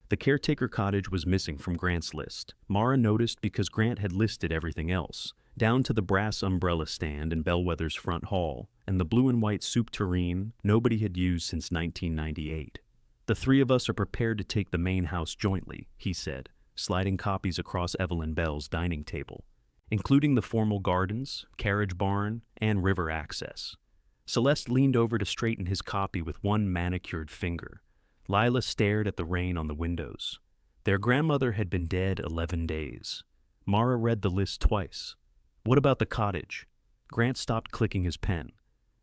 The Caretaker Cottage was missing from Grant's list. Mara noticed because Grant had listed everything else, down to the brass umbrella stand in Bellwether's front hall, and the blue and white soup tureen nobody had used since 1998. "The three of us are prepared to take the main house jointly," he said, sliding copies across Evelyn Bell's dining table, including the formal gardens, carriage barn, and river access. Celeste leaned over to straighten his copy with one manicured finger. Lila stared at the rain on the windows. Their grandmother had been dead 11 days. Mara read the list twice. "What about the cottage?" Grant stopped clicking his pen.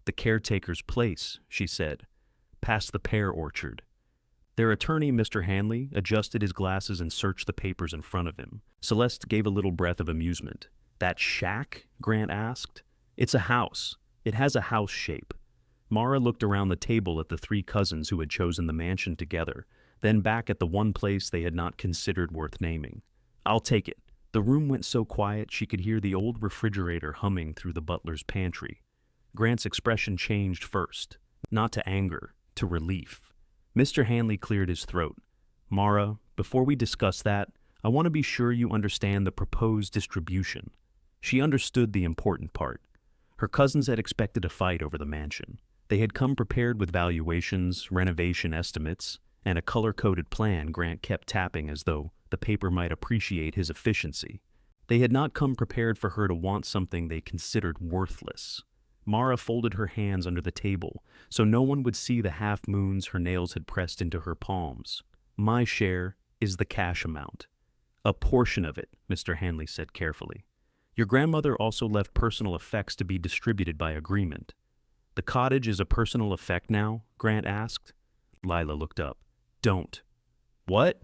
"The caretaker's place," she said, "past the pear orchard." Their attorney, Mr. Hanley, adjusted his glasses and searched the papers in front of him. Celeste gave a little breath of amusement. "That shack?" Grant asked. "It's a house. It has a house shape." Mara looked around the table at the three cousins who had chosen the mansion together, then back at the one place they had not considered worth naming. "I'll take it." The room went so quiet she could hear the old refrigerator humming through the butler's pantry. Grant's expression changed first, not to anger, to relief. Mr. Hanley cleared his throat. "Mara, before we discuss that, I want to be sure you understand the proposed distribution." She understood the important part. Her cousins had expected a fight over the mansion. They had come prepared with valuations, renovation estimates, and a color-coded plan Grant kept tapping as though the paper might appreciate his efficiency. They had not come prepared for her to want something they considered worthless. Mara folded her hands under the table so no one would see the half-moons her nails had pressed into her palms. "My share is the cash amount." "A portion of it," Mr. Hanley said carefully. "Your grandmother also left personal effects to be distributed by agreement." "The cottage is a personal effect now?" Grant asked. Lila looked up. "Don't." "What?"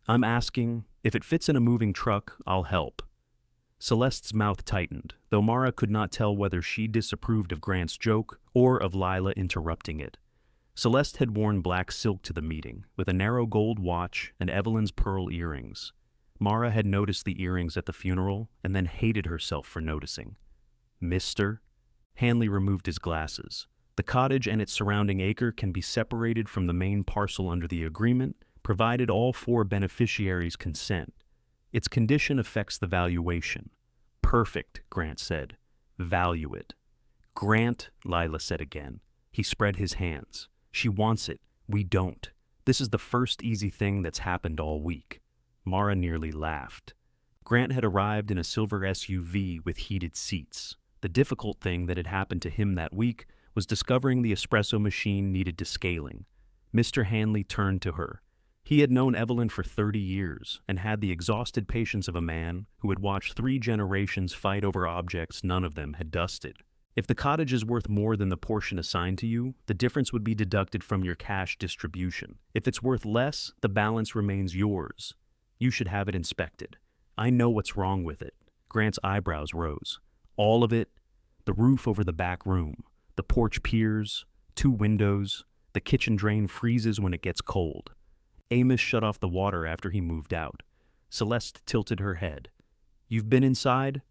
"I'm asking, if it fits in a moving truck, I'll help." Celeste's mouth tightened, though Mara could not tell whether she disapproved of Grant's joke or of Lila interrupting it. Celeste had worn black silk to the meeting, with a narrow gold watch and Evelyn's pearl earrings. Mara had noticed the earrings at the funeral and then hated herself for noticing. "Mister?" Hanley removed his glasses. "The cottage and its surrounding acre can be separated from the main parcel under the agreement, provided all four beneficiaries consent. Its condition affects the valuation." "Perfect," Grant said. "Value it." "Grant," Lila said again. He spread his hands. "She wants it. We don't. This is the first easy thing that's happened all week." Mara nearly laughed. Grant had arrived in a silver SUV with heated seats. The difficult thing that had happened to him that week was discovering the espresso machine needed descaling. Mr. Hanley turned to her. He had known Evelyn for 30 years and had the exhausted patience of a man who had watched 3 generations fight over objects none of them had dusted. "If the cottage is worth more than the portion assigned to you, the difference would be deducted from your cash distribution. If it's worth less, the balance remains yours. You should have it inspected." "I know what's wrong with it." Grant's eyebrows rose. "All of it? The roof over the back room, the porch piers, 2 windows, the kitchen drain freezes when it gets cold. Amos shut off the water after he moved out." Celeste tilted her head. "You've been inside?"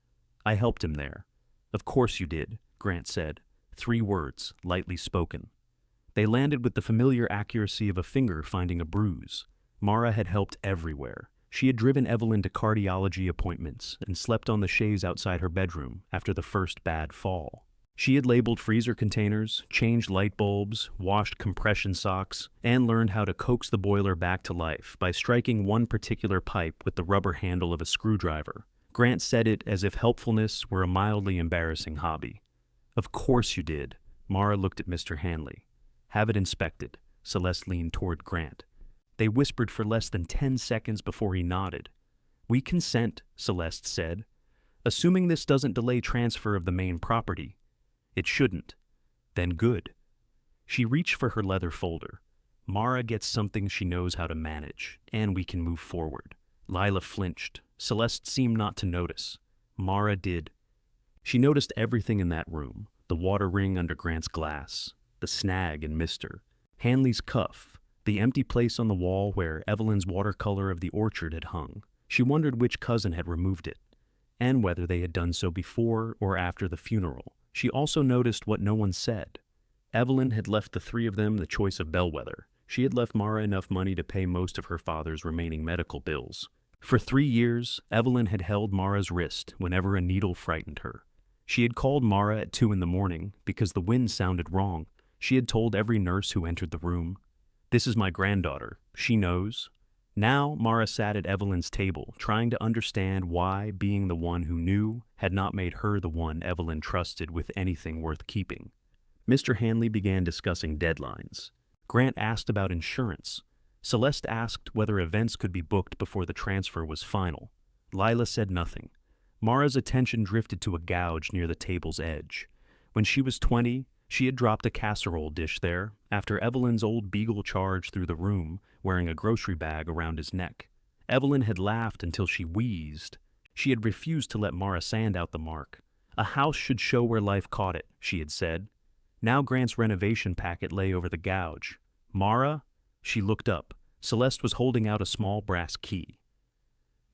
"I helped him there." "Of course you did," Grant said. 3 words, lightly spoken. They landed with the familiar accuracy of a finger finding a bruise. Mara had helped everywhere. She had driven Evelyn to cardiology appointments and slept on the chaise outside her bedroom after the first bad fall. She had labeled freezer containers, changed light bulbs, washed compression socks, and learned how to coax the boiler back to life by striking one particular pipe with the rubber handle of a screwdriver. Grant said it as if helpfulness were a mildly embarrassing hobby. "Of course you did." Mara looked at Mr. Hanley. "Have it inspected." Celeste leaned toward Grant. They whispered for less than 10 seconds before he nodded. "We consent," Celeste said. "Assuming this doesn't delay transfer of the main property." "It shouldn't." "Then good." She reached for her leather folder. "Mara gets something she knows how to manage, and we can move forward." Lila flinched. Celeste seemed not to notice. Mara did. She noticed everything in that room: the water ring under Grant's glass, the snag in Mr. Hanley's cuff, the empty place on the wall where Evelyn's watercolor of the orchard had hung. She wondered which cousin had removed it, and whether they had done so before or after the funeral. She also noticed what no one said. Evelyn had left the 3 of them the choice of Bellwether. She had left Mara enough money to pay most of her father's remaining medical bills. For 3 years, Evelyn had held Mara's wrist whenever a needle frightened her. She had called Mara at 2 in the morning because the wind sounded wrong. She had told every nurse who entered the room, "This is my granddaughter. She knows." Now Mara sat at Evelyn's table, trying to understand why being the one who knew had not made her the one Evelyn trusted with anything worth keeping. Mr. Hanley began discussing deadlines. Grant asked about insurance. Celeste asked whether events could be booked before the transfer was final. Lila said nothing. Mara's attention drifted to a gouge near the table's edge. When she was 20, she had dropped a casserole dish there after Evelyn's old beagle charged through the room, wearing a grocery bag around his neck. Evelyn had laughed until she wheezed. She had refused to let Mara sand out the mark. A house should show where life caught it, she had said. Now Grant's renovation packet lay over the gouge. Mara? She looked up. Celeste was holding out a small brass key.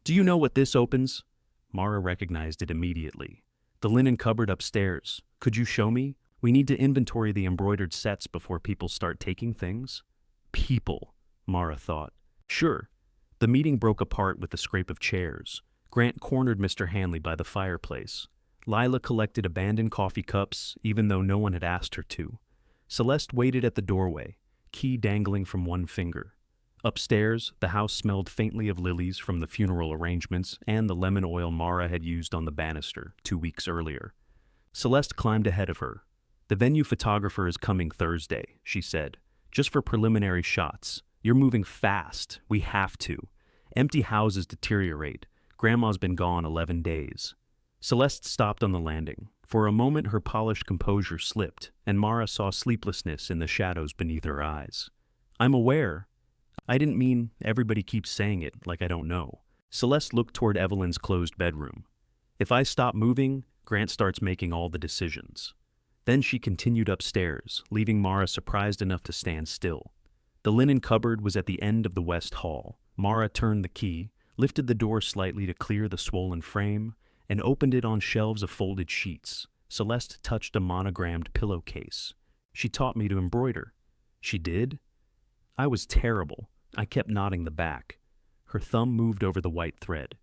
"Do you know what this opens?" Mara recognized it immediately. "The linen cupboard upstairs. Could you show me? We need to inventory the embroidered sets before people start taking things." People, Mara thought. Sure. The meeting broke apart with the scrape of chairs. Grant cornered Mr. Hanley by the fireplace. Lila collected abandoned coffee cups, even though no one had asked her to. Celeste waited at the doorway, key dangling from one finger. Upstairs, the house smelled faintly of lilies from the funeral arrangements and the lemon oil Mara had used on the banister 2 weeks earlier. Celeste climbed ahead of her. "The venue photographer is coming Thursday," she said. "Just for preliminary shots. You're moving fast. We have to. Empty houses deteriorate. Grandma's been gone 11 days. Celeste stopped on the landing. For a moment her polished composure slipped, and Mara saw sleeplessness in the shadows beneath her eyes. "I'm aware. I didn't mean everybody keeps saying it like I don't know." Celeste looked toward Evelyn's closed bedroom. "If I stop moving, Grant starts making all the decisions." Then she continued upstairs, leaving Mara surprised enough to stand still. The linen cupboard was at the end of the west hall. Mara turned the key, lifted the door slightly to clear the swollen frame, and opened it on shelves of folded sheets. Celeste touched a monogrammed pillowcase. "She taught me to embroider." "She did?" "I was terrible. I kept knotting the back." Her thumb moved over the white thread.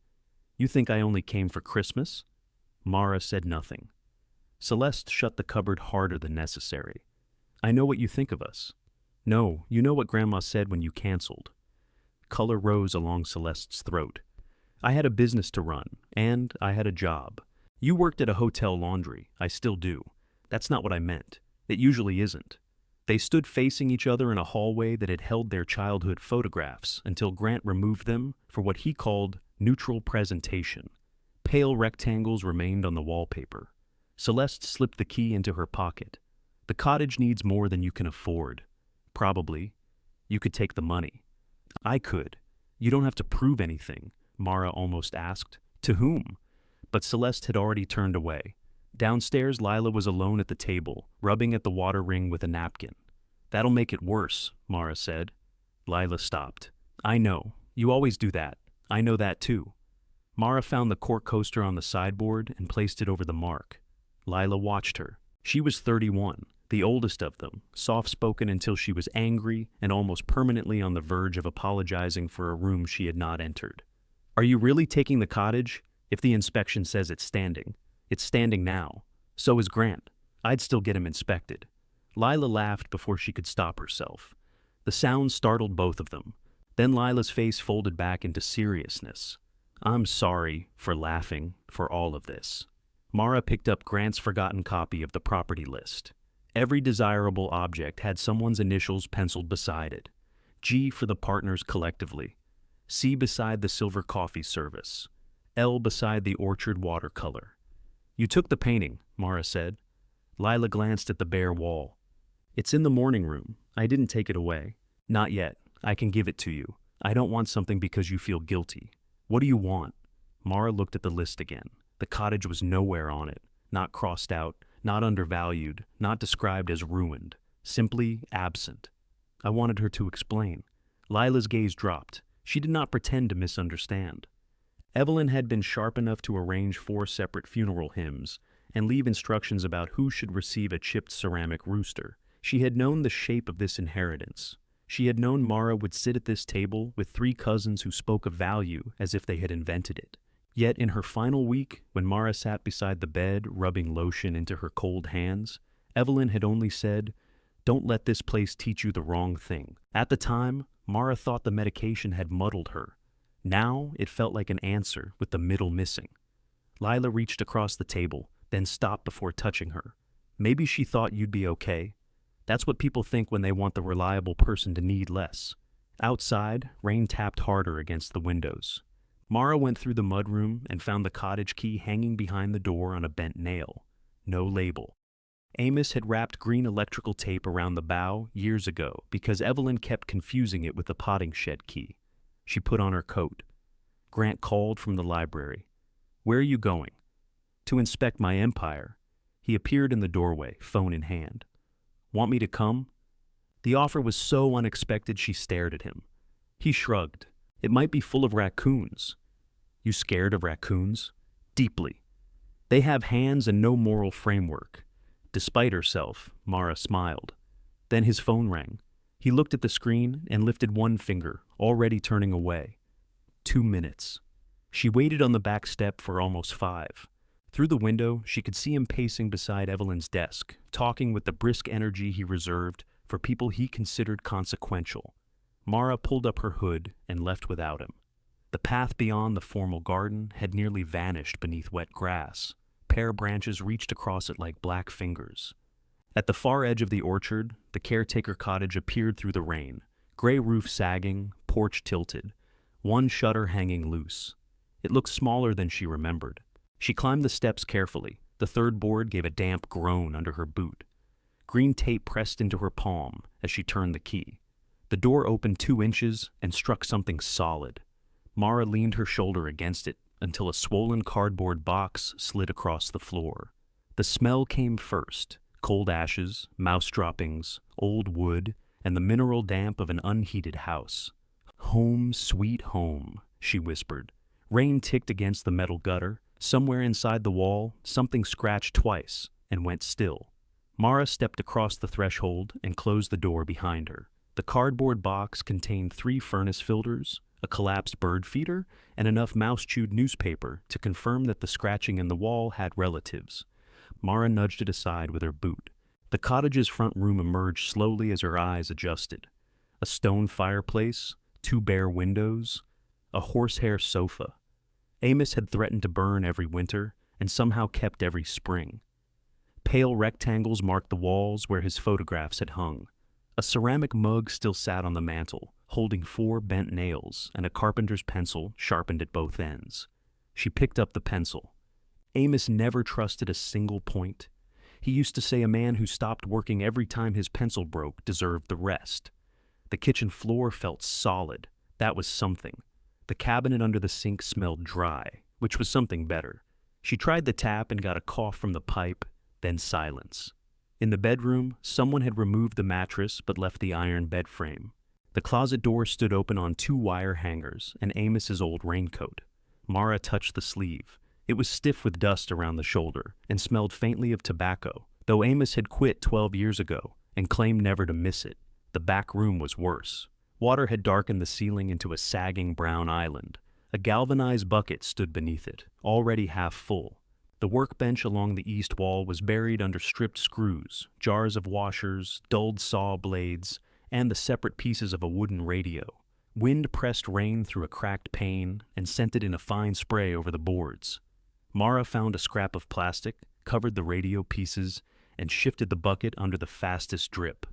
"You think I only came for Christmas?" Mara said nothing. Celeste shut the cupboard harder than necessary. "I know what you think of us." "No, you know what Grandma said when you canceled." Color rose along Celeste's throat. "I had a business to run, and I had a job. You worked at a hotel laundry. I still do. That's not what I meant. It usually isn't." They stood facing each other in a hallway that had held their childhood photographs until Grant removed them for what he called neutral presentation. Pale rectangles remained on the wallpaper. Celeste slipped the key into her pocket. "The cottage needs more than you can afford." "Probably. You could take the money." "I could. You don't have to prove anything," Mara almost asked. "To whom?" But Celeste had already turned away. Downstairs, Lila was alone at the table, rubbing at the water ring with a napkin. "That'll make it worse," Mara said. Lila stopped. "I know. You always do that. I know that too." Mara found the cork coaster on the sideboard and placed it over the mark. Lila watched her. She was 31, the oldest of them, soft-spoken until she was angry and almost permanently on the verge of apologizing for a room she had not entered. "Are you really taking the cottage? If the inspection says it's standing. It's standing now. So is Grant. I'd still get him inspected." Lila laughed before she could stop herself. The sound startled both of them. Then Lila's face folded back into seriousness. "I'm sorry for laughing for all of this." Mara picked up Grant's forgotten copy of the property list. Every desirable object had someone's initials penciled beside it. G for the partners collectively. C beside the silver coffee service. L beside the orchard watercolor. "You took the painting," Mara said. Lila glanced at the bare wall. "It's in the morning room. I didn't take it away." "Not yet. I can give it to you. I don't want something because you feel guilty." "What do you want?" Mara looked at the list again. The cottage was nowhere on it. Not crossed out, not undervalued, not described as ruined. Simply absent. I wanted her to explain. Lila's gaze dropped. She did not pretend to misunderstand. Evelyn had been sharp enough to arrange 4 separate funeral hymns and leave instructions about who should receive a chipped ceramic rooster. She had known the shape of this inheritance. She had known Mara would sit at this table with three cousins who spoke of value as if they had invented it. Yet in her final week, when Mara sat beside the bed, rubbing lotion into her cold hands, Evelyn had only said, "Don't let this place teach you the wrong thing." At the time, Mara thought the medication had muddled her. Now it felt like an answer with the middle missing. Lila reached across the table, then stopped before touching her. "Maybe she thought you'd be okay." That's what people think when they want the reliable person to need less. Outside, rain tapped harder against the windows. Mara went through the mudroom and found the cottage key hanging behind the door on a bent nail. No label. Amos had wrapped green electrical tape around the bow years ago because Evelyn kept confusing it with the potting shed key. She put on her coat. Grant called from the library. "Where are you going?" "To inspect my empire." He appeared in the doorway, phone in hand. "Want me to come?" The offer was so unexpected she stared at him. He shrugged. "It might be full of raccoons." "You scared of raccoons?" "Deeply. They have hands and no moral framework." Despite herself, Mara smiled. Then his phone rang. He looked at the screen and lifted one finger, already turning away. 2 minutes. She waited on the back step for almost 5. Through the window, she could see him pacing beside Evelyn's desk, talking with the brisk energy he reserved for people he considered consequential. Mara pulled up her hood and left without him. The path beyond the formal garden had nearly vanished beneath wet grass. Pear branches reached across it like black fingers. At the far edge of the orchard, the Caretaker Cottage appeared through the rain, gray roof sagging, porch tilted, one shutter hanging loose. It looked smaller than she remembered. She climbed the steps carefully. The third board gave a damp groan under her boot. Green tape pressed into her palm as she turned the key. The door opened 2 inches and struck something solid. Mara leaned her shoulder against it until a swollen cardboard box slid across the floor. The smell came first: cold ashes, mouse droppings, old wood, and the mineral damp of an unheated house. "Home, sweet home," she whispered. Rain ticked against the metal gutter. Somewhere inside the wall, something scratched twice and went still. Mara stepped across the threshold and closed the door behind her. The cardboard box contained 3 furnace filters, a collapsed bird feeder, and enough mouse-chewed newspaper to confirm that the scratching in the wall had relatives. Mara nudged it aside with her boot. The cottage's front room emerged slowly as her eyes adjusted. A stone fireplace, 2 bare windows, a horsehair sofa. Amos had threatened to burn every winter and somehow kept every spring. Pale rectangles marked the walls where his photographs had hung. A ceramic mug still sat on the mantel, holding 4 bent nails and a carpenter's pencil sharpened at both ends. She picked up the pencil. Amos never trusted a single point. He used to say a man who stopped working every time his pencil broke deserved the rest. The kitchen floor felt solid. That was something. The cabinet under the sink smelled dry, which was something better. She tried the tap and got a cough from the pipe, then silence. In the bedroom, someone had removed the mattress but left the iron bed frame. The closet door stood open on 2 wire hangers and Amos's old raincoat. Mara touched the sleeve. It was stiff with dust around the shoulder and smelled faintly of tobacco, though Amos had quit 12 years ago and claimed never to miss it. The back room was worse. Water had darkened the ceiling into a sagging brown island. A galvanized bucket stood beneath it, already half full. The workbench along the east wall was buried under stripped screws, jars of washers, dulled saw blades, and the separate pieces of a wooden radio. Wind pressed rain through a cracked pane and sent it in a fine spray over the boards. Mara found a scrap of plastic, covered the radio pieces, and shifted the bucket under the fastest drip.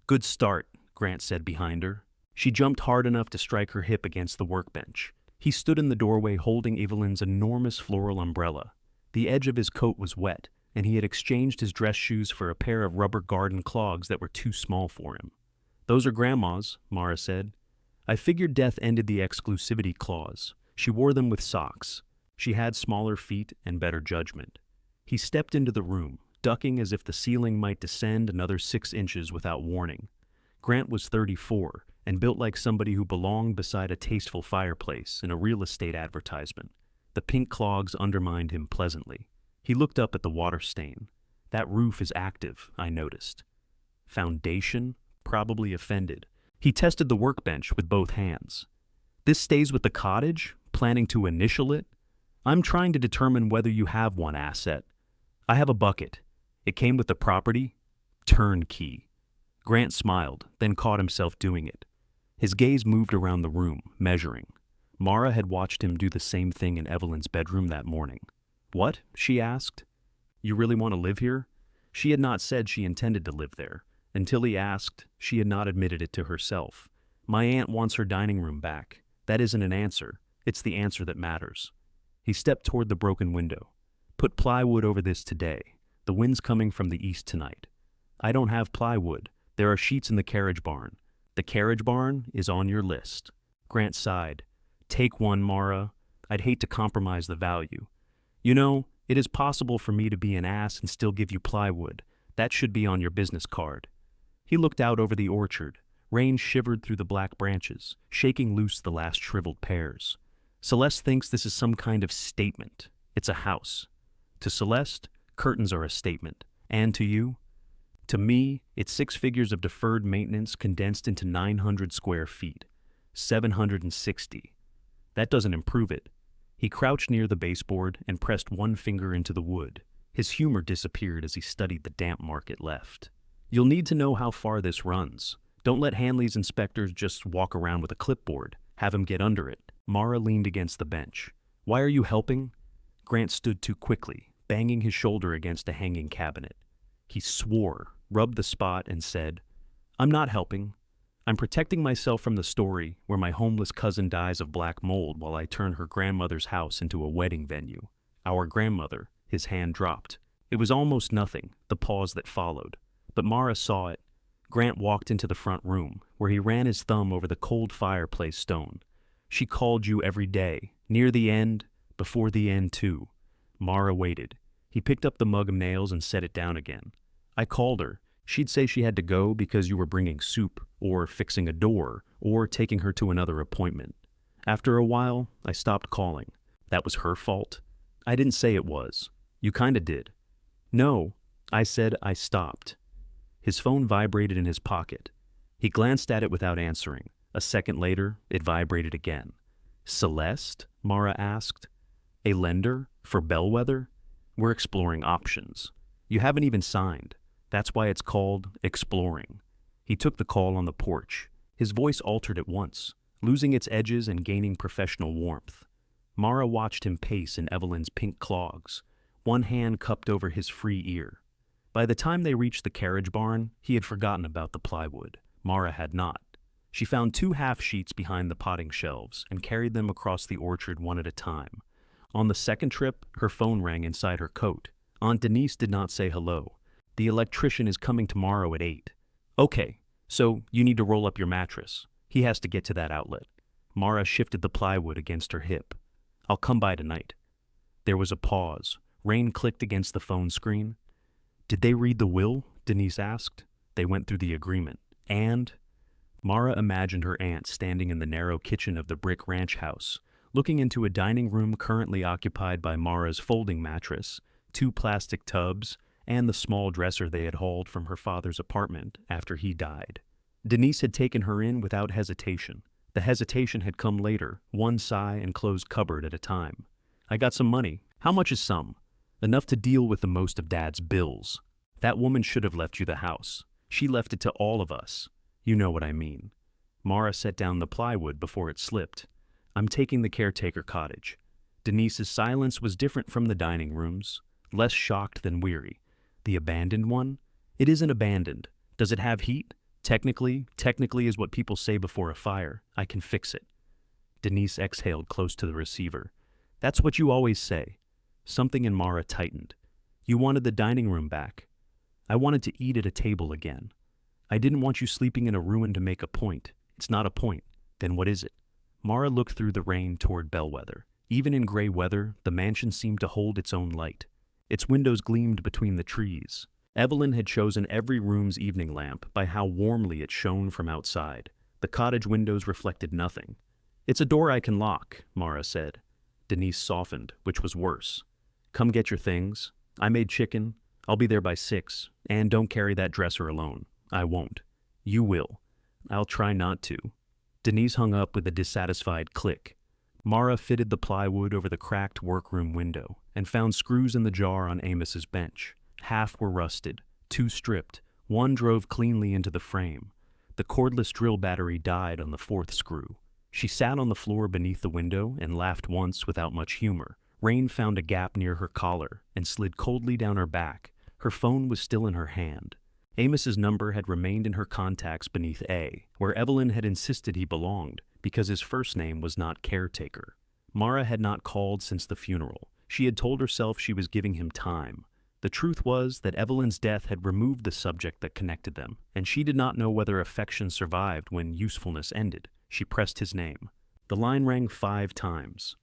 "Good start," Grant said behind her. She jumped hard enough to strike her hip against the workbench. He stood in the doorway holding Evelyn's enormous floral umbrella. The edge of his coat was wet, and he had exchanged his dress shoes for a pair of rubber garden clogs that were too small for him. "Those are Grandma's," Mara said. "I figured death ended the exclusivity clause. She wore them with socks. She had smaller feet and better judgment." He stepped into the room, ducking as if the ceiling might descend another 6 inches without warning. Grant was 34 and built like somebody who belonged beside a tasteful fireplace in a real estate advertisement. The pink clogs undermined him pleasantly. He looked up at the water stain. "That roof is active," I noticed. "Foundation?" Probably offended. He tested the workbench with both hands. This stays with the cottage? Planning to initial it? I'm trying to determine whether you have one asset. I have a bucket. It came with the property? Turnkey. Grant smiled, then caught himself doing it. His gaze moved around the room, measuring. Mara had watched him do the same thing in Evelyn's bedroom that morning. What? She asked. You really want to live here? She had not said she intended to live there. Until he asked, she had not admitted it to herself. My aunt wants her dining room back. That isn't an answer. It's the answer that matters. He stepped toward the broken window. Put plywood over this today. The wind's coming from the east tonight. I don't have plywood. There are sheets in the carriage barn. The carriage barn is on your list. Grant sighed. Take one, Mara. I'd hate to compromise the value. You know, it is possible for me to be an ass and still give you plywood. That should be on your business card. He looked out over the orchard. Rain shivered through the black branches, shaking loose the last shriveled pears. Celeste thinks this is some kind of statement. It's a house. To Celeste, curtains are a statement. And to you? To me, it's 6 figures of deferred maintenance condensed into 900 square feet. 760. That doesn't improve it. He crouched near the baseboard and pressed one finger into the wood. His humor disappeared as he studied the damp mark it left. You'll need to know how far this runs. Don't let Hanley's inspectors just walk around with a clipboard. Have him get under it. Mara leaned against the bench. Why are you helping? Grant stood too quickly, banging his shoulder against a hanging cabinet. He swore, rubbed the spot, and said, I'm not helping. I'm protecting myself from the story where my homeless cousin dies of black mold while I turn her grandmother's house into a wedding venue. Our grandmother. His hand dropped. It was almost nothing, the pause that followed. But Mara saw it. Grant walked into the front room, where he ran his thumb over the cold fireplace stone. She called you every day, near the end, before the end too. Mara waited. He picked up the mug of nails and set it down again. I called her. She'd say she had to go because you were bringing soup, or fixing a door, or taking her to another appointment. After a while, I stopped calling. That was her fault? I didn't say it was. You kinda did. No, I said I stopped. His phone vibrated in his pocket. He glanced at it without answering. A second later, it vibrated again. Celeste? Mara asked. A lender? For Bellwether? We're exploring options. You haven't even signed. That's why it's called exploring. He took the call on the porch. His voice altered at once, losing its edges and gaining professional warmth. Mara watched him pace in Evelyn's pink clogs, one hand cupped over his free ear. By the time they reached the carriage barn, he had forgotten about the plywood. Mara had not. She found 2 half sheets behind the potting shelves and carried them across the orchard one at a time. On the second trip, her phone rang inside her coat. Aunt Denise did not say hello. The electrician is coming tomorrow at 8. Okay, so you need to roll up your mattress. He has to get to that outlet. Mara shifted the plywood against her hip. I'll come by tonight. There was a pause. Rain clicked against the phone screen. Did they read the will? Denise asked. They went through the agreement. And? Mara imagined her aunt standing in the narrow kitchen of the brick ranch house, looking into a dining room currently occupied by Mara's folding mattress, 2 plastic tubs, and the small dresser they had hauled from her father's apartment after he died. Denise had taken her in without hesitation. The hesitation had come later, one sigh and closed cupboard at a time. I got some money. How much is some? Enough to deal with the most of Dad's bills. That woman should have left you the house. She left it to all of us. You know what I mean. Mara set down the plywood before it slipped. I'm taking the Caretaker Cottage. Denise's silence was different from the dining room's, less shocked than weary. The abandoned one? It isn't abandoned. Does it have heat? Technically is what people say before a fire. I can fix it. Denise exhaled close to the receiver. That's what you always say. Something in Mara tightened. You wanted the dining room back. I wanted to eat at a table again. I didn't want you sleeping in a ruin to make a point. It's not a point. Then what is it? Mara looked through the rain toward Bellwether. Even in gray weather, the mansion seemed to hold its own light. Its windows gleamed between the trees. Evelyn had chosen every room's evening lamp by how warmly it shone from outside. The cottage windows reflected nothing. It's a door I can lock, Mara said. Denise softened, which was worse. Come get your things. I made chicken. I'll be there by 6. And don't carry that dresser alone. I won't. You will. I'll try not to. Denise hung up with a dissatisfied click. Mara fitted the plywood over the cracked workroom window and found screws in the jar on Amos's bench. Half were rusted, two stripped, one drove cleanly into the frame. The cordless drill battery died on the fourth screw. She sat on the floor beneath the window and laughed once without much humor. Rain found a gap near her collar and slid coldly down her back. Her phone was still in her hand. Amos's number had remained in her contacts beneath A, where Evelyn had insisted he belonged, because his first name was not Caretaker. Mara had not called since the funeral. She had told herself she was giving him time. The truth was that Evelyn's death had removed the subject that connected them, and she did not know whether affection survived when usefulness ended. She pressed his name. The line rang 5 times.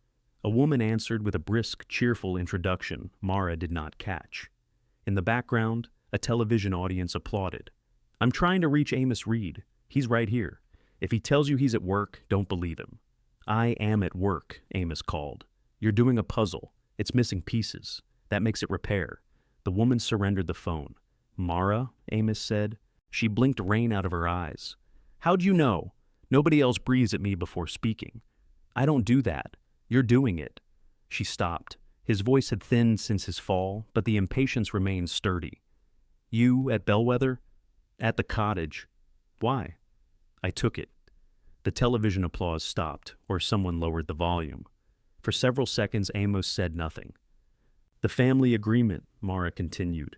A woman answered with a brisk, cheerful introduction Mara did not catch. In the background, a television audience applauded. "I'm trying to reach Amos Reed. He's right here. If he tells you he's at work, don't believe him." "I am at work," Amos called. "You're doing a puzzle. It's missing pieces. That makes it repair." The woman surrendered the phone. "Mara," Amos said. She blinked rain out of her eyes. "How'd you know? Nobody else breathes at me before speaking." "I don't do that. You're doing it." She stopped. His voice had thinned since his fall, but the impatience remained sturdy. "You at Bellwether?" "At the cottage." "Why?" "I took it." The television applause stopped, or someone lowered the volume. For several seconds, Amos said nothing. "The family agreement," Mara continued.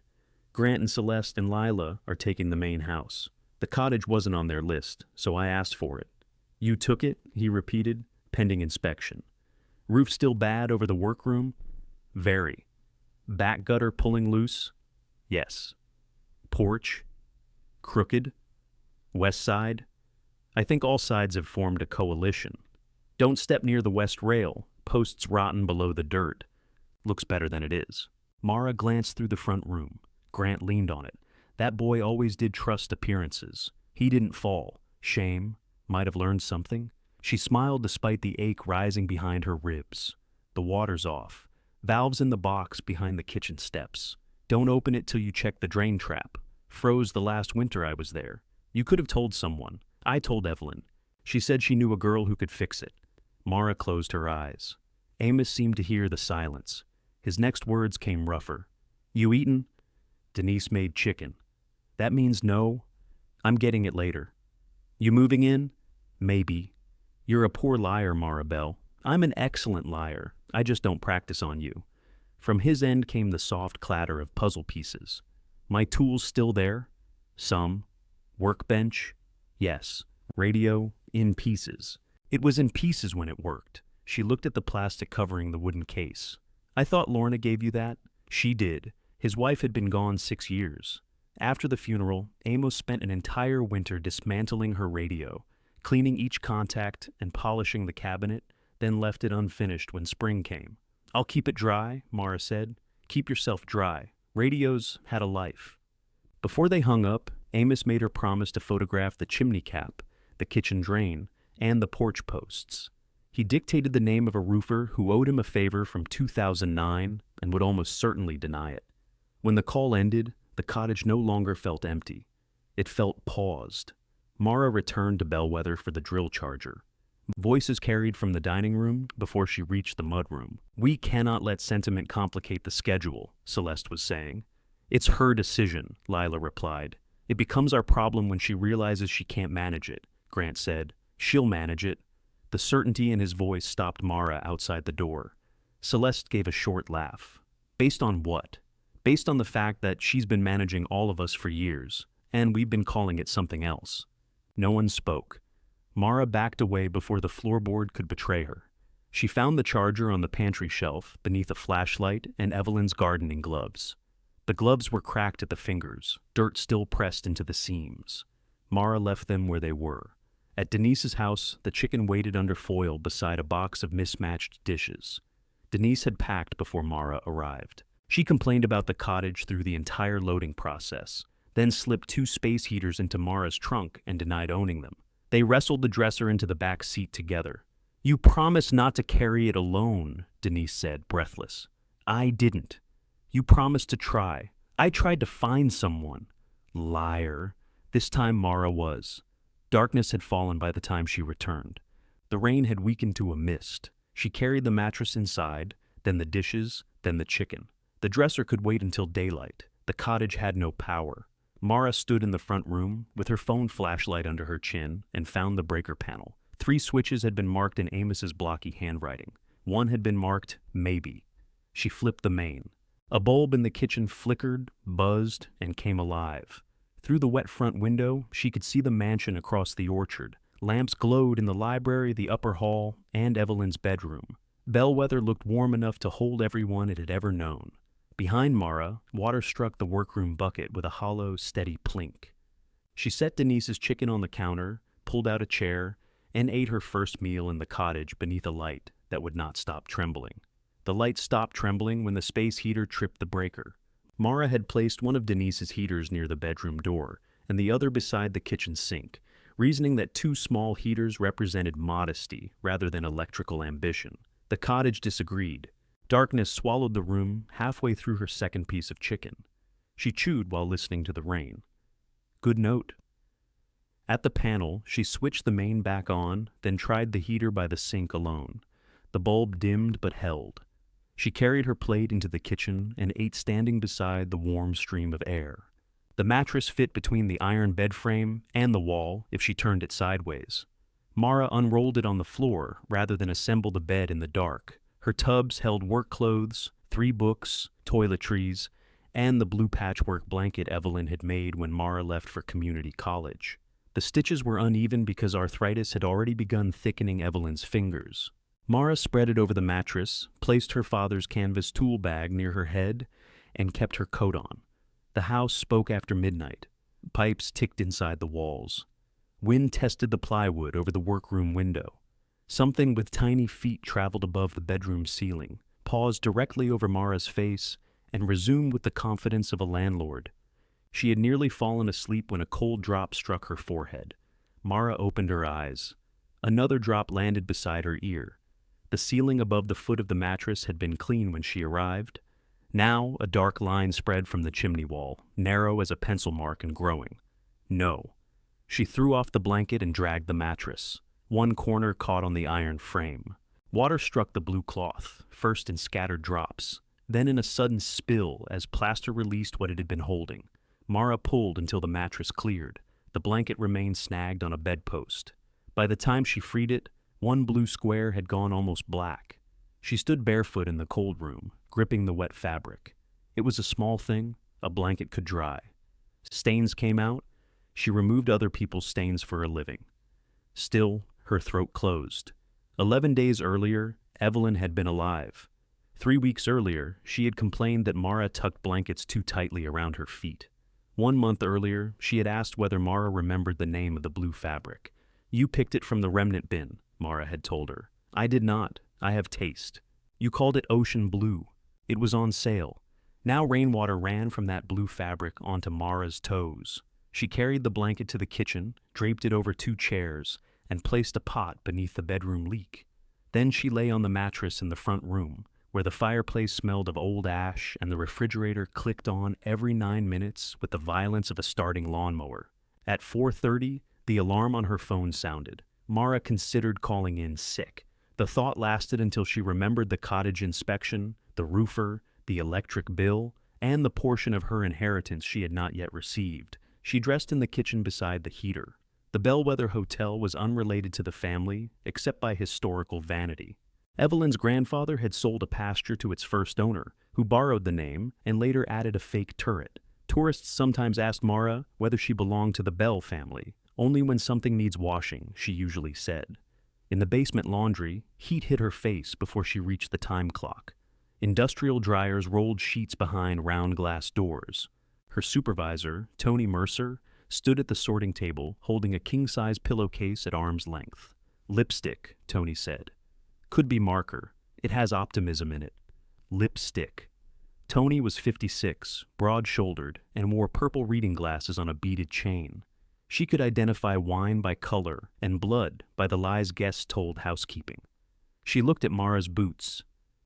"Grant and Celeste and Lila are taking the main house. The cottage wasn't on their list, so I asked for it." "You took it?" he repeated, "pending inspection." "Roof still bad over the workroom?" "Very." "Back gutter pulling loose?" "Yes." "Porch? Crooked? West side?" "I think all sides have formed a coalition." "Don't step near the west rail. Posts rotten below the dirt." "Looks better than it is." Mara glanced through the front room. Grant leaned on it. That boy always did trust appearances. He didn't fall. Shame. Might have learned something. She smiled despite the ache rising behind her ribs. "The water's off. Valves in the box behind the kitchen steps. Don't open it till you check the drain trap. Froze the last winter I was there. You could have told someone. I told Evelyn. She said she knew a girl who could fix it." Mara closed her eyes. Amos seemed to hear the silence. His next words came rougher. "You eaten?" Denise made chicken. "That means no. I'm getting it later." "You moving in?" "Maybe." "You're a poor liar, Mara Bell." "I'm an excellent liar. I just don't practice on you." From his end came the soft clatter of puzzle pieces. "My tools still there?" "Some." "Workbench?" "Yes." "Radio?" "In pieces." It was in pieces when it worked. She looked at the plastic covering the wooden case. "I thought Lorna gave you that?" "She did. His wife had been gone 6 years. After the funeral, Amos spent an entire winter dismantling her radio, cleaning each contact and polishing the cabinet, then left it unfinished when spring came. "I'll keep it dry," Mara said. "Keep yourself dry. Radios had a life." Before they hung up, Amos made her promise to photograph the chimney cap, the kitchen drain, and the porch posts. He dictated the name of a roofer who owed him a favor from 2009 and would almost certainly deny it. When the call ended, the cottage no longer felt empty. It felt paused. Mara returned to Bellwether for the drill charger. Voices carried from the dining room before she reached the mudroom. "We cannot let sentiment complicate the schedule," Celeste was saying. "It's her decision," Lila replied. "It becomes our problem when she realizes she can't manage it," Grant said. "She'll manage it." The certainty in his voice stopped Mara outside the door. Celeste gave a short laugh. "Based on what?" "Based on the fact that she's been managing all of us for years, and we've been calling it something else." No one spoke. Mara backed away before the floorboard could betray her. She found the charger on the pantry shelf beneath a flashlight and Evelyn's gardening gloves. The gloves were cracked at the fingers, dirt still pressed into the seams. Mara left them where they were. At Denise's house, the chicken waited under foil beside a box of mismatched dishes. Denise had packed before Mara arrived. She complained about the cottage through the entire loading process, then slipped 2 space heaters into Mara's trunk and denied owning them. They wrestled the dresser into the back seat together. "You promised not to carry it alone," Denise said, breathless. "I didn't. You promised to try. I tried to find someone." "Liar." This time Mara was. Darkness had fallen by the time she returned. The rain had weakened to a mist. She carried the mattress inside, then the dishes, then the chicken. The dresser could wait until daylight. The cottage had no power. Mara stood in the front room, with her phone flashlight under her chin, and found the breaker panel. 3 switches had been marked in Amos's blocky handwriting. One had been marked, maybe. She flipped the main. A bulb in the kitchen flickered, buzzed, and came alive. Through the wet front window, she could see the mansion across the orchard. Lamps glowed in the library, the upper hall, and Evelyn's bedroom. Bellwether looked warm enough to hold everyone it had ever known. Behind Mara, water struck the workroom bucket with a hollow, steady plink. She set Denise's chicken on the counter, pulled out a chair, and ate her first meal in the cottage beneath a light that would not stop trembling. The light stopped trembling when the space heater tripped the breaker. Mara had placed one of Denise's heaters near the bedroom door, and the other beside the kitchen sink, reasoning that 2 small heaters represented modesty rather than electrical ambition. The cottage disagreed. Darkness swallowed the room halfway through her second piece of chicken. She chewed while listening to the rain. Good note. At the panel, she switched the main back on, then tried the heater by the sink alone. The bulb dimmed but held. She carried her plate into the kitchen and ate standing beside the warm stream of air. The mattress fit between the iron bed frame and the wall if she turned it sideways. Mara unrolled it on the floor rather than assemble the bed in the dark. Her tubs held work clothes, 3 books, toiletries, and the blue patchwork blanket Evelyn had made when Mara left for community college. The stitches were uneven because arthritis had already begun thickening Evelyn's fingers. Mara spread it over the mattress, placed her father's canvas tool bag near her head, and kept her coat on. The house spoke after midnight. Pipes ticked inside the walls. Wind tested the plywood over the workroom window. Something with tiny feet traveled above the bedroom ceiling, paused directly over Mara's face, and resumed with the confidence of a landlord. She had nearly fallen asleep when a cold drop struck her forehead. Mara opened her eyes. Another drop landed beside her ear. The ceiling above the foot of the mattress had been clean when she arrived. Now a dark line spread from the chimney wall, narrow as a pencil mark and growing. No. She threw off the blanket and dragged the mattress. One corner caught on the iron frame. Water struck the blue cloth, first in scattered drops, then in a sudden spill as plaster released what it had been holding. Mara pulled until the mattress cleared. The blanket remained snagged on a bedpost. By the time she freed it, one blue square had gone almost black. She stood barefoot in the cold room, gripping the wet fabric. It was a small thing, a blanket could dry. Stains came out. She removed other people's stains for a living. Still, her throat closed. 11 days earlier, Evelyn had been alive. 3 weeks earlier, she had complained that Mara tucked blankets too tightly around her feet. 1 month earlier, she had asked whether Mara remembered the name of the blue fabric. You picked it from the remnant bin, Mara had told her. I did not. I have taste. You called it ocean blue. It was on sale. Now rainwater ran from that blue fabric onto Mara's toes. She carried the blanket to the kitchen, draped it over 2 chairs, and placed a pot beneath the bedroom leak. Then she lay on the mattress in the front room, where the fireplace smelled of old ash and the refrigerator clicked on every 9 minutes with the violence of a starting lawnmower. At 4:30, the alarm on her phone sounded. Mara considered calling in sick. The thought lasted until she remembered the cottage inspection, the roofer, the electric bill, and the portion of her inheritance she had not yet received. She dressed in the kitchen beside the heater. The Bellwether Hotel was unrelated to the family, except by historical vanity. Evelyn's grandfather had sold a pasture to its first owner, who borrowed the name and later added a fake turret. Tourists sometimes asked Mara whether she belonged to the Bell family. Only when something needs washing, she usually said. In the basement laundry, heat hit her face before she reached the time clock. Industrial dryers rolled sheets behind round glass doors. Her supervisor, Tony Mercer, stood at the sorting table holding a king-size pillowcase at arm's length. Lipstick, Tony said. Could be marker. It has optimism in it. Lipstick. Tony was 56, broad-shouldered, and wore purple reading glasses on a beaded chain. She could identify wine by color and blood by the lies guests told housekeeping. She looked at Mara's boots.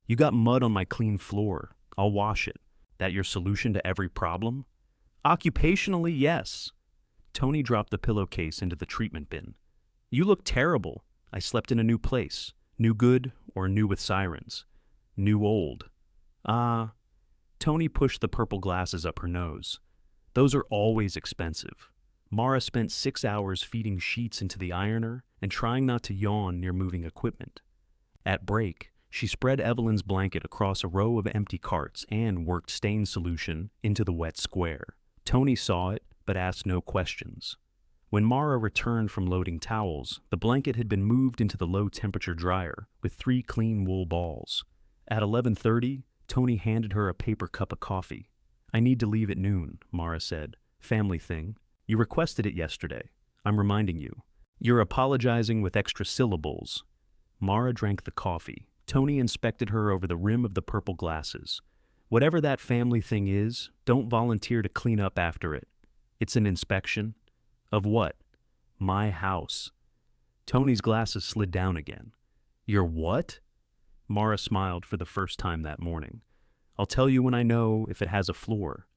You got mud on my clean floor. I'll wash it. That your solution to every problem? Occupationally, yes. Tony dropped the pillowcase into the treatment bin. You look terrible. I slept in a new place. New good or new with sirens? New old. Ah. Tony pushed the purple glasses up her nose. Those are always expensive. Mara spent 6 hours feeding sheets into the ironer and trying not to yawn near moving equipment. At break, she spread Evelyn's blanket across a row of empty carts and worked stain solution into the wet square. Tony saw it, but asked no questions. When Mara returned from loading towels, the blanket had been moved into the low-temperature dryer with 3 clean wool balls. At 11:30, Tony handed her a paper cup of coffee. I need to leave at noon, Mara said. Family thing. You requested it yesterday. I'm reminding you. You're apologizing with extra syllables. Mara drank the coffee. Tony inspected her over the rim of the purple glasses. Whatever that family thing is, don't volunteer to clean up after it. It's an inspection. Of what? My house. Tony's glasses slid down again. Your what? Mara smiled for the first time that morning. I'll tell you when I know if it has a floor.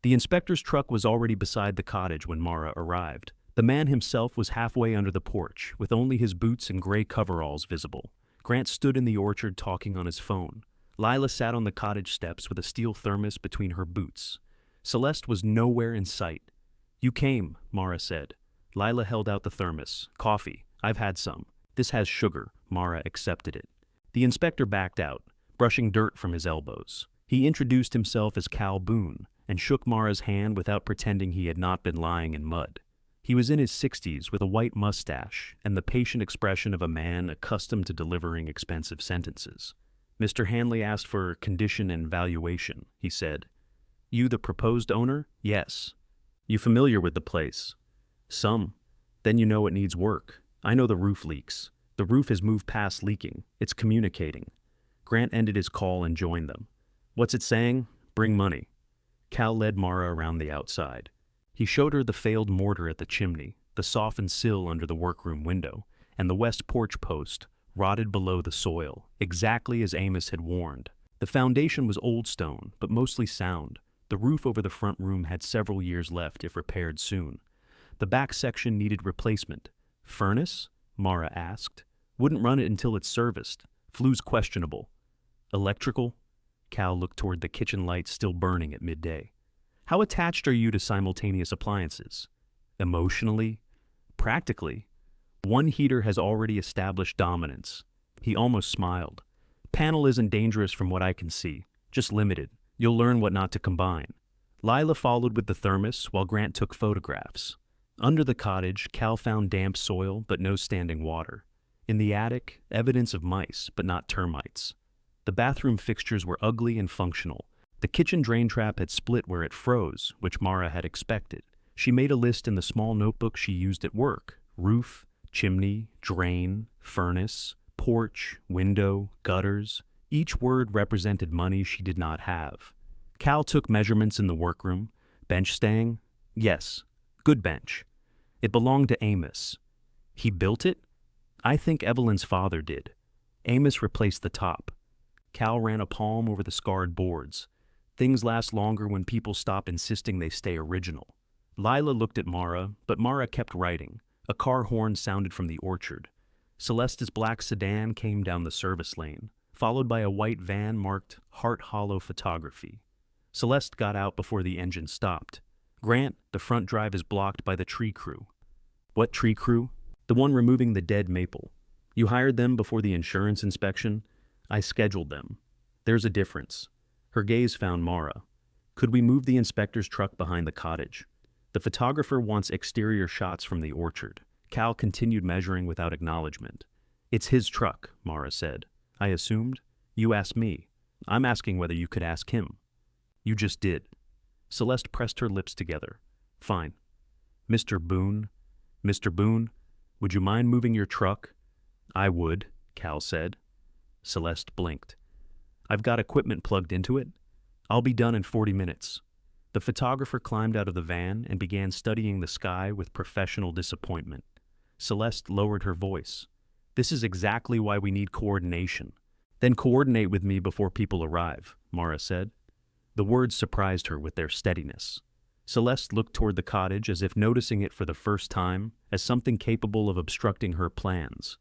The inspector's truck was already beside the cottage when Mara arrived. The man himself was halfway under the porch, with only his boots and gray coveralls visible. Grant stood in the orchard talking on his phone. Lila sat on the cottage steps with a steel thermos between her boots. Celeste was nowhere in sight. You came, Mara said. Lila held out the thermos. Coffee. I've had some. This has sugar. Mara accepted it. The inspector backed out, brushing dirt from his elbows. He introduced himself as Cal Boone and shook Mara's hand without pretending he had not been lying in mud. He was in his 60s with a white mustache and the patient expression of a man accustomed to delivering expensive sentences. Mr. Hanley asked for condition and valuation, he said. You the proposed owner? Yes. You familiar with the place? Some. Then you know it needs work. I know the roof leaks. The roof has moved past leaking. It's communicating. Grant ended his call and joined them. What's it saying? Bring money. Cal led Mara around the outside. He showed her the failed mortar at the chimney, the softened sill under the workroom window, and the west porch post, rotted below the soil, exactly as Amos had warned. The foundation was old stone, but mostly sound. The roof over the front room had several years left if repaired soon. The back section needed replacement. Furnace? Mara asked. Wouldn't run it until it's serviced. Flue's questionable. Electrical? Cal looked toward the kitchen lights still burning at midday. How attached are you to simultaneous appliances? Emotionally? Practically? One heater has already established dominance. He almost smiled. Panel isn't dangerous from what I can see, just limited. You'll learn what not to combine. Lila followed with the thermos while Grant took photographs. Under the cottage, Cal found damp soil but no standing water. In the attic, evidence of mice, but not termites. The bathroom fixtures were ugly and functional. The kitchen drain trap had split where it froze, which Mara had expected. She made a list in the small notebook she used at work. Roof, chimney, drain, furnace, porch, window, gutters. Each word represented money she did not have. Cal took measurements in the workroom. Bench staying? Yes. Good bench. It belonged to Amos. He built it? I think Evelyn's father did. Amos replaced the top. Cal ran a palm over the scarred boards. Things last longer when people stop insisting they stay original. Lila looked at Mara, but Mara kept writing. A car horn sounded from the orchard. Celeste's black sedan came down the service lane, followed by a white van marked Heart Hollow Photography. Celeste got out before the engine stopped. Grant, the front drive is blocked by the tree crew. What tree crew? The one removing the dead maple. You hired them before the insurance inspection? I scheduled them. There's a difference. Her gaze found Mara. Could we move the inspector's truck behind the cottage? The photographer wants exterior shots from the orchard. Cal continued measuring without acknowledgement. It's his truck, Mara said. I assumed. You asked me. I'm asking whether you could ask him. You just did. Celeste pressed her lips together. Fine. Mr. Boone? Mr. Boone, would you mind moving your truck? I would, Cal said. Celeste blinked. I've got equipment plugged into it. I'll be done in 40 minutes. The photographer climbed out of the van and began studying the sky with professional disappointment. Celeste lowered her voice. This is exactly why we need coordination. Then coordinate with me before people arrive, Mara said. The words surprised her with their steadiness. Celeste looked toward the cottage as if noticing it for the first time, as something capable of obstructing her plans.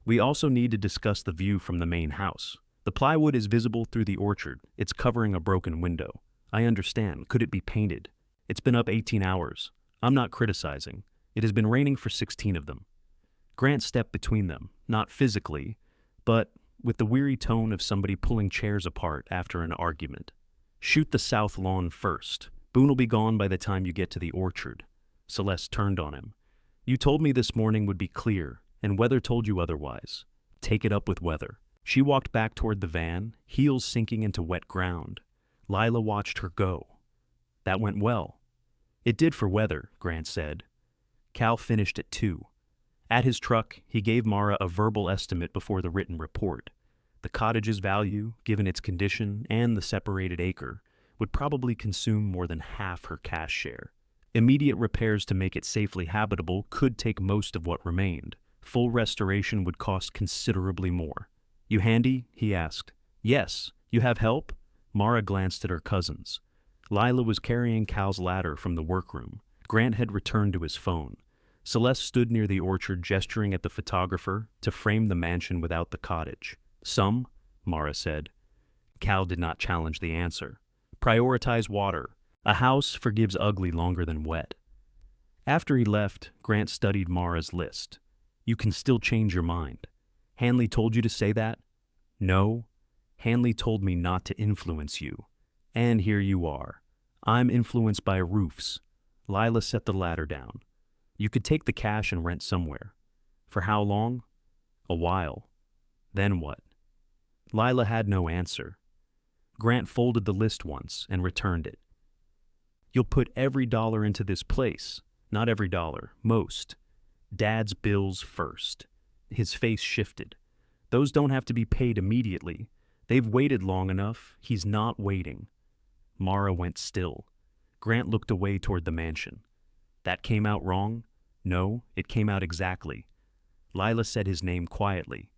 We also need to discuss the view from the main house. The plywood is visible through the orchard. It's covering a broken window. I understand. Could it be painted? It's been up 18 hours. I'm not criticizing. It has been raining for 16 of them. Grant stepped between them, not physically, but with the weary tone of somebody pulling chairs apart after an argument. Shoot the south lawn first. Boone will be gone by the time you get to the orchard. Celeste turned on him. You told me this morning would be clear, and weather told you otherwise. Take it up with weather. She walked back toward the van, heels sinking into wet ground. Lila watched her go. That went well. It did for weather, Grant said. Cal finished at 2. At his truck, he gave Mara a verbal estimate before the written report. The cottage's value, given its condition and the separated acre, would probably consume more than half her cash share. Immediate repairs to make it safely habitable could take most of what remained. Full restoration would cost considerably more. You handy? He asked. Yes. You have help? Mara glanced at her cousins. Lila was carrying Cal's ladder from the workroom. Grant had returned to his phone. Celeste stood near the orchard gesturing at the photographer to frame the mansion without the cottage. Some, Mara said. Cal did not challenge the answer. Prioritize water. A house forgives ugly longer than wet. After he left, Grant studied Mara's list. You can still change your mind. Hanley told you to say that? No. Hanley told me not to influence you. And here you are. I'm influenced by roofs. Lila set the ladder down. You could take the cash and rent somewhere. For how long? A while. Then what? Lila had no answer. Grant folded the list once and returned it. You'll put every dollar into this place. Not every dollar, most. Dad's bills first. His face shifted. Those don't have to be paid immediately. They've waited long enough. He's not waiting. Mara went still. Grant looked away toward the mansion. That came out wrong? No, it came out exactly. Lila said his name quietly.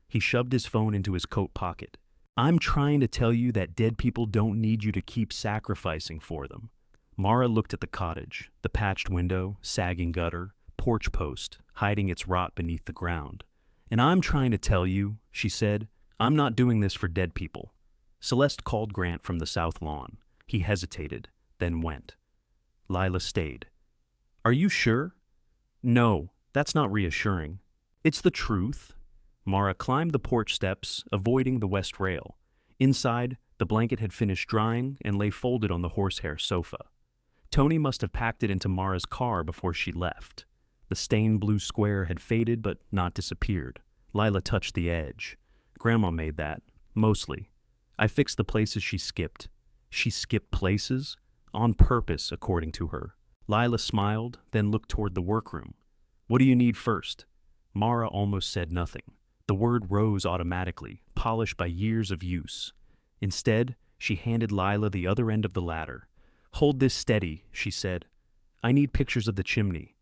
He shoved his phone into his coat pocket. I'm trying to tell you that dead people don't need you to keep sacrificing for them. Mara looked at the cottage, the patched window, sagging gutter, porch post, hiding its rot beneath the ground. And I'm trying to tell you, she said, I'm not doing this for dead people. Celeste called Grant from the south lawn. He hesitated, then went. Lila stayed. Are you sure? No, that's not reassuring. It's the truth. Mara climbed the porch steps, avoiding the west rail. Inside, the blanket had finished drying and lay folded on the horsehair sofa. Tony must have packed it into Mara's car before she left. The stained blue square had faded but not disappeared. Lila touched the edge. Grandma made that, mostly. I fixed the places she skipped. She skipped places? On purpose, according to her. Lila smiled, then looked toward the workroom. What do you need first? Mara almost said nothing. The word rose automatically, polished by years of use. Instead, she handed Lila the other end of the ladder. Hold this steady, she said. I need pictures of the chimney.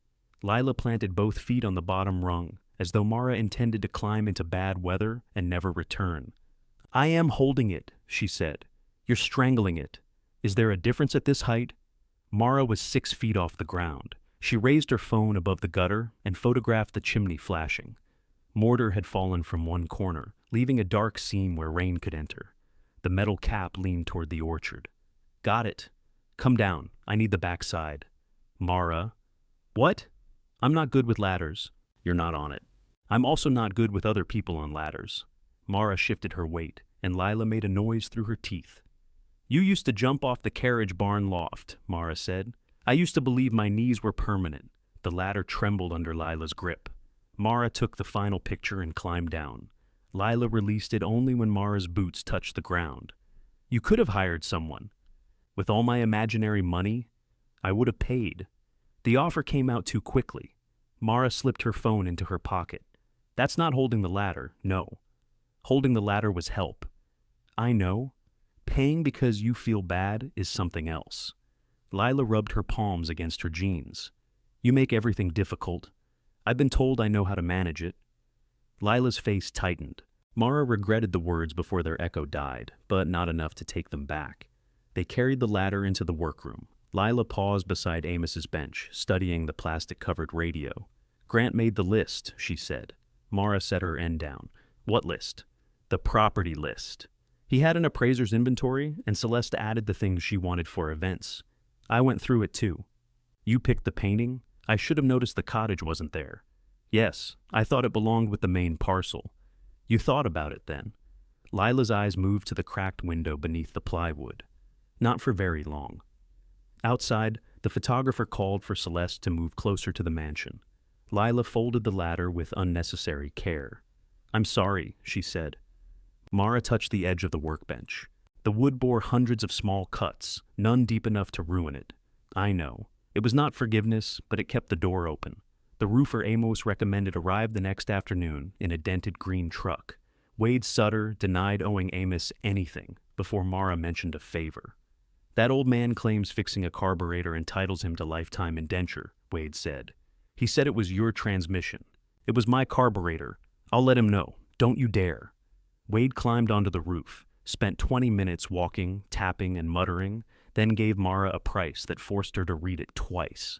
Lila planted both feet on the bottom rung, as though Mara intended to climb into bad weather and never return. I am holding it, she said. You're strangling it. Is there a difference at this height? Mara was 6 feet off the ground. She raised her phone above the gutter and photographed the chimney flashing. Mortar had fallen from one corner, leaving a dark seam where rain could enter. The metal cap leaned toward the orchard. Got it. Come down. I need the backside. Mara. What? I'm not good with ladders. You're not on it. I'm also not good with other people on ladders. Mara shifted her weight, and Lila made a noise through her teeth. You used to jump off the carriage barn loft, Mara said. I used to believe my knees were permanent. The ladder trembled under Lila's grip. Mara took the final picture and climbed down. Lila released it only when Mara's boots touched the ground. You could have hired someone. With all my imaginary money, I would have paid. The offer came out too quickly. Mara slipped her phone into her pocket. That's not holding the ladder, no. Holding the ladder was help. I know. Paying because you feel bad is something else. Lila rubbed her palms against her jeans. You make everything difficult. I've been told I know how to manage it. Lila's face tightened. Mara regretted the words before their echo died, but not enough to take them back. They carried the ladder into the workroom. Lila paused beside Amos's bench, studying the plastic-covered radio. Grant made the list, she said. Mara set her end down. What list? The property list. He had an appraiser's inventory, and Celeste added the things she wanted for events. I went through it too. You picked the painting? I should have noticed the cottage wasn't there. Yes, I thought it belonged with the main parcel. You thought about it then. Lila's eyes moved to the cracked window beneath the plywood. Not for very long. Outside, the photographer called for Celeste to move closer to the mansion. Lila folded the ladder with unnecessary care. I'm sorry, she said. Mara touched the edge of the workbench. The wood bore hundreds of small cuts, none deep enough to ruin it. I know. It was not forgiveness, but it kept the door open. The roofer Amos recommended arrived the next afternoon in a dented green truck. Wade Sutter denied owing Amos anything before Mara mentioned a favor. That old man claims fixing a carburetor entitles him to lifetime indenture, Wade said. He said it was your transmission. It was my carburetor. I'll let him know. Don't you dare. Wade climbed onto the roof, spent 20 minutes walking, tapping, and muttering, then gave Mara a price that forced her to read it twice.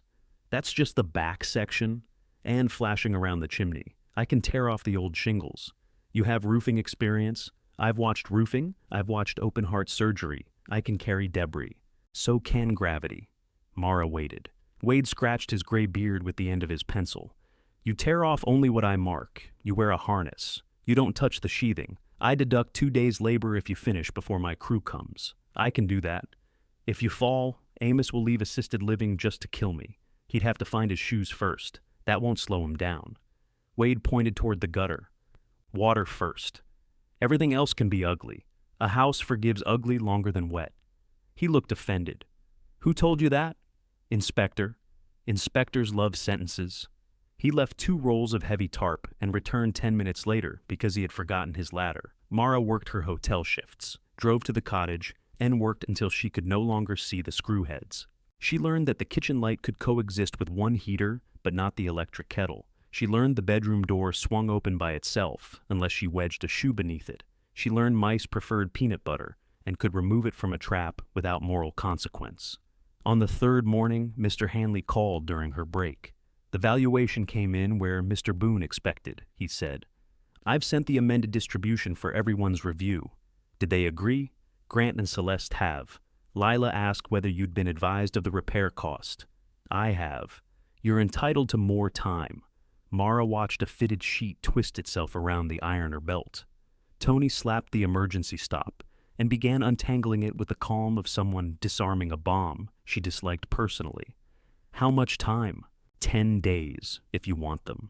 That's just the back section, and flashing around the chimney. I can tear off the old shingles. You have roofing experience. I've watched roofing. I've watched open heart surgery. I can carry debris. So can gravity. Mara waited. Wade scratched his gray beard with the end of his pencil. You tear off only what I mark. You wear a harness. You don't touch the sheathing. I deduct 2 days' labor if you finish before my crew comes. I can do that. If you fall, Amos will leave assisted living just to kill me. He'd have to find his shoes first. That won't slow him down. Wade pointed toward the gutter. Water first. Everything else can be ugly. A house forgives ugly longer than wet. He looked offended. Who told you that? Inspector. Inspectors love sentences. He left 2 rolls of heavy tarp and returned 10 minutes later because he had forgotten his ladder. Mara worked her hotel shifts, drove to the cottage, and worked until she could no longer see the screw heads. She learned that the kitchen light could coexist with one heater, but not the electric kettle. She learned the bedroom door swung open by itself, unless she wedged a shoe beneath it. She learned mice preferred peanut butter, and could remove it from a trap without moral consequence. On the 3rd morning, Mr. Hanley called during her break. The valuation came in where Mr. Boone expected, he said. I've sent the amended distribution for everyone's review. Did they agree? Grant and Celeste have. Lila asked whether you'd been advised of the repair cost. I have. You're entitled to more time. Mara watched a fitted sheet twist itself around the ironer belt. Tony slapped the emergency stop and began untangling it with the calm of someone disarming a bomb she disliked personally. How much time? 10 days, if you want them.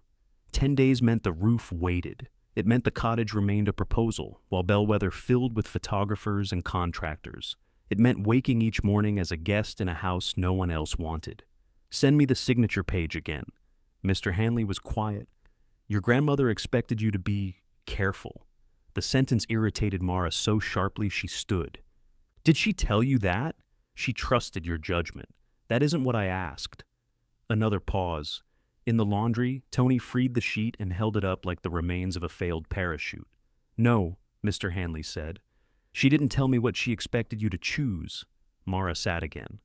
10 days meant the roof waited. It meant the cottage remained a proposal, while Bellwether filled with photographers and contractors. It meant waking each morning as a guest in a house no one else wanted. Send me the signature page again. Mr. Hanley was quiet. Your grandmother expected you to be careful. The sentence irritated Mara so sharply she stood. Did she tell you that? She trusted your judgment. That isn't what I asked. Another pause. In the laundry, Tony freed the sheet and held it up like the remains of a failed parachute. No, Mr. Hanley said. She didn't tell me what she expected you to choose. Mara sat again.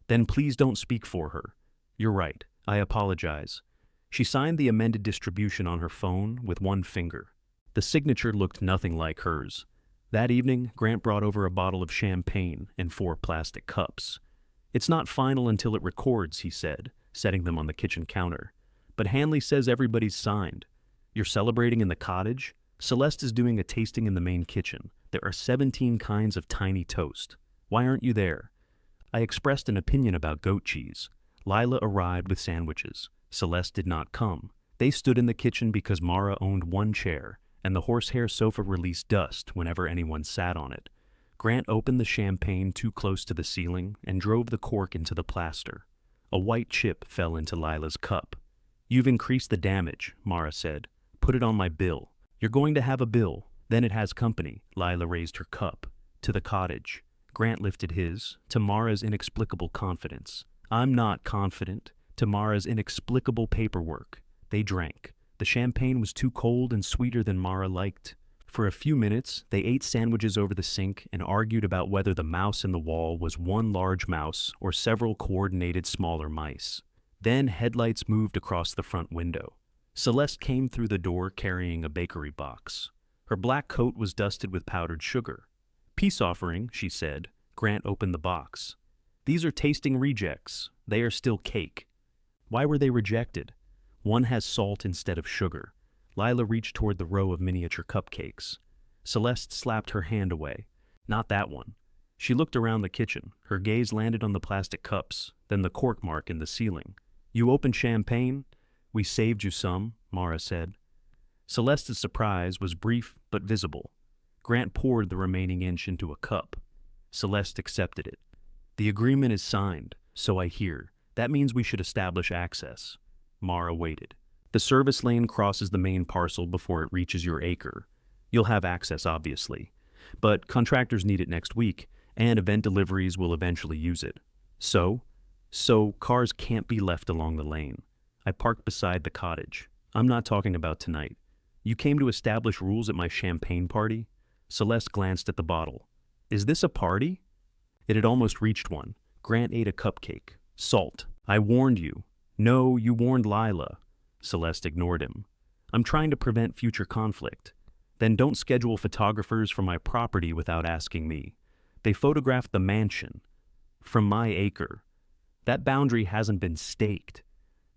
Then please don't speak for her. You're right. I apologize. She signed the amended distribution on her phone with one finger. The signature looked nothing like hers. That evening, Grant brought over a bottle of champagne and 4 plastic cups. It's not final until it records, he said, setting them on the kitchen counter. But Hanley says everybody's signed. You're celebrating in the cottage? Celeste is doing a tasting in the main kitchen. There are 17 kinds of tiny toast. Why aren't you there? I expressed an opinion about goat cheese. Lila arrived with sandwiches. Celeste did not come. They stood in the kitchen because Mara owned 1 chair, and the horsehair sofa released dust whenever anyone sat on it. Grant opened the champagne too close to the ceiling and drove the cork into the plaster. A white chip fell into Lila's cup. You've increased the damage, Mara said. Put it on my bill. You're going to have a bill. Then it has company. Lila raised her cup. To the cottage. Grant lifted his, to Mara's inexplicable confidence. I'm not confident. To Mara's inexplicable paperwork. They drank. The champagne was too cold and sweeter than Mara liked. For a few minutes, they ate sandwiches over the sink and argued about whether the mouse in the wall was one large mouse or several coordinated smaller mice. Then headlights moved across the front window. Celeste came through the door carrying a bakery box. Her black coat was dusted with powdered sugar. "Peace offering," she said. Grant opened the box. "These are tasting rejects. They are still cake." Why were they rejected? One has salt instead of sugar. Lila reached toward the row of miniature cupcakes. Celeste slapped her hand away. Not that one. She looked around the kitchen. Her gaze landed on the plastic cups, then the cork mark in the ceiling. "You opened champagne?" "We saved you some," Mara said. Celeste's surprise was brief but visible. Grant poured the remaining inch into a cup. Celeste accepted it. "The agreement is signed, so I hear. That means we should establish access." Mara waited. "The service lane crosses the main parcel before it reaches your acre. You'll have access, obviously. But contractors need it next week, and event deliveries will eventually use it. So cars can't be left along the lane. I parked beside the cottage. I'm not talking about tonight. You came to establish rules at my champagne party?" Celeste glanced at the bottle. "Is this a party?" It had almost reached one. Grant ate a cupcake. "Salt. I warned you." "No, you warned Lila." Celeste ignored him. "I'm trying to prevent future conflict." "Then don't schedule photographers for my property without asking me. They photographed the mansion. From my acre. That boundary hasn't been staked.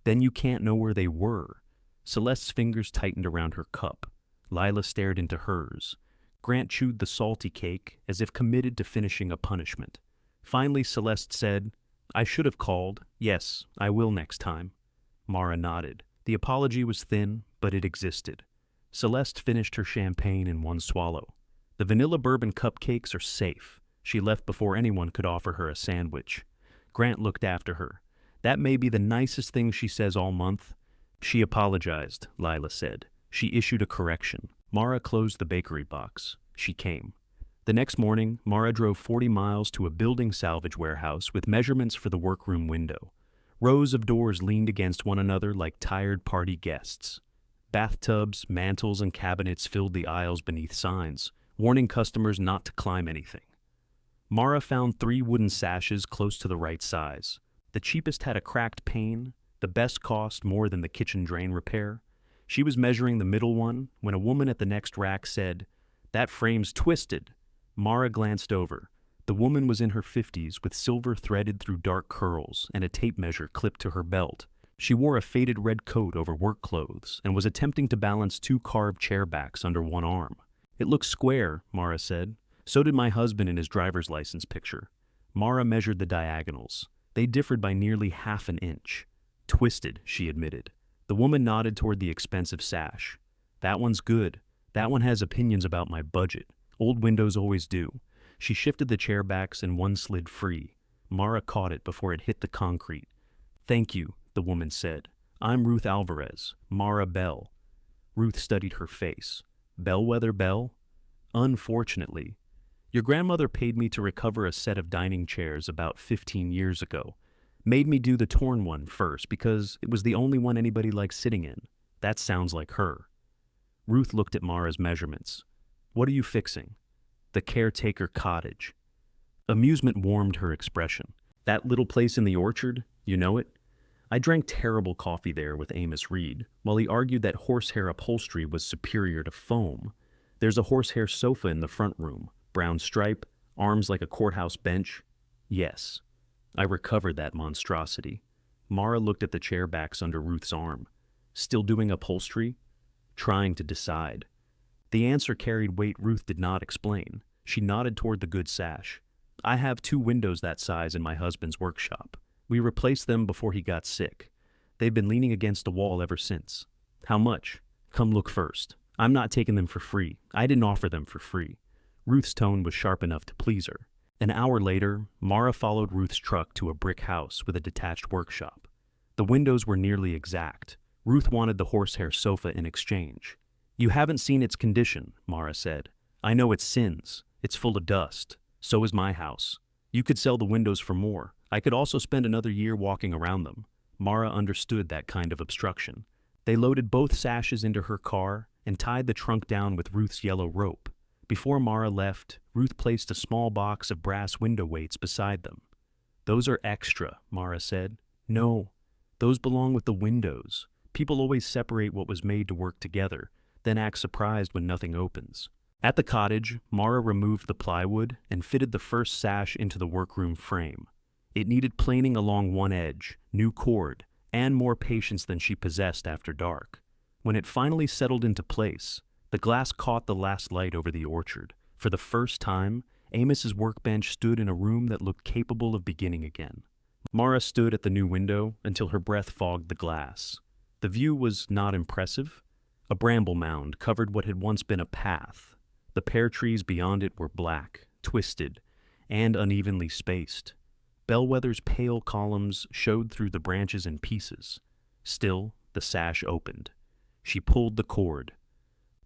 Then you can't know where they were." Celeste's fingers tightened around her cup. Lila stared into hers. Grant chewed the salty cake as if committed to finishing a punishment. Finally, Celeste said, "I should have called. Yes, I will next time." Mara nodded. The apology was thin, but it existed. Celeste finished her champagne in one swallow. "The vanilla bourbon cupcakes are safe." She left before anyone could offer her a sandwich. Grant looked after her. "That may be the nicest thing she says all month." "She apologized," Lila said. She issued a correction. Mara closed the bakery box. She came. The next morning, Mara drove 40 miles to a building salvage warehouse with measurements for the workroom window. Rows of doors leaned against one another like tired party guests. Bathtubs, mantels, and cabinets filled the aisles beneath signs, warning customers not to climb anything. Mara found 3 wooden sashes close to the right size. The cheapest had a cracked pane, the best cost more than the kitchen drain repair. She was measuring the middle one when a woman at the next rack said, "That frame's twisted." Mara glanced over. The woman was in her 50s with silver threaded through dark curls and a tape measure clipped to her belt. She wore a faded red coat over work clothes and was attempting to balance 2 carved chair backs under one arm. "It looks square," Mara said. "So did my husband in his driver's license picture." Mara measured the diagonals. They differed by nearly half an inch. "Twisted," she admitted. The woman nodded toward the expensive sash. "That one's good. That one has opinions about my budget. Old windows always do." She shifted the chair backs and one slid free. Mara caught it before it hit the concrete. "Thank you," the woman said. "I'm Ruth Alvarez, Mara Bell." Ruth studied her face. "Bellwether Bell?" "Unfortunately. Your grandmother paid me to recover a set of dining chairs about 15 years ago. Made me do the torn one first because it was the only one anybody liked sitting in. That sounds like her." Ruth looked at Mara's measurements. "What are you fixing?" "The Caretaker Cottage." Amusement warmed her expression. "That little place in the orchard? You know it? I drank terrible coffee there with Amos Reed, while he argued that horsehair upholstery was superior to foam. There's a horsehair sofa in the front room, brown stripe, arms like a courthouse bench. Yes. I recovered that monstrosity." Mara looked at the chair backs under Ruth's arm. "Still doing upholstery?" Trying to decide. The answer carried weight Ruth did not explain. She nodded toward the good sash. "I have 2 windows that size in my husband's workshop. We replaced them before he got sick. They've been leaning against a wall ever since." "How much?" "Come look first. I'm not taking them for free. I didn't offer them for free." Ruth's tone was sharp enough to please her. An hour later, Mara followed Ruth's truck to a brick house with a detached workshop. The windows were nearly exact. Ruth wanted the horsehair sofa in exchange. "You haven't seen its condition," Mara said. "I know it sins. It's full of dust. So is my house. You could sell the windows for more. I could also spend another year walking around them." Mara understood that kind of obstruction. They loaded both sashes into her car and tied the trunk down with Ruth's yellow rope. Before Mara left, Ruth placed a small box of brass window weights beside them. "Those are extra," Mara said. "No, those belong with the windows. People always separate what was made to work together, then act surprised when nothing opens." At the cottage, Mara removed the plywood and fitted the first sash into the workroom frame. It needed planing along one edge, new cord, and more patience than she possessed after dark. When it finally settled into place, the glass caught the last light over the orchard. For the first time, Amos's workbench stood in a room that looked capable of beginning again. Mara stood at the new window until her breath fogged the glass. The view was not impressive. A bramble mound covered what had once been a path. The pear trees beyond it were black, twisted, and unevenly spaced. Bellwether's pale columns showed through the branches in pieces. Still, the sash opened. She pulled the cord.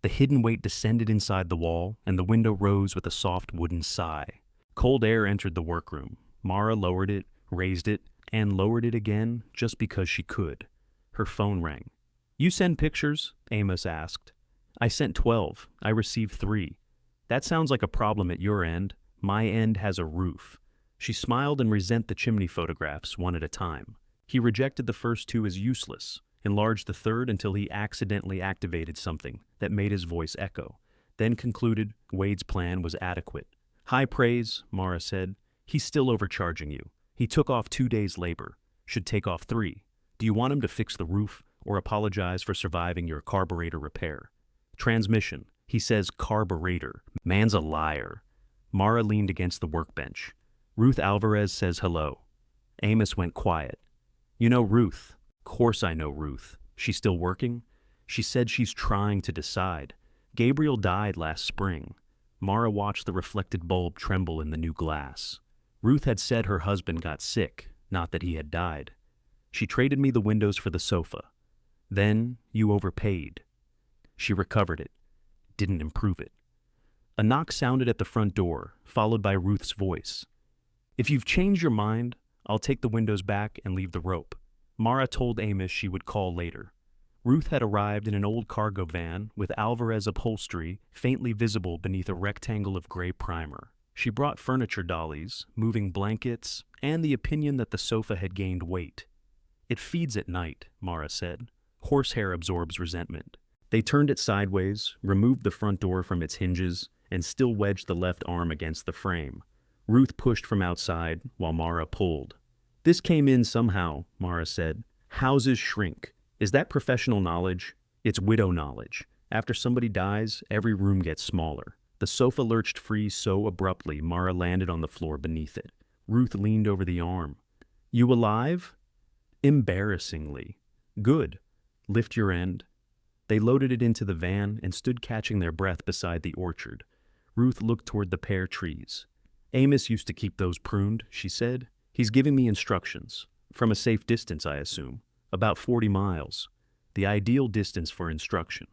The hidden weight descended inside the wall, and the window rose with a soft wooden sigh. Cold air entered the workroom. Mara lowered it, raised it, and lowered it again just because she could. Her phone rang. "You send pictures?" Amos asked. "I sent 12. I received 3. That sounds like a problem at your end. My end has a roof." She smiled and resent the chimney photographs one at a time. He rejected the first 2 as useless, enlarged the third until he accidentally activated something that made his voice echo, then concluded Wade's plan was adequate. "High praise," Mara said. "He's still overcharging you. He took off 2 days' labor. Should take off 3. Do you want him to fix the roof or apologize for surviving your carburetor repair?" "Transmission. He says carburetor. Man's a liar." Mara leaned against the workbench. "Ruth Alvarez says hello." Amos went quiet. "You know Ruth?" "Course I know Ruth. She's still working?" "She said she's trying to decide. Gabriel died last spring." Mara watched the reflected bulb tremble in the new glass. Ruth had said her husband got sick, not that he had died. "She traded me the windows for the sofa. Then you overpaid." She recovered it. Didn't improve it. A knock sounded at the front door, followed by Ruth's voice. "If you've changed your mind, I'll take the windows back and leave the rope." Mara told Amos she would call later. Ruth had arrived in an old cargo van with Alvarez upholstery faintly visible beneath a rectangle of gray primer. She brought furniture dollies, moving blankets, and the opinion that the sofa had gained weight. "It feeds at night," Mara said. "Horsehair absorbs resentment." They turned it sideways, removed the front door from its hinges, and still wedged the left arm against the frame. Ruth pushed from outside, while Mara pulled. "This came in somehow," Mara said. "Houses shrink. Is that professional knowledge? It's widow knowledge. After somebody dies, every room gets smaller." The sofa lurched free so abruptly Mara landed on the floor beneath it. Ruth leaned over the arm. "You alive?" "Embarrassingly." "Good. Lift your end." They loaded it into the van and stood catching their breath beside the orchard. Ruth looked toward the pear trees. "Amos used to keep those pruned," she said. "He's giving me instructions. From a safe distance, I assume. About 40 miles. The ideal distance for instruction."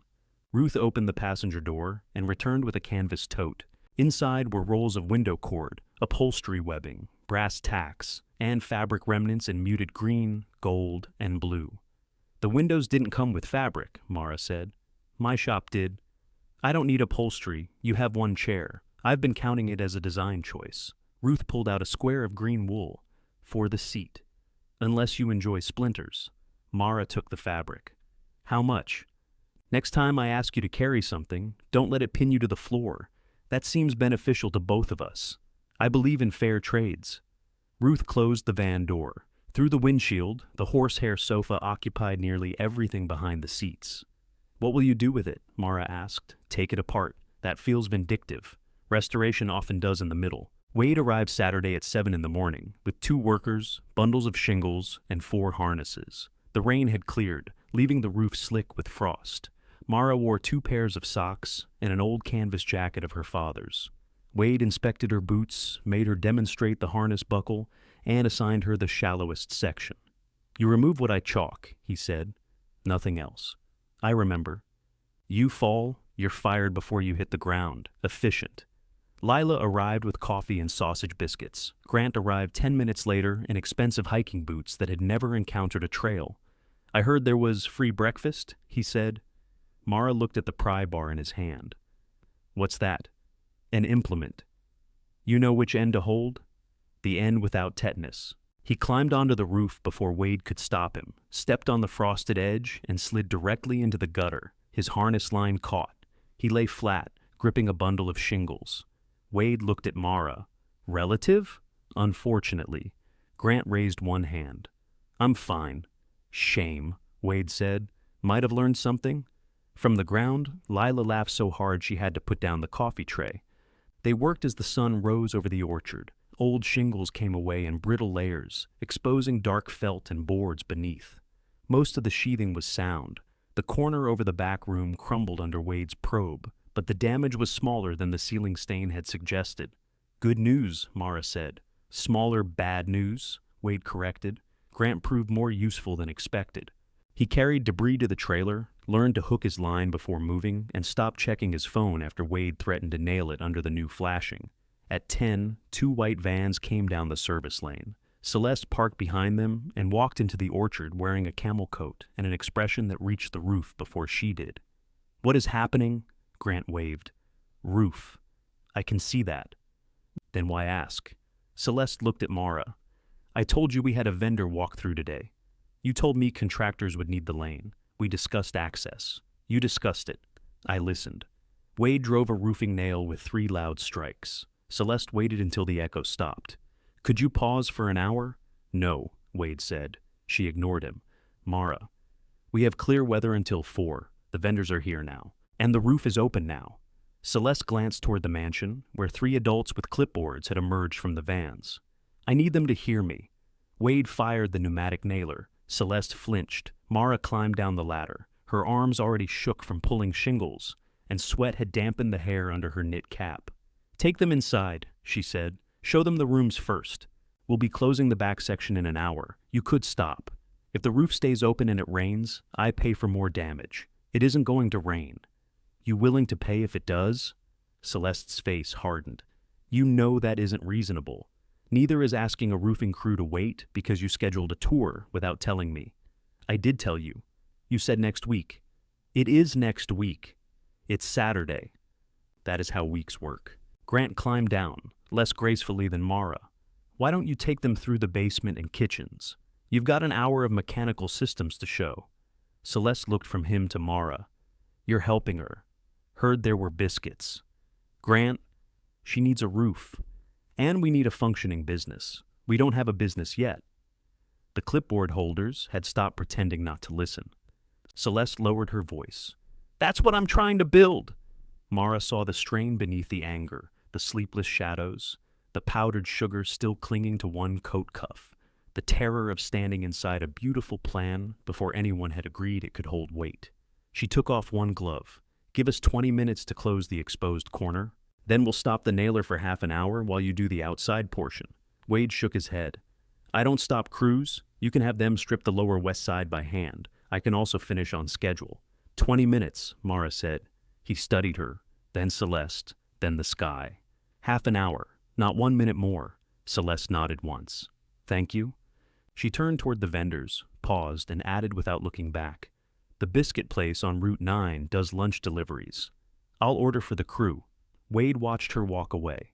Ruth opened the passenger door and returned with a canvas tote. Inside were rolls of window cord, upholstery webbing, brass tacks, and fabric remnants in muted green, gold, and blue. "The windows didn't come with fabric," Mara said. "My shop did." "I don't need upholstery. You have one chair. I've been counting it as a design choice." Ruth pulled out a square of green wool. "For the seat. Unless you enjoy splinters." Mara took the fabric. "How much?" "Next time I ask you to carry something, don't let it pin you to the floor. That seems beneficial to both of us. I believe in fair trades." Ruth closed the van door. Through the windshield, the horsehair sofa occupied nearly everything behind the seats. "What will you do with it?" Mara asked. "Take it apart. That feels vindictive. Restoration often does in the middle." Wade arrived Saturday at 7 in the morning, with 2 workers, bundles of shingles, and 4 harnesses. The rain had cleared, leaving the roof slick with frost. Mara wore 2 pairs of socks and an old canvas jacket of her father's. Wade inspected her boots, made her demonstrate the harness buckle, and assigned her the shallowest section. "You remove what I chalk," he said. "Nothing else." "I remember." "You fall, you're fired before you hit the ground. Efficient." Lila arrived with coffee and sausage biscuits. Grant arrived 10 minutes later in expensive hiking boots that had never encountered a trail. "I heard there was free breakfast," he said. Mara looked at the pry bar in his hand. What's that? An implement. You know which end to hold? The end without tetanus. He climbed onto the roof before Wade could stop him, stepped on the frosted edge, and slid directly into the gutter. His harness line caught. He lay flat, gripping a bundle of shingles. Wade looked at Mara. Relative? Unfortunately. Grant raised one hand. I'm fine. Shame, Wade said. Might have learned something. From the ground, Lila laughed so hard she had to put down the coffee tray. They worked as the sun rose over the orchard. Old shingles came away in brittle layers, exposing dark felt and boards beneath. Most of the sheathing was sound. The corner over the back room crumbled under Wade's probe, but the damage was smaller than the ceiling stain had suggested. Good news, Mara said. Smaller bad news, Wade corrected. Grant proved more useful than expected. He carried debris to the trailer, learned to hook his line before moving, and stopped checking his phone after Wade threatened to nail it under the new flashing. At 10, 2 white vans came down the service lane. Celeste parked behind them and walked into the orchard wearing a camel coat and an expression that reached the roof before she did. What is happening? Grant waved. Roof. I can see that. Then why ask? Celeste looked at Mara. I told you we had a vendor walk through today. You told me contractors would need the lane. We discussed access. You discussed it. I listened. Wade drove a roofing nail with 3 loud strikes. Celeste waited until the echo stopped. Could you pause for an hour? No, Wade said. She ignored him. Mara. We have clear weather until 4. The vendors are here now. And the roof is open now. Celeste glanced toward the mansion, where 3 adults with clipboards had emerged from the vans. I need them to hear me. Wade fired the pneumatic nailer. Celeste flinched. Mara climbed down the ladder. Her arms already shook from pulling shingles, and sweat had dampened the hair under her knit cap. Take them inside, she said. Show them the rooms first. We'll be closing the back section in an hour. You could stop. If the roof stays open and it rains, I pay for more damage. It isn't going to rain. You willing to pay if it does? Celeste's face hardened. You know that isn't reasonable. Neither is asking a roofing crew to wait because you scheduled a tour without telling me. I did tell you. You said next week. It is next week. It's Saturday. That is how weeks work. Grant climbed down, less gracefully than Mara. Why don't you take them through the basement and kitchens? You've got an hour of mechanical systems to show. Celeste looked from him to Mara. You're helping her. Heard there were biscuits. Grant, she needs a roof. And we need a functioning business. We don't have a business yet. The clipboard holders had stopped pretending not to listen. Celeste lowered her voice. That's what I'm trying to build. Mara saw the strain beneath the anger, the sleepless shadows, the powdered sugar still clinging to one coat cuff, the terror of standing inside a beautiful plan before anyone had agreed it could hold weight. She took off one glove. Give us 20 minutes to close the exposed corner. Then we'll stop the nailer for half an hour while you do the outside portion. Wade shook his head. I don't stop crews. You can have them strip the lower west side by hand. I can also finish on schedule. 20 minutes, Mara said. He studied her, then Celeste, then the sky. Half an hour, not 1 minute more. Celeste nodded once. Thank you. She turned toward the vendors, paused, and added without looking back. The biscuit place on Route 9 does lunch deliveries. I'll order for the crew. Wade watched her walk away.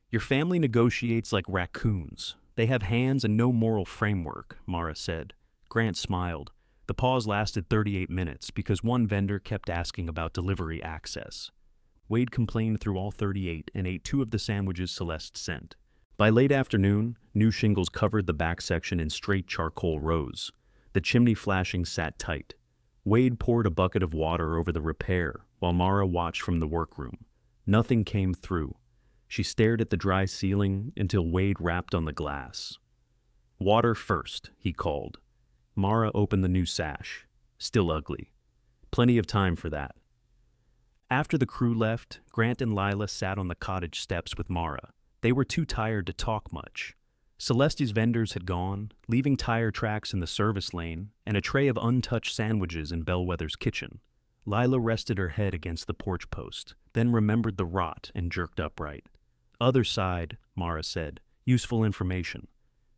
Your family negotiates like raccoons. They have hands and no moral framework, Mara said. Grant smiled. The pause lasted 38 minutes because one vendor kept asking about delivery access. Wade complained through all 38 and ate 2 of the sandwiches Celeste sent. By late afternoon, new shingles covered the back section in straight charcoal rows. The chimney flashing sat tight. Wade poured a bucket of water over the repair while Mara watched from the workroom. Nothing came through. She stared at the dry ceiling until Wade rapped on the glass. Water first, he called. Mara opened the new sash. Still ugly. Plenty of time for that. After the crew left, Grant and Lila sat on the cottage steps with Mara. They were too tired to talk much. Celeste's vendors had gone, leaving tire tracks in the service lane and a tray of untouched sandwiches in Bellwether's kitchen. Lila rested her head against the porch post, then remembered the rot and jerked upright. Other side, Mara said. Useful information.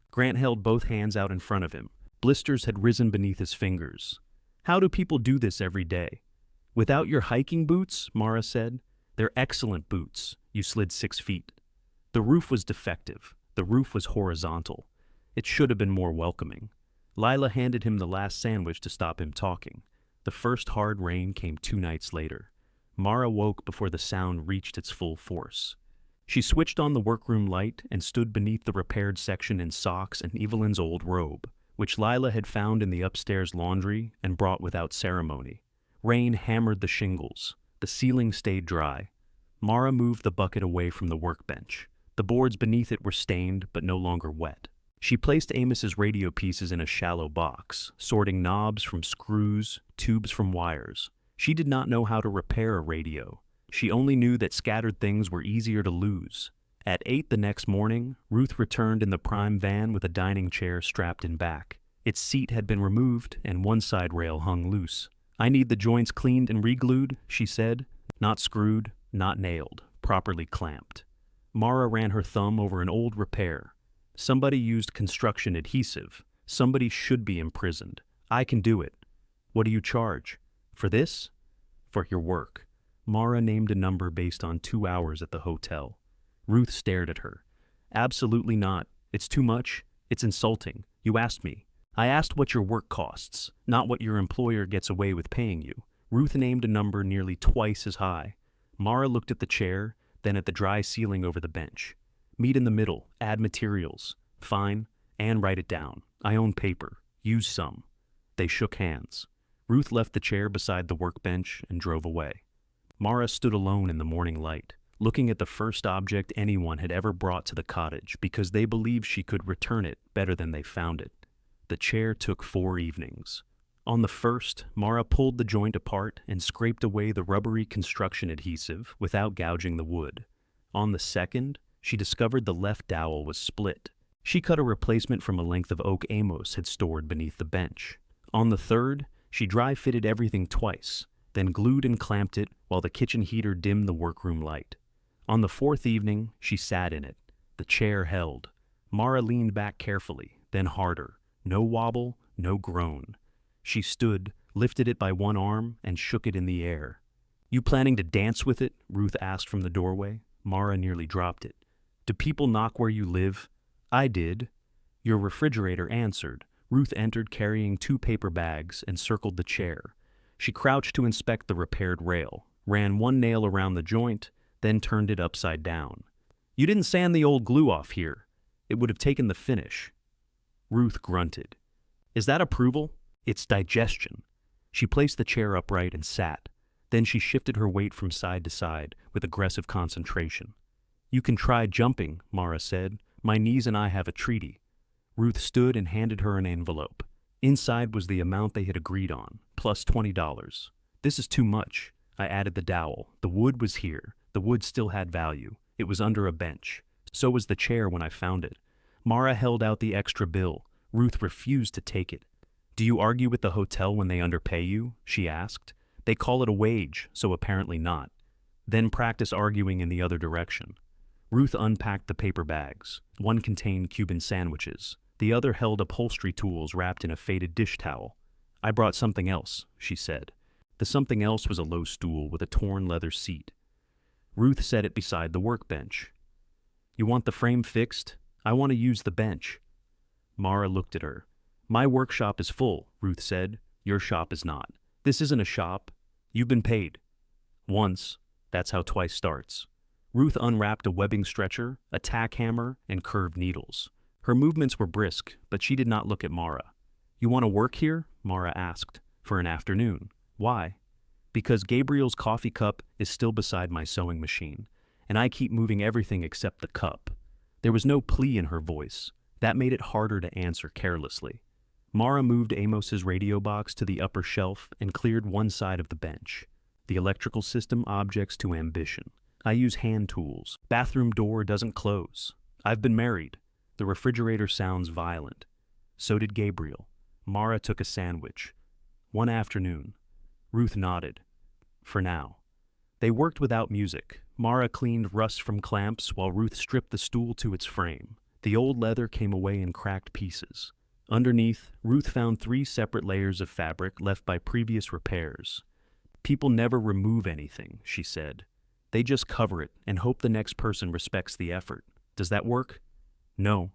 Grant held both hands out in front of him. Blisters had risen beneath his fingers. How do people do this every day? Without your hiking boots, Mara said. They're excellent boots. You slid 6 feet. The roof was defective. The roof was horizontal. It should have been more welcoming. Lila handed him the last sandwich to stop him talking. The first hard rain came 2 nights later. Mara woke before the sound reached its full force. She switched on the workroom light and stood beneath the repaired section in socks and Evelyn's old robe, which Lila had found in the upstairs laundry and brought without ceremony. Rain hammered the shingles. The ceiling stayed dry. Mara moved the bucket away from the workbench. The boards beneath it were stained but no longer wet. She placed Amos's radio pieces in a shallow box, sorting knobs from screws, tubes from wires. She did not know how to repair a radio. She only knew that scattered things were easier to lose. At 8 the next morning, Ruth returned in the prime van with a dining chair strapped in back. Its seat had been removed and one side rail hung loose. "I need the joints cleaned and re-glued," she said. "Not screwed, not nailed, properly clamped." Mara ran her thumb over an old repair. "Somebody used construction adhesive. Somebody should be imprisoned. I can do it." "What do you charge?" "For this?" "For your work." Mara named a number based on 2 hours at the hotel. Ruth stared at her. "Absolutely not. It's too much. It's insulting. You asked me. I asked what your work costs, not what your employer gets away with paying you." Ruth named a number nearly twice as high. Mara looked at the chair, then at the dry ceiling over the bench. "Meet in the middle. Add materials." "Fine. And write it down. I own paper. Use some." They shook hands. Ruth left the chair beside the workbench and drove away. Mara stood alone in the morning light, looking at the first object anyone had ever brought to the cottage because they believed she could return it better than they found it. The chair took 4 evenings. On the first, Mara pulled the joint apart and scraped away the rubbery construction adhesive without gouging the wood. On the second, she discovered the left dowel was split. She cut a replacement from a length of oak Amos had stored beneath the bench. On the third, she dry-fitted everything twice, then glued and clamped it while the kitchen heater dimmed the workroom light. On the 4th evening, she sat in it. The chair held. Mara leaned back carefully, then harder. No wobble, no groan. She stood, lifted it by one arm, and shook it in the air. "You planning to dance with it?" Ruth asked from the doorway. Mara nearly dropped it. "Do people knock where you live?" "I did." "Your refrigerator answered." Ruth entered carrying 2 paper bags and circled the chair. She crouched to inspect the repaired rail, ran 1 nail around the joint, then turned it upside down. "You didn't sand the old glue off here. It would have taken the finish." Ruth grunted. "Is that approval?" "It's digestion." She placed the chair upright and sat. Then she shifted her weight from side to side with aggressive concentration. "You can try jumping," Mara said. "My knees and I have a treaty." Ruth stood and handed her an envelope. Inside was the amount they had agreed on, plus $20. "This is too much." I added the dowel. The wood was here. The wood still had value. It was under a bench. So was the chair when I found it. Mara held out the extra bill. Ruth refused to take it. "Do you argue with the hotel when they underpay you?" she asked. "They call it a wage, so apparently not." "Then practice arguing in the other direction." Ruth unpacked the paper bags. One contained Cuban sandwiches. The other held upholstery tools wrapped in a faded dish towel. "I brought something else," she said. The something else was a low stool with a torn leather seat. Ruth set it beside the workbench. "You want the frame fixed? I want to use the bench." Mara looked at her. "My workshop is full," Ruth said. "Your shop is not. This isn't a shop. You've been paid. Once. That's how twice starts." Ruth unwrapped a webbing stretcher, a tack hammer, and curved needles. Her movements were brisk, but she did not look at Mara. "You want to work here?" Mara asked. "For an afternoon." "Why?" "Because Gabriel's coffee cup is still beside my sewing machine, and I keep moving everything except the cup." There was no plea in her voice. That made it harder to answer carelessly. Mara moved Amos's radio box to the upper shelf and cleared one side of the bench. "The electrical system objects to ambition. I use hand tools. Bathroom door doesn't close. I've been married." The refrigerator sounds violent. So did Gabriel. Mara took a sandwich. "One afternoon." Ruth nodded. "For now." They worked without music. Mara cleaned rust from clamps while Ruth stripped the stool to its frame. The old leather came away in cracked pieces. Underneath, Ruth found 3 separate layers of fabric left by previous repairs. People never remove anything, she said. They just cover it and hope the next person respects the effort. Does that work? No.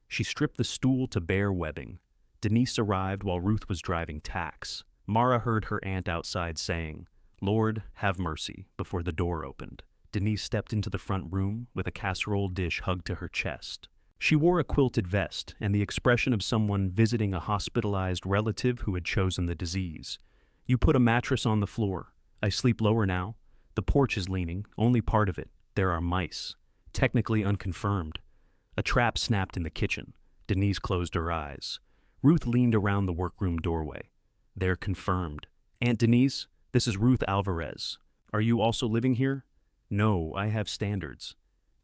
She stripped the stool to bare webbing. Denise arrived while Ruth was driving tax. Mara heard her aunt outside saying, "Lord, have mercy," before the door opened. Denise stepped into the front room with a casserole dish hugged to her chest. She wore a quilted vest and the expression of someone visiting a hospitalized relative who had chosen the disease. "You put a mattress on the floor. I sleep lower now. The porch is leaning, only part of it. There are mice. Technically unconfirmed." A trap snapped in the kitchen. Denise closed her eyes. Ruth leaned around the workroom doorway. "They're confirmed. Aunt Denise, this is Ruth Alvarez. Are you also living here?" "No, I have standards."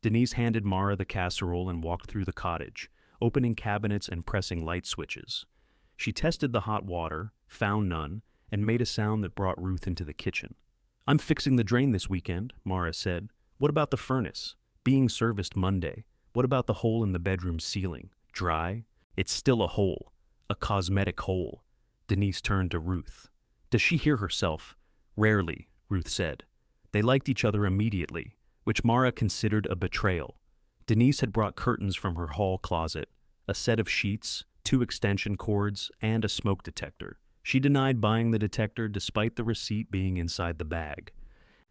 Denise handed Mara the casserole and walked through the cottage, opening cabinets and pressing light switches. She tested the hot water, found none, and made a sound that brought Ruth into the kitchen. "I'm fixing the drain this weekend," Mara said. "What about the furnace? Being serviced Monday. What about the hole in the bedroom ceiling? Dry? It's still a hole. A cosmetic hole." Denise turned to Ruth. "Does she hear herself?" "Rarely," Ruth said. They liked each other immediately, which Mara considered a betrayal. Denise had brought curtains from her hall closet, a set of sheets, 2 extension cords, and a smoke detector. She denied buying the detector despite the receipt being inside the bag.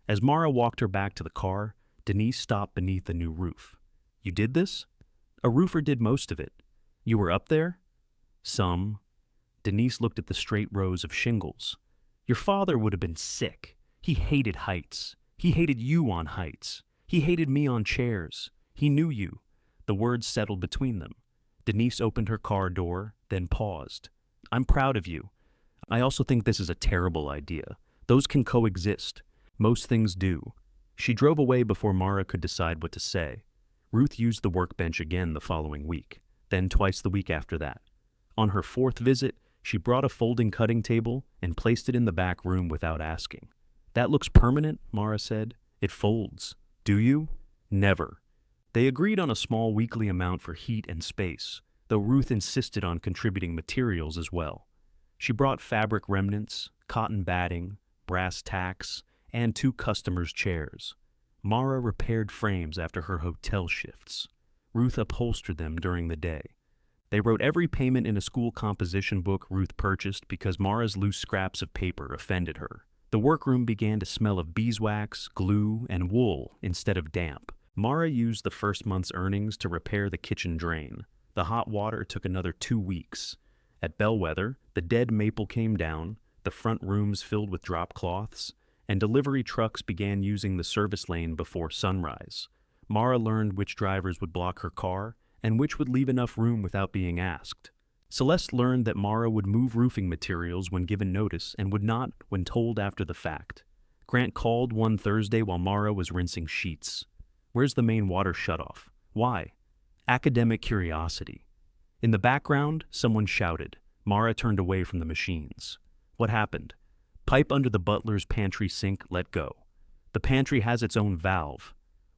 As Mara walked her back to the car, Denise stopped beneath the new roof. "You did this?" "A roofer did most of it." "You were up there?" "Some." Denise looked at the straight rows of shingles. "Your father would have been sick. He hated heights. He hated you on heights. He hated me on chairs. He knew you." The words settled between them. Denise opened her car door, then paused. "I'm proud of you. I also think this is a terrible idea. Those can coexist. Most things do." She drove away before Mara could decide what to say. Ruth used the workbench again the following week, then twice the week after that. On her 4th visit, she brought a folding cutting table and placed it in the back room without asking. "That looks permanent," Mara said. "It folds." "Do you?" "Never." They agreed on a small weekly amount for heat and space, though Ruth insisted on contributing materials as well. She brought fabric remnants, cotton batting, brass tacks, and 2 customers' chairs. Mara repaired frames after her hotel shifts. Ruth upholstered them during the day. They wrote every payment in a school composition book Ruth purchased because Mara's loose scraps of paper offended her. The workroom began to smell of beeswax, glue, and wool instead of damp. Mara used the first month's earnings to repair the kitchen drain. The hot water took another 2 weeks. At Bellwether, the dead maple came down, the front rooms filled with drop cloths, and delivery trucks began using the service lane before sunrise. Mara learned which drivers would block her car and which would leave enough room without being asked. Celeste learned that Mara would move roofing materials when given notice and would not when told after the fact. Grant called one Thursday while Mara was rinsing sheets. "Where's the main water shutoff?" "Why?" "Academic curiosity." In the background, someone shouted. Mara turned away from the machines. "What happened?" "Pipe under the butler's pantry sink let go. The pantry has its own valve."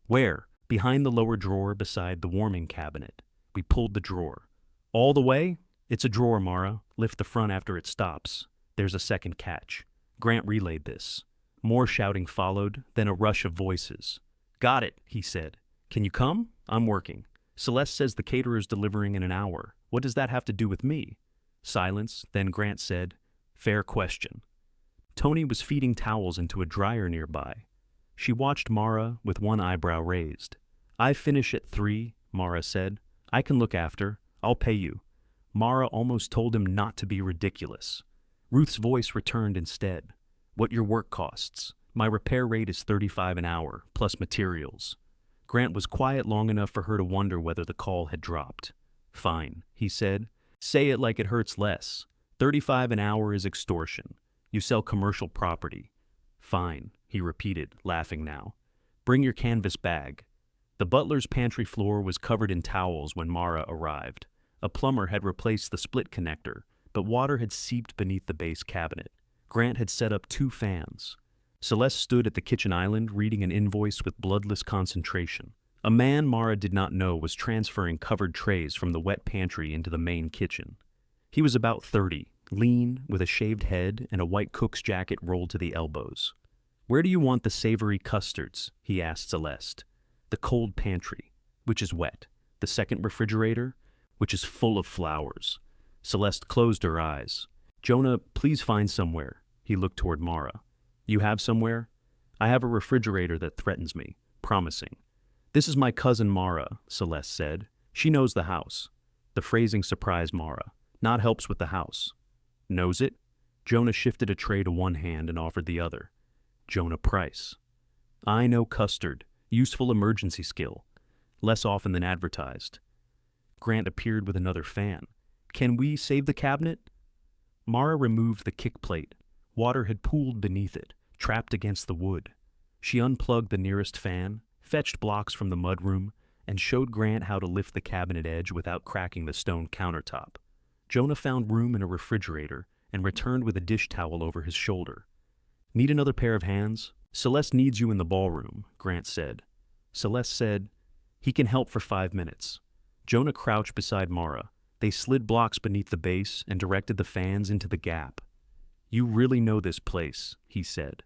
"Where?" "Behind the lower drawer beside the warming cabinet." We pulled the drawer. "All the way?" "It's a drawer, Mara. Lift the front after it stops. There's a second catch." Grant relayed this. More shouting followed, then a rush of voices. "Got it," he said. "Can you come? I'm working. Celeste says the caterer's delivering in an hour. What does that have to do with me?" Silence, then Grant said, "Fair question." Tony was feeding towels into a dryer nearby. She watched Mara with one eyebrow raised. "I finish at 3, Mara said. "I can look after. I'll pay you." Mara almost told him not to be ridiculous. Ruth's voice returned instead. "What your work costs. My repair rate is $35 an hour, plus materials." Grant was quiet long enough for her to wonder whether the call had dropped. "Fine," he said. "Say it like it hurts less. $35 an hour is extortion. You sell commercial property." "Fine," he repeated, laughing now. "Bring your canvas bag." The butler's pantry floor was covered in towels when Mara arrived. A plumber had replaced the split connector, but water had seeped beneath the base cabinet. Grant had set up 2 fans. Celeste stood at the kitchen island reading an invoice with bloodless concentration. A man Mara did not know was transferring covered trays from the wet pantry into the main kitchen. He was about 30, lean, with a shaved head and a white cook's jacket rolled to the elbows. "Where do you want the savory custards?" he asked Celeste. "The cold pantry, which is wet. The second refrigerator, which is full of flowers." Celeste closed her eyes. "Jonah, please find somewhere." He looked toward Mara. "You have somewhere?" "I have a refrigerator that threatens me. Promising." "This is my cousin Mara," Celeste said. "She knows the house." The phrasing surprised Mara. "Not helps with the house." "Knows it?" Jonah shifted a tray to one hand and offered the other. Jonah Price. "I know custard. Useful emergency skill. Less often than advertised." Grant appeared with another fan. "Can we save the cabinet?" Mara removed the kick plate. Water had pooled beneath it, trapped against the wood. She unplugged the nearest fan, fetched blocks from the mudroom, and showed Grant how to lift the cabinet edge without cracking the stone countertop. Jonah found room in a refrigerator and returned with a dish towel over his shoulder. "Need another pair of hands?" "Celeste needs you in the ballroom," Grant said. Celeste said, "He can help for 5 minutes." Jonah crouched beside Mara. They slid blocks beneath the base and directed the fans into the gap. "You really know this place," he said.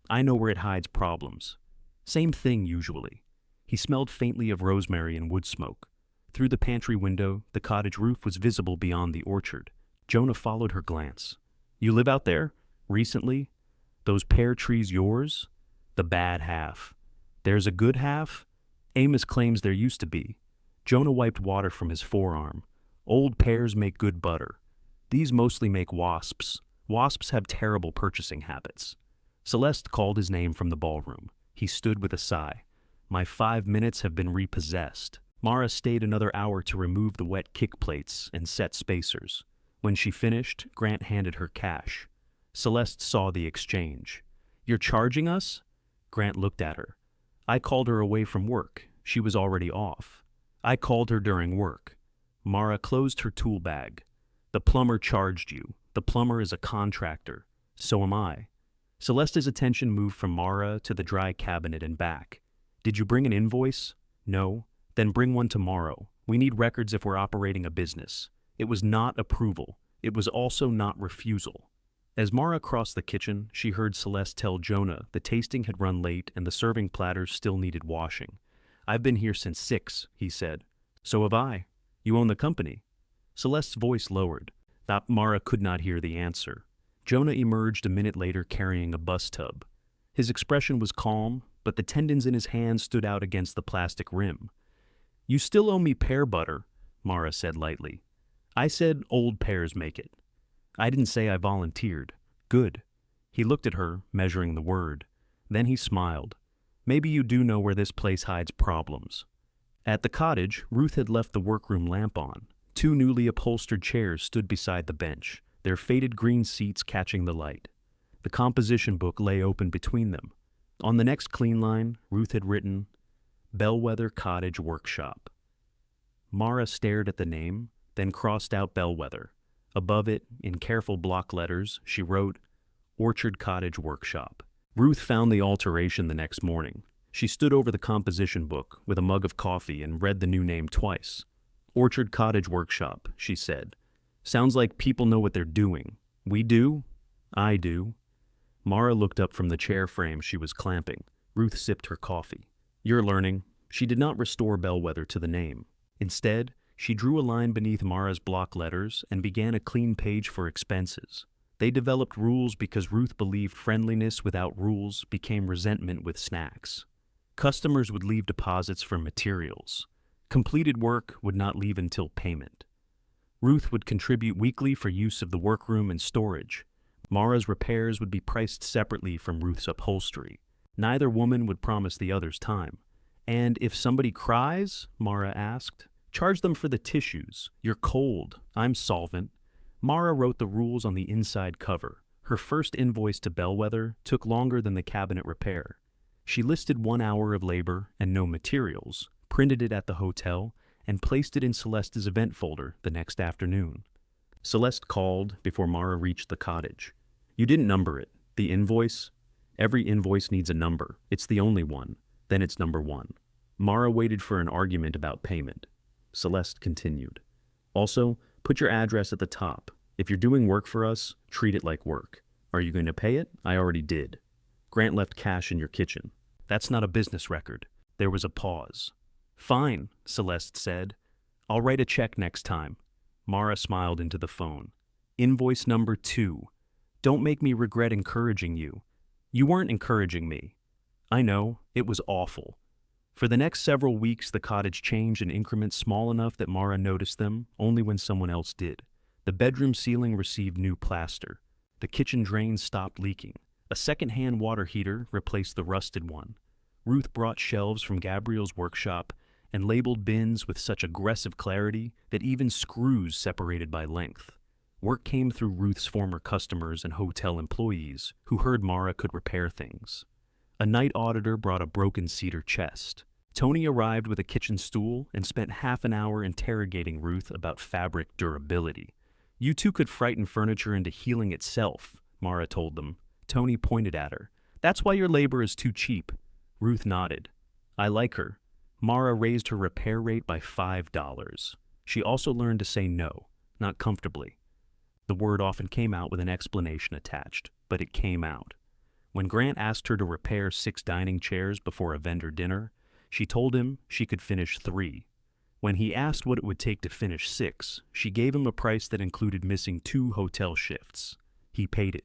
"I know where it hides problems. Same thing usually." He smelled faintly of rosemary and wood smoke. Through the pantry window, the cottage roof was visible beyond the orchard. Jonah followed her glance. "You live out there? Recently? Those pear trees yours?" "The bad half." "There's a good half?" "Amos claims there used to be." Jonah wiped water from his forearm. "Old pears make good butter. These mostly make wasps. Wasps have terrible purchasing habits." Celeste called his name from the ballroom. He stood with a sigh. "My 5 minutes have been repossessed." Mara stayed another hour to remove the wet kick plates and set spacers. When she finished, Grant handed her cash. Celeste saw the exchange. "You're charging us?" Grant looked at her. "I called her away from work. She was already off." "I called her during work." Mara closed her tool bag. "The plumber charged you. The plumber is a contractor. So am I." Celeste's attention moved from Mara to the dry cabinet and back. "Did you bring an invoice?" "No." "Then bring one tomorrow. We need records if we're operating a business." It was not approval. It was also not refusal. As Mara crossed the kitchen, she heard Celeste tell Jonah the tasting had run late and the serving platters still needed washing. "I've been here since 6, he said. "So have I." "You own the company?" Celeste's voice lowered. That Mara could not hear the answer. Jonah emerged a minute later carrying a bus tub. His expression was calm, but the tendons in his hand stood out against the plastic rim. "You still owe me pear butter," Mara said lightly. "I said old pears make it. I didn't say I volunteered." "Good." He looked at her, measuring the word. Then he smiled. "Maybe you do know where this place hides problems." At the cottage, Ruth had left the workroom lamp on. 2 newly upholstered chairs stood beside the bench, their faded green seats catching the light. The composition book lay open between them. On the next clean line, Ruth had written, "Bellwether Cottage Workshop." Mara stared at the name, then crossed out Bellwether. Above it, in careful block letters, she wrote, "Orchard Cottage Workshop." Ruth found the alteration the next morning. She stood over the composition book with a mug of coffee and read the new name twice. "Orchard Cottage Workshop," she said. "Sounds like people know what they're doing. We do? I do." Mara looked up from the chair frame she was clamping. Ruth sipped her coffee. "You're learning." She did not restore Bellwether to the name. Instead, she drew a line beneath Mara's block letters and began a clean page for expenses. They developed rules because Ruth believed friendliness without rules became resentment with snacks. Customers would leave deposits for materials. Completed work would not leave until payment. Ruth would contribute weekly for use of the workroom and storage. Mara's repairs would be priced separately from Ruth's upholstery. Neither woman would promise the other's time. "And if somebody cries?" Mara asked. "Charge them for the tissues. You're cold. I'm solvent." Mara wrote the rules on the inside cover. Her first invoice to Bellwether took longer than the cabinet repair. She listed 1 hour of labor and no materials, printed it at the hotel, and placed it in Celeste's event folder the next afternoon. Celeste called before Mara reached the cottage. "You didn't number it. The invoice? Every invoice needs a number. It's the only one. Then it's number 1. Mara waited for an argument about payment. Celeste continued. "Also, put your address at the top. If you're doing work for us, treat it like work. Are you going to pay it? I already did. Grant left cash in your kitchen. That's not a business record. There was a pause. Fine, Celeste said. I'll write a check next time. Mara smiled into the phone. Invoice number 2. Don't make me regret encouraging you. You weren't encouraging me. I know, it was awful. For the next several weeks, the cottage changed in increments small enough that Mara noticed them only when someone else did. The bedroom ceiling received new plaster. The kitchen drain stopped leaking. A second-hand water heater replaced the rusted one. Ruth brought shelves from Gabriel's workshop and labeled bins with such aggressive clarity that even screws separated by length. Work came through Ruth's former customers and hotel employees who heard Mara could repair things. A night auditor brought a broken cedar chest. Tony arrived with a kitchen stool and spent half an hour interrogating Ruth about fabric durability. You two could frighten furniture into healing itself, Mara told them. Tony pointed at her. That's why your labor is too cheap. Ruth nodded. I like her. Mara raised her repair rate by $5. She also learned to say no, not comfortably. The word often came out with an explanation attached, but it came out. When Grant asked her to repair 6 dining chairs before a vendor dinner, she told him she could finish 3. When he asked what it would take to finish 6, she gave him a price that included missing 2 hotel shifts. He paid it.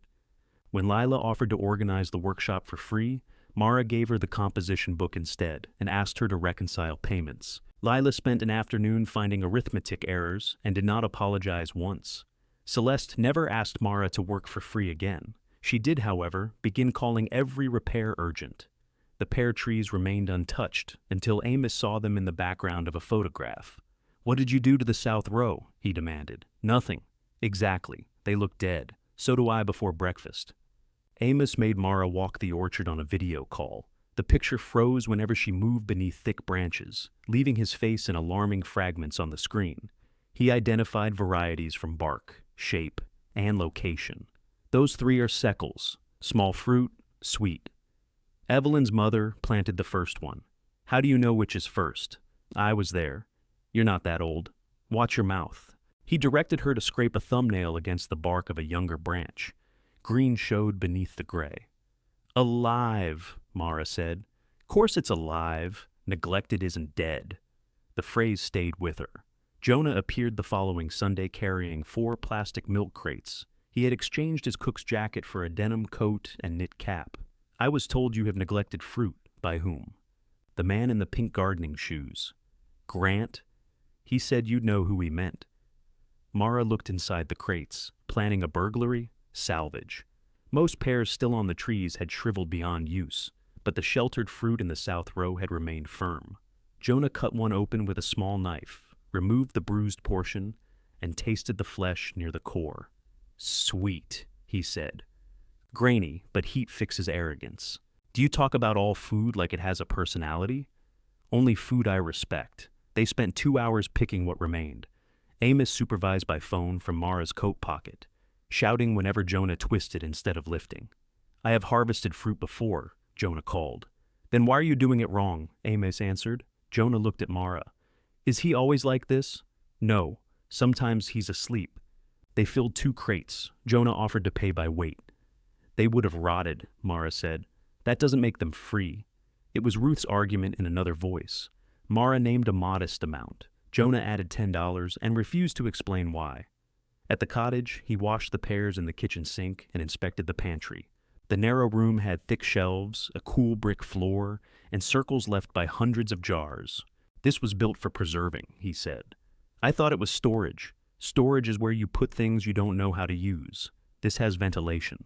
When Lila offered to organize the workshop for free, Mara gave her the composition book instead and asked her to reconcile payments. Lila spent an afternoon finding arithmetic errors and did not apologize once. Celeste never asked Mara to work for free again. She did, however, begin calling every repair urgent. The pear trees remained untouched until Amos saw them in the background of a photograph. What did you do to the south row? He demanded. Nothing. Exactly. They look dead. So do I before breakfast. Amos made Mara walk the orchard on a video call. The picture froze whenever she moved beneath thick branches, leaving his face in alarming fragments on the screen. He identified varieties from bark, shape, and location. Those 3 are secals, small fruit, sweet. Evelyn's mother planted the first one. How do you know which is first? I was there. You're not that old. Watch your mouth. He directed her to scrape a thumbnail against the bark of a younger branch. Green showed beneath the gray. Alive, Mara said. Course it's alive. Neglected isn't dead. The phrase stayed with her. Jonah appeared the following Sunday carrying 4 plastic milk crates. He had exchanged his cook's jacket for a denim coat and knit cap. I was told you have neglected fruit. By whom? The man in the pink gardening shoes. Grant? He said you'd know who he meant. Mara looked inside the crates, planning a burglary, salvage. Most pears still on the trees had shriveled beyond use, but the sheltered fruit in the south row had remained firm. Jonah cut one open with a small knife, removed the bruised portion, and tasted the flesh near the core. Sweet, he said. Grainy, but heat fixes arrogance. Do you talk about all food like it has a personality? Only food I respect. They spent 2 hours picking what remained. Amos supervised by phone from Mara's coat pocket, shouting whenever Jonah twisted instead of lifting. I have harvested fruit before, Jonah called. Then why are you doing it wrong? Amos answered. Jonah looked at Mara. Is he always like this? No. Sometimes he's asleep. They filled 2 crates. Jonah offered to pay by weight. They would have rotted, Mara said. That doesn't make them free. It was Ruth's argument in another voice. Mara named a modest amount. Jonah added $10 and refused to explain why. At the cottage, he washed the pears in the kitchen sink and inspected the pantry. The narrow room had thick shelves, a cool brick floor, and circles left by hundreds of jars. This was built for preserving, he said. I thought it was storage. Storage is where you put things you don't know how to use. This has ventilation.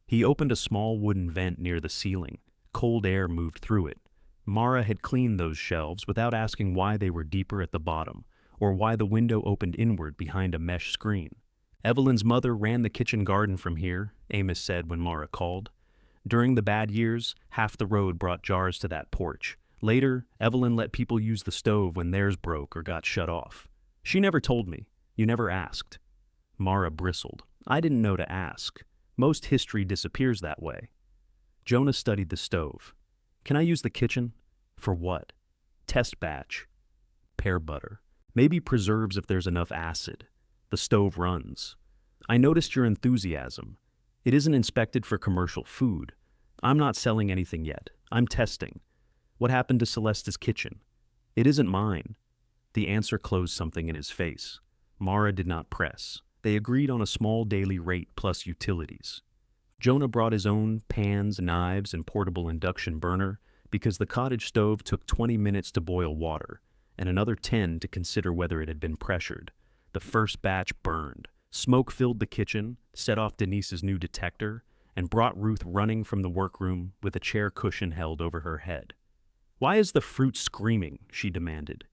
He opened a small wooden vent near the ceiling. Cold air moved through it. Mara had cleaned those shelves without asking why they were deeper at the bottom, or why the window opened inward behind a mesh screen. Evelyn's mother ran the kitchen garden from here, Amos said when Mara called. During the bad years, half the road brought jars to that porch. Later, Evelyn let people use the stove when theirs broke or got shut off. She never told me. You never asked. Mara bristled. I didn't know to ask. Most history disappears that way. Jonah studied the stove. Can I use the kitchen? For what? Test batch. Pear butter. Maybe preserves if there's enough acid. The stove runs. I noticed your enthusiasm. It isn't inspected for commercial food. I'm not selling anything yet. I'm testing. What happened to Celeste's kitchen? It isn't mine. The answer closed something in his face. Mara did not press. They agreed on a small daily rate plus utilities. Jonah brought his own pans, knives, and portable induction burner because the cottage stove took 20 minutes to boil water and another 10 to consider whether it had been pressured. The first batch burned. Smoke filled the kitchen, set off Denise's new detector, and brought Ruth running from the workroom with a chair cushion held over her head. "Why is the fruit screaming?" she demanded.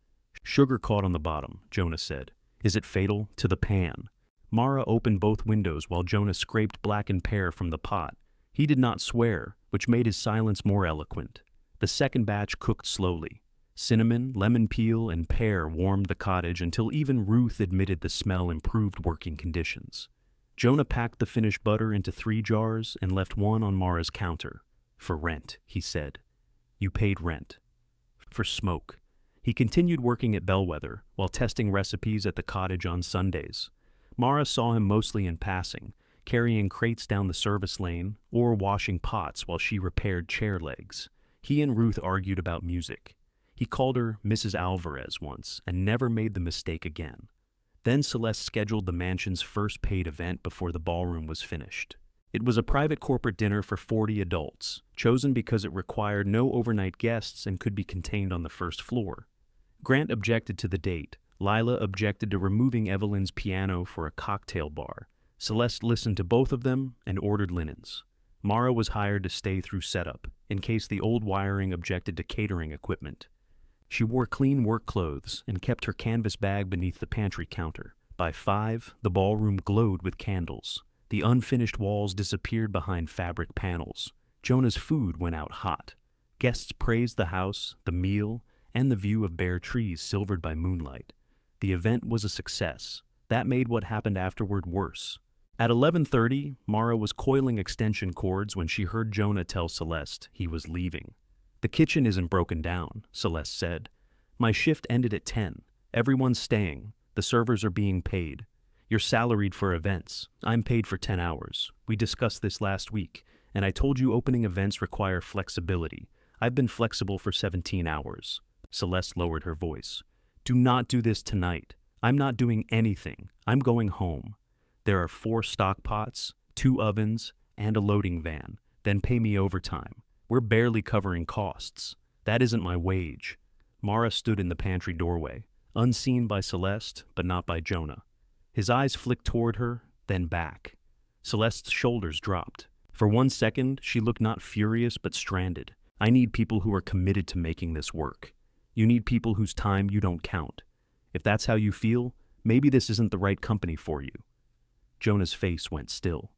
"Sugar caught on the bottom," Jonah said. "Is it fatal to the pan?" Mara opened both windows while Jonah scraped blackened pear from the pot. He did not swear, which made his silence more eloquent. The second batch cooked slowly. Cinnamon, lemon peel, and pear warmed the cottage until even Ruth admitted the smell improved working conditions. Jonah packed the finished butter into 3 jars and left one on Mara's counter. "For rent," he said. "You paid rent." "For smoke." He continued working at Bellwether while testing recipes at the cottage on Sundays. Mara saw him mostly in passing, carrying crates down the service lane or washing pots while she repaired chair legs. He and Ruth argued about music. He called her Mrs. Alvarez once and never made the mistake again. Then Celeste scheduled the mansion's first paid event before the ballroom was finished. It was a private corporate dinner for 40 adults, chosen because it required no overnight guests and could be contained on the first floor. Grant objected to the date. Lila objected to removing Evelyn's piano for a cocktail bar. Celeste listened to both of them and ordered linens. Mara was hired to stay through setup, in case the old wiring objected to catering equipment. She wore clean work clothes and kept her canvas bag beneath the pantry counter. By 5, the ballroom glowed with candles. The unfinished walls disappeared behind fabric panels. Jonah's food went out hot. Guests praised the house, the meal, and the view of bare trees silvered by moonlight. The event was a success. That made what happened afterward worse. At 11:30, Mara was coiling extension cords when she heard Jonah tell Celeste he was leaving. "The kitchen isn't broken down," Celeste said. "My shift ended at 10. Everyone's staying. The servers are being paid. You're salaried for events. I'm paid for 10 hours. We discussed this last week, and I told you opening events require flexibility. I've been flexible for 17 hours. Celeste lowered her voice. "Do not do this tonight. I'm not doing anything. I'm going home. There are 4 stock pots, 2 ovens, and a loading van. Then pay me overtime. We're barely covering costs. That isn't my wage." Mara stood in the pantry doorway, unseen by Celeste, but not by Jonah. His eyes flicked toward her, then back. Celeste's shoulders dropped. For 1 second, she looked not furious but stranded. "I need people who are committed to making this work. You need people whose time you don't count. If that's how you feel, maybe this isn't the right company for you." Jonah's face went still.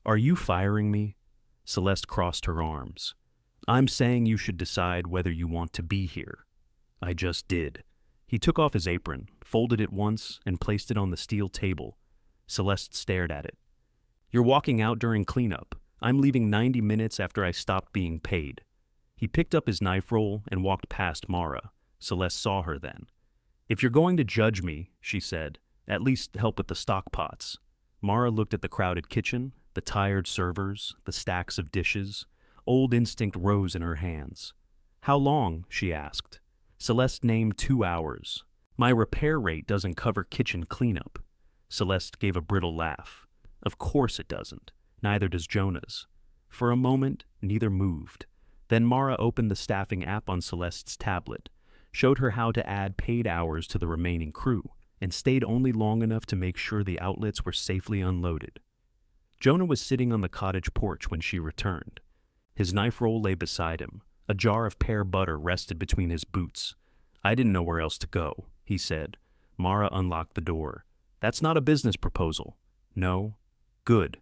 "Are you firing me?" Celeste crossed her arms. "I'm saying you should decide whether you want to be here." "I just did." He took off his apron, folded it once, and placed it on the steel table. Celeste stared at it. "You're walking out during cleanup. I'm leaving 90 minutes after I stopped being paid." He picked up his knife roll and walked past Mara. Celeste saw her then. "If you're going to judge me," she said, "at least help with the stock pots." Mara looked at the crowded kitchen, the tired servers, the stacks of dishes. Old instinct rose in her hands. "How long?" she asked. Celeste named 2 hours. "My repair rate doesn't cover kitchen cleanup." Celeste gave a brittle laugh. "Of course it doesn't. Neither does Jonah's." For a moment, neither moved. Then Mara opened the staffing app on Celeste's tablet, showed her how to add paid hours to the remaining crew, and stayed only long enough to make sure the outlets were safely unloaded. Jonah was sitting on the cottage porch when she returned. His knife roll lay beside him. A jar of pear butter rested between his boots. "I didn't know where else to go," he said. Mara unlocked the door. "That's not a business proposal." "No?" "Good."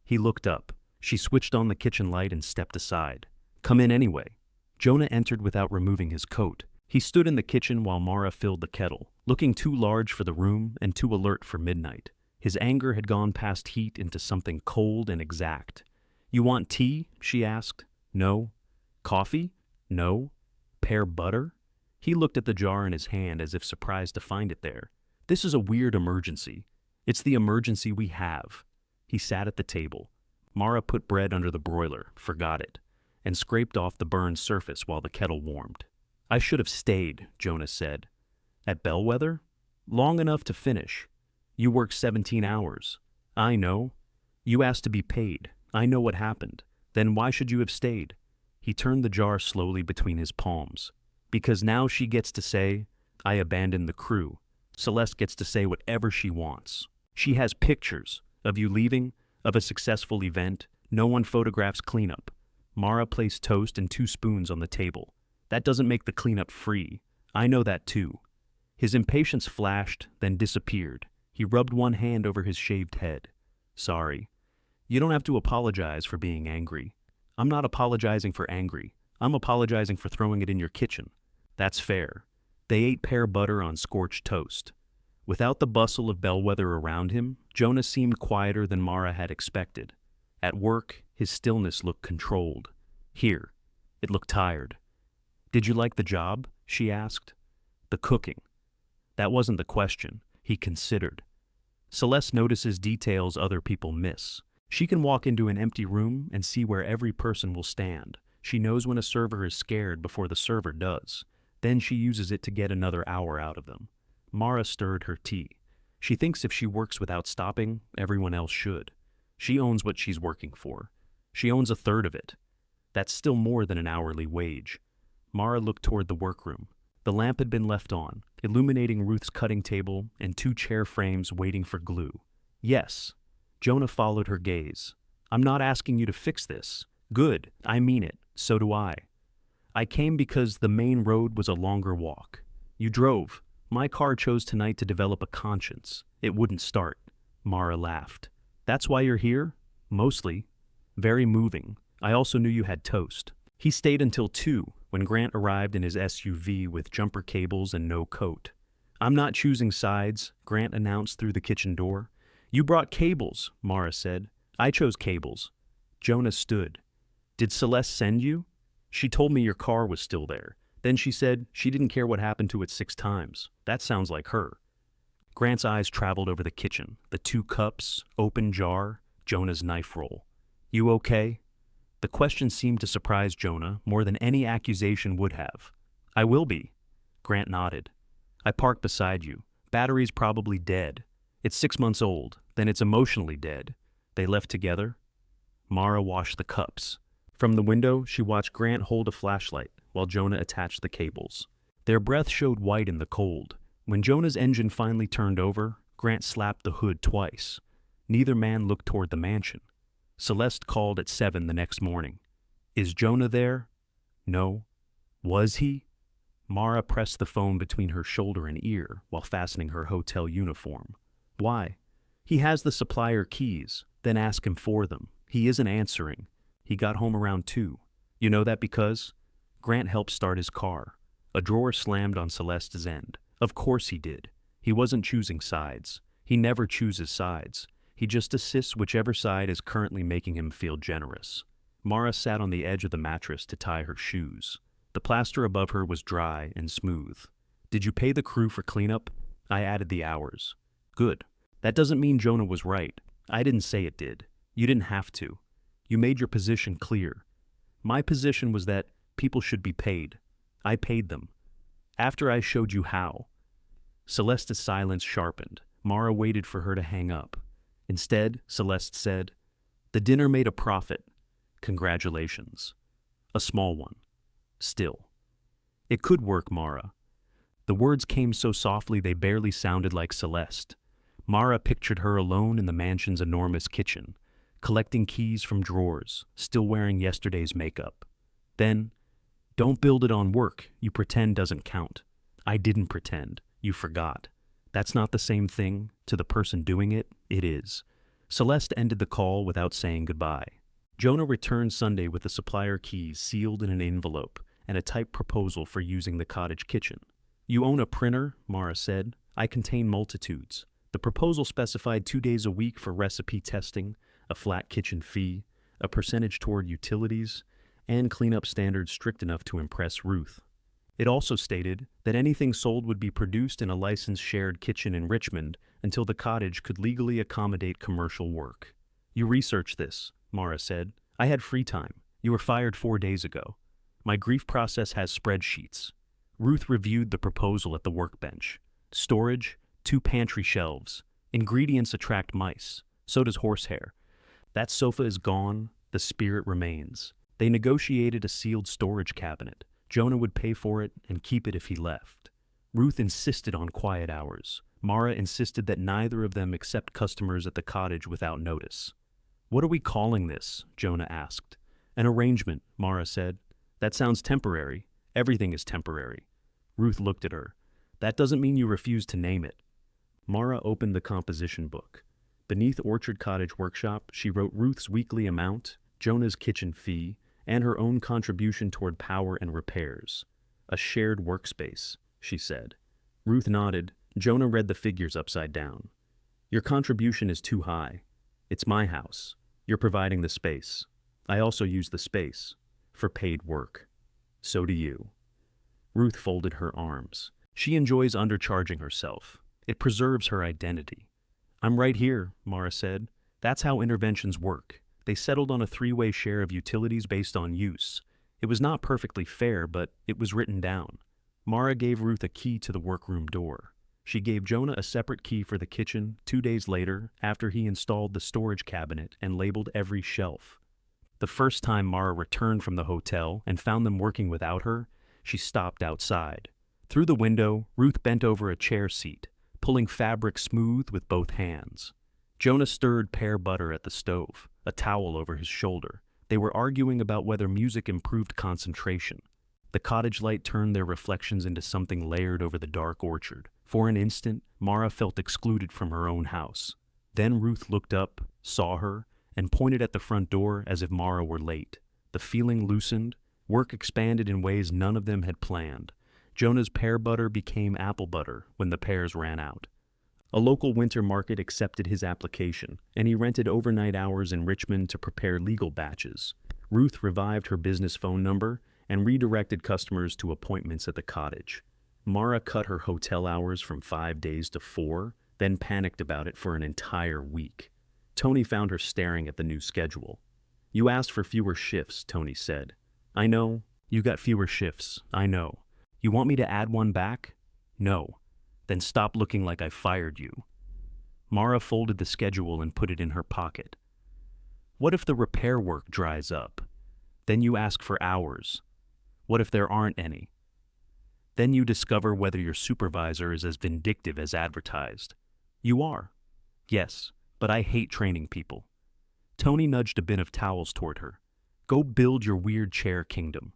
He looked up. She switched on the kitchen light and stepped aside. "Come in anyway." Jonah entered without removing his coat. He stood in the kitchen while Mara filled the kettle, looking too large for the room and too alert for midnight. His anger had gone past heat into something cold and exact. "You want tea?" she asked. "No." "Coffee?" "No." "Pear butter?" He looked at the jar in his hand as if surprised to find it there. "This is a weird emergency." It's the emergency we have. He sat at the table. Mara put bread under the broiler, forgot it, and scraped off the burned surface while the kettle warmed. I should have stayed, Jonah said. At Bellwether? Long enough to finish. You worked 17 hours. I know. You asked to be paid. I know what happened. Then why should you have stayed? He turned the jar slowly between his palms. Because now she gets to say, I abandoned the crew. Celeste gets to say whatever she wants. She has pictures of you leaving, of a successful event. No one photographs cleanup. Mara placed toast and 2 spoons on the table. That doesn't make the cleanup free. I know that too. His impatience flashed, then disappeared. He rubbed one hand over his shaved head. Sorry. You don't have to apologize for being angry. I'm not apologizing for angry. I'm apologizing for throwing it in your kitchen. That's fair. They ate pear butter on scorched toast. Without the bustle of Bellwether around him, Jonah seemed quieter than Mara had expected. At work, his stillness looked controlled. Here, it looked tired. Did you like the job? She asked. The cooking. That wasn't the question. He considered. Celeste notices details other people miss. She can walk into an empty room and see where every person will stand. She knows when a server is scared before the server does. Then she uses it to get another hour out of them. Mara stirred her tea. She thinks if she works without stopping, everyone else should. She owns what she's working for. She owns 1/3 of it. That's still more than an hourly wage. Mara looked toward the workroom. The lamp had been left on, illuminating Ruth's cutting table and 2 chair frames waiting for glue. Yes. Jonah followed her gaze. I'm not asking you to fix this. Good, I mean it. So do I. I came because the main road was a longer walk. You drove. My car chose tonight to develop a conscience. It wouldn't start. Mara laughed. That's why you're here? Mostly. Very moving. I also knew you had toast. He stayed until 2, when Grant arrived in his SUV with jumper cables and no coat. I'm not choosing sides, Grant announced through the kitchen door. You brought cables, Mara said. I chose cables. Jonah stood. Did Celeste send you? She told me your car was still there. Then she said she didn't care what happened to it 6 times. That sounds like her. Grant's eyes traveled over the kitchen, the 2 cups, open jar, Jonah's knife roll. You okay? The question seemed to surprise Jonah more than any accusation would have. I will be. Grant nodded. I parked beside you. Battery's probably dead. It's 6 months old. Then it's emotionally dead. They left together. Mara washed the cups. From the window, she watched Grant hold a flashlight while Jonah attached the cables. Their breath showed white in the cold. When Jonah's engine finally turned over, Grant slapped the hood twice. Neither man looked toward the mansion. Celeste called at 7 the next morning. Is Jonah there? No. Was he? Mara pressed the phone between her shoulder and ear while fastening her hotel uniform. Why? He has the supplier keys. Then ask him for them. He isn't answering. He got home around 2. You know that because? Grant helped start his car. A drawer slammed on Celeste's end. Of course he did. He wasn't choosing sides. He never chooses sides. He just assists whichever side is currently making him feel generous. Mara sat on the edge of the mattress to tie her shoes. The plaster above her was dry and smooth. Did you pay the crew for cleanup? I added the hours. Good. That doesn't mean Jonah was right. I didn't say it did. You didn't have to. You made your position clear. My position was that people should be paid. I paid them. After I showed you how. Celeste's silence sharpened. Mara waited for her to hang up. Instead, Celeste said, The dinner made a profit. Congratulations. A small one. Still. It could work, Mara. The words came so softly they barely sounded like Celeste. Mara pictured her alone in the mansion's enormous kitchen, collecting keys from drawers, still wearing yesterday's makeup. Then, don't build it on work you pretend doesn't count. I didn't pretend. You forgot. That's not the same thing. To the person doing it, it is. Celeste ended the call without saying goodbye. Jonah returned Sunday with the supplier keys sealed in an envelope and a typed proposal for using the cottage kitchen. You own a printer, Mara said. I contain multitudes. The proposal specified 2 days a week for recipe testing, a flat kitchen fee, a percentage toward utilities, and cleanup standards strict enough to impress Ruth. It also stated that anything sold would be produced in a licensed shared kitchen in Richmond until the cottage could legally accommodate commercial work. You researched this, Mara said. I had free time. You were fired 4 days ago. My grief process has spreadsheets. Ruth reviewed the proposal at the workbench. Storage, 2 pantry shelves. Ingredients attract mice. So does horsehair. That sofa is gone. The spirit remains. They negotiated a sealed storage cabinet. Jonah would pay for it and keep it if he left. Ruth insisted on quiet hours. Mara insisted that neither of them accept customers at the cottage without notice. What are we calling this? Jonah asked. An arrangement, Mara said. That sounds temporary. Everything is temporary. Ruth looked at her. That doesn't mean you refuse to name it. Mara opened the composition book. Beneath Orchard Cottage Workshop, she wrote Ruth's weekly amount, Jonah's kitchen fee, and her own contribution toward power and repairs. A shared workspace, she said. Ruth nodded. Jonah read the figures upside down. Your contribution is too high. It's my house. You're providing the space. I also use the space for paid work. So do you. Ruth folded her arms. She enjoys undercharging herself. It preserves her identity. I'm right here, Mara said. That's how interventions work. They settled on a 3-way share of utilities based on use. It was not perfectly fair, but it was written down. Mara gave Ruth a key to the workroom door. She gave Jonah a separate key for the kitchen 2 days later after he installed the storage cabinet and labeled every shelf. The first time Mara returned from the hotel and found them working without her, she stopped outside. Through the window, Ruth bent over a chair seat, pulling fabric smooth with both hands. Jonah stirred pear butter at the stove, a towel over his shoulder. They were arguing about whether music improved concentration. The cottage light turned their reflections into something layered over the dark orchard. For an instant, Mara felt excluded from her own house. Then Ruth looked up, saw her, and pointed at the front door as if Mara were late. The feeling loosened. Work expanded in ways none of them had planned. Jonah's pear butter became apple butter when the pears ran out. A local winter market accepted his application, and he rented overnight hours in Richmond to prepare legal batches. Ruth revived her business phone number and redirected customers to appointments at the cottage. Mara cut her hotel hours from 5 days to 4, then panicked about it for an entire week. Tony found her staring at the new schedule. You asked for fewer shifts, Tony said. I know. You got fewer shifts. I know. You want me to add one back? No. Then stop looking like I fired you. Mara folded the schedule and put it in her pocket. What if the repair work dries up? Then you ask for hours. What if there aren't any? Then you discover whether your supervisor is as vindictive as advertised. You are. Yes, but I hate training people. Tony nudged a bin of towels toward her. Go build your weird chair kingdom.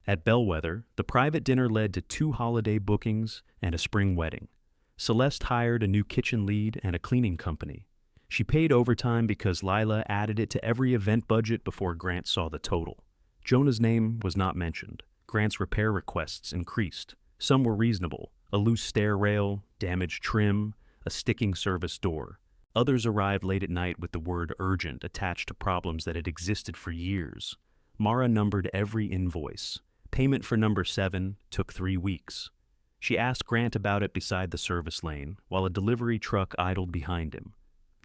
At Bellwether, the private dinner led to 2 holiday bookings and a spring wedding. Celeste hired a new kitchen lead and a cleaning company. She paid overtime because Lila added it to every event budget before Grant saw the total. Jonah's name was not mentioned. Grant's repair requests increased. Some were reasonable: a loose stair rail, damaged trim, a sticking service door. Others arrived late at night with the word urgent attached to problems that had existed for years. Mara numbered every invoice. Payment for number 7 took 3 weeks. She asked Grant about it beside the service lane, while a delivery truck idled behind him.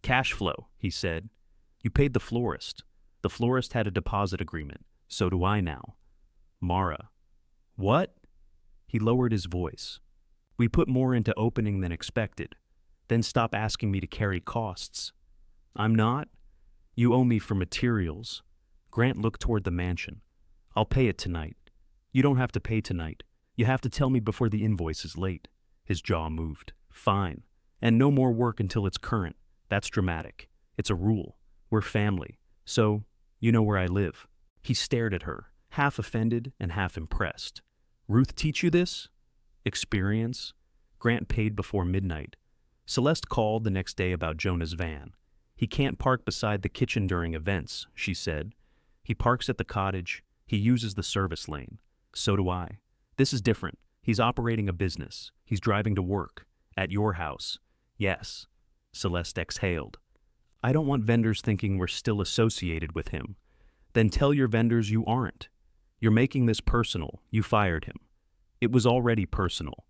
Cash flow, he said. You paid the florist. The florist had a deposit agreement. So do I now. Mara. What? He lowered his voice. We put more into opening than expected. Then stop asking me to carry costs. I'm not. You owe me for materials. Grant looked toward the mansion. I'll pay it tonight. You don't have to pay tonight. You have to tell me before the invoice is late. His jaw moved. Fine. And no more work until it's current. That's dramatic. It's a rule. We're family. So, you know where I live. He stared at her, half offended and half impressed. Ruth teach you this? Experience? Grant paid before midnight. Celeste called the next day about Jonah's van. He can't park beside the kitchen during events, she said. He parks at the cottage. He uses the service lane. So do I. This is different. He's operating a business. He's driving to work. At your house. Yes. Celeste exhaled. I don't want vendors thinking we're still associated with him. Then tell your vendors you aren't. You're making this personal. You fired him. It was already personal.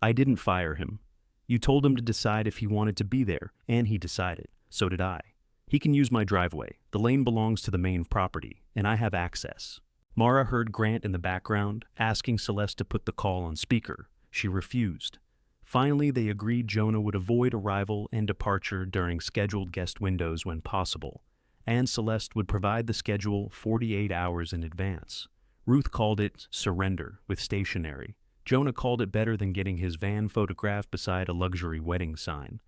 I didn't fire him. You told him to decide if he wanted to be there, and he decided. So did I. He can use my driveway. The lane belongs to the main property, and I have access. Mara heard Grant in the background, asking Celeste to put the call on speaker. She refused. Finally, they agreed Jonah would avoid arrival and departure during scheduled guest windows when possible, and Celeste would provide the schedule 48 hours in advance. Ruth called it surrender with stationery. Jonah called it better than getting his van photographed beside a luxury wedding sign.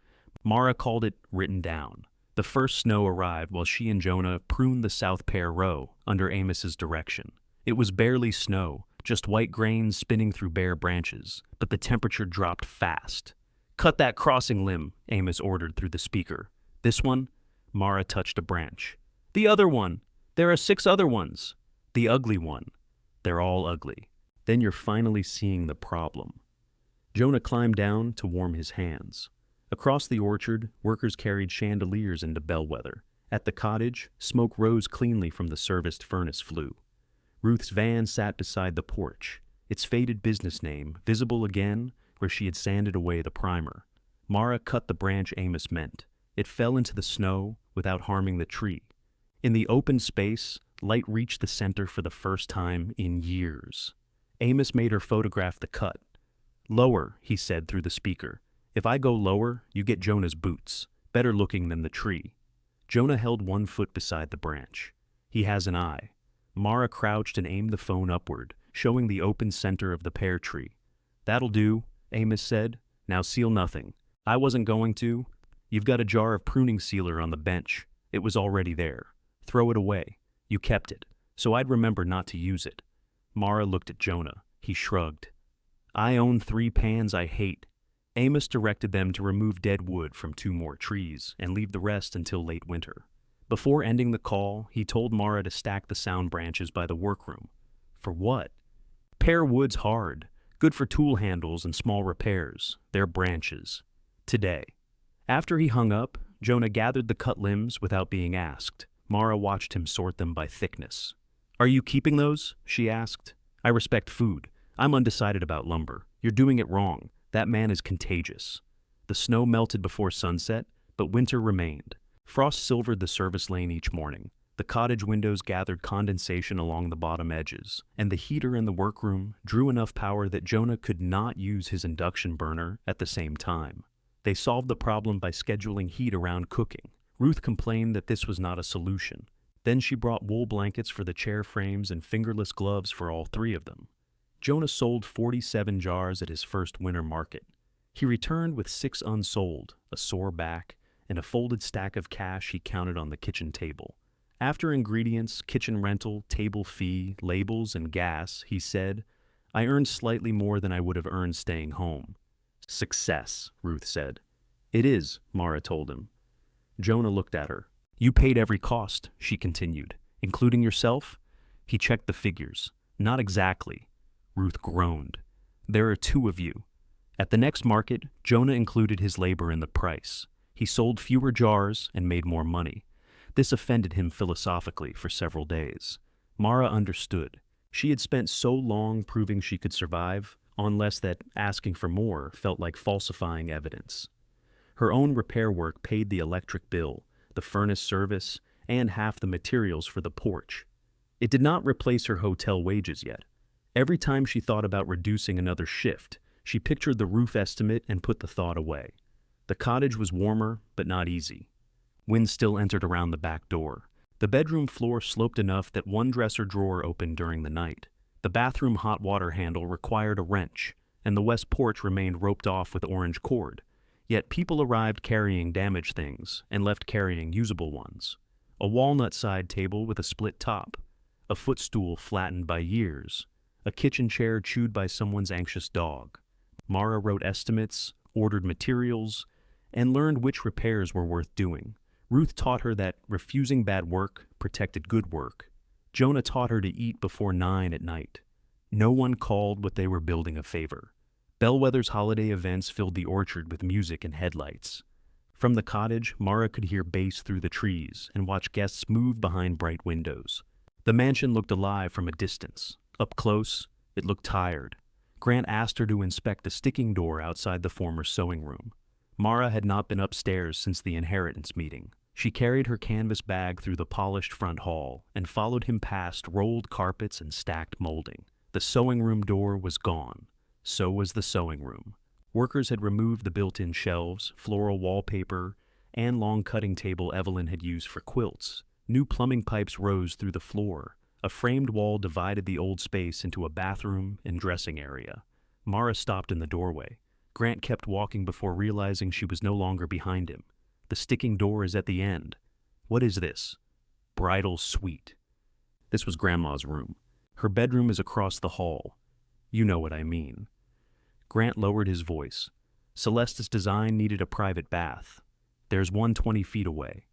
Mara called it written down. The first snow arrived while she and Jonah pruned the South Pear Row under Amos's direction. It was barely snow, just white grains spinning through bare branches, but the temperature dropped fast. "Cut that crossing limb," Amos ordered through the speaker. "This one?" Mara touched a branch. "The other one! There are 6 other ones!" "The ugly one." "They're all ugly." "Then you're finally seeing the problem." Jonah climbed down to warm his hands. Across the orchard, workers carried chandeliers into bellwether. At the cottage, smoke rose cleanly from the serviced furnace flue. Ruth's van sat beside the porch, its faded business name visible again where she had sanded away the primer. Mara cut the branch Amos meant. It fell into the snow without harming the tree. In the open space, light reached the center for the first time in years. Amos made her photograph the cut. "Lower," he said through the speaker. "If I go lower, you get Jonah's boots, better looking than the tree." Jonah held one foot beside the branch. "He has an eye." Mara crouched and aimed the phone upward, showing the open center of the pear tree. "That'll do," Amos said. "Now seal nothing." "I wasn't going to." "You've got a jar of pruning sealer on the bench. It was already there. Throw it away. You kept it, so I'd remember not to use it." Mara looked at Jonah. He shrugged. "I own 3 pans I hate." Amos directed them to remove dead wood from 2 more trees and leave the rest until late winter. Before ending the call, he told Mara to stack the sound branches by the workroom. For what? Pear wood's hard, good for tool handles and small repairs. They're branches. Today. After he hung up, Jonah gathered the cut limbs without being asked. Mara watched him sort them by thickness. "Are you keeping those?" she asked. "I respect food. I'm undecided about lumber. You're doing it wrong. That man is contagious." The snow melted before sunset, but winter remained. Frost silvered the service lane each morning. The cottage windows gathered condensation along the bottom edges, and the heater in the workroom drew enough power that Jonah could not use his induction burner at the same time. They solved the problem by scheduling heat around cooking. Ruth complained that this was not a solution. Then she brought wool blankets for the chair frames and fingerless gloves for all 3 of them. Jonah sold 47 jars at his first winter market. He returned with 6 unsold, a sore back, and a folded stack of cash he counted on the kitchen table. After ingredients, kitchen rental, table fee, labels, and gas, he said, "I earned slightly more than I would have earned staying home." "Success," Ruth said. "It is," Mara told him. Jonah looked at her. "You paid every cost," she continued, "including yourself?" He checked the figures. "Not exactly." Ruth groaned. "There are 2 of you." At the next market, Jonah included his labor in the price. He sold fewer jars and made more money. This offended him philosophically for several days. Mara understood. She had spent so long proving she could survive on less that asking for more felt like falsifying evidence. Her own repair work paid the electric bill, the furnace service, and half the materials for the porch. It did not replace her hotel wages yet. Every time she thought about reducing another shift, she pictured the roof estimate and put the thought away. The cottage was warmer, but not easy. Wind still entered around the back door. The bedroom floor sloped enough that one dresser drawer opened during the night. The bathroom hot water handle required a wrench, and the west porch remained roped off with orange cord. Yet people arrived carrying damaged things and left carrying usable ones. A walnut side table with a split top, a footstool flattened by years, a kitchen chair chewed by someone's anxious dog. Mara wrote estimates, ordered materials, and learned which repairs were worth doing. Ruth taught her that refusing bad work protected good work. Jonah taught her to eat before 9 at night. No one called what they were building a favor. Bellwether's holiday events filled the orchard with music and headlights. From the cottage, Mara could hear bass through the trees and watch guests move behind bright windows. The mansion looked alive from a distance. Up close, it looked tired. Grant asked her to inspect the sticking door outside the former sewing room. Mara had not been upstairs since the inheritance meeting. She carried her canvas bag through the polished front hall and followed him past rolled carpets and stacked molding. The sewing room door was gone. So was the sewing room. Workers had removed the built-in shelves, floral wallpaper, and long cutting table Evelyn had used for quilts. New plumbing pipes rose through the floor. A framed wall divided the old space into a bathroom and dressing area. Mara stopped in the doorway. Grant kept walking before realizing she was no longer behind him. The sticking door is at the end. What is this? Bridal suite. This was Grandma's room. Her bedroom is across the hall. You know what I mean. Grant lowered his voice. Celeste's design needed a private bath. There's one 20 feet away.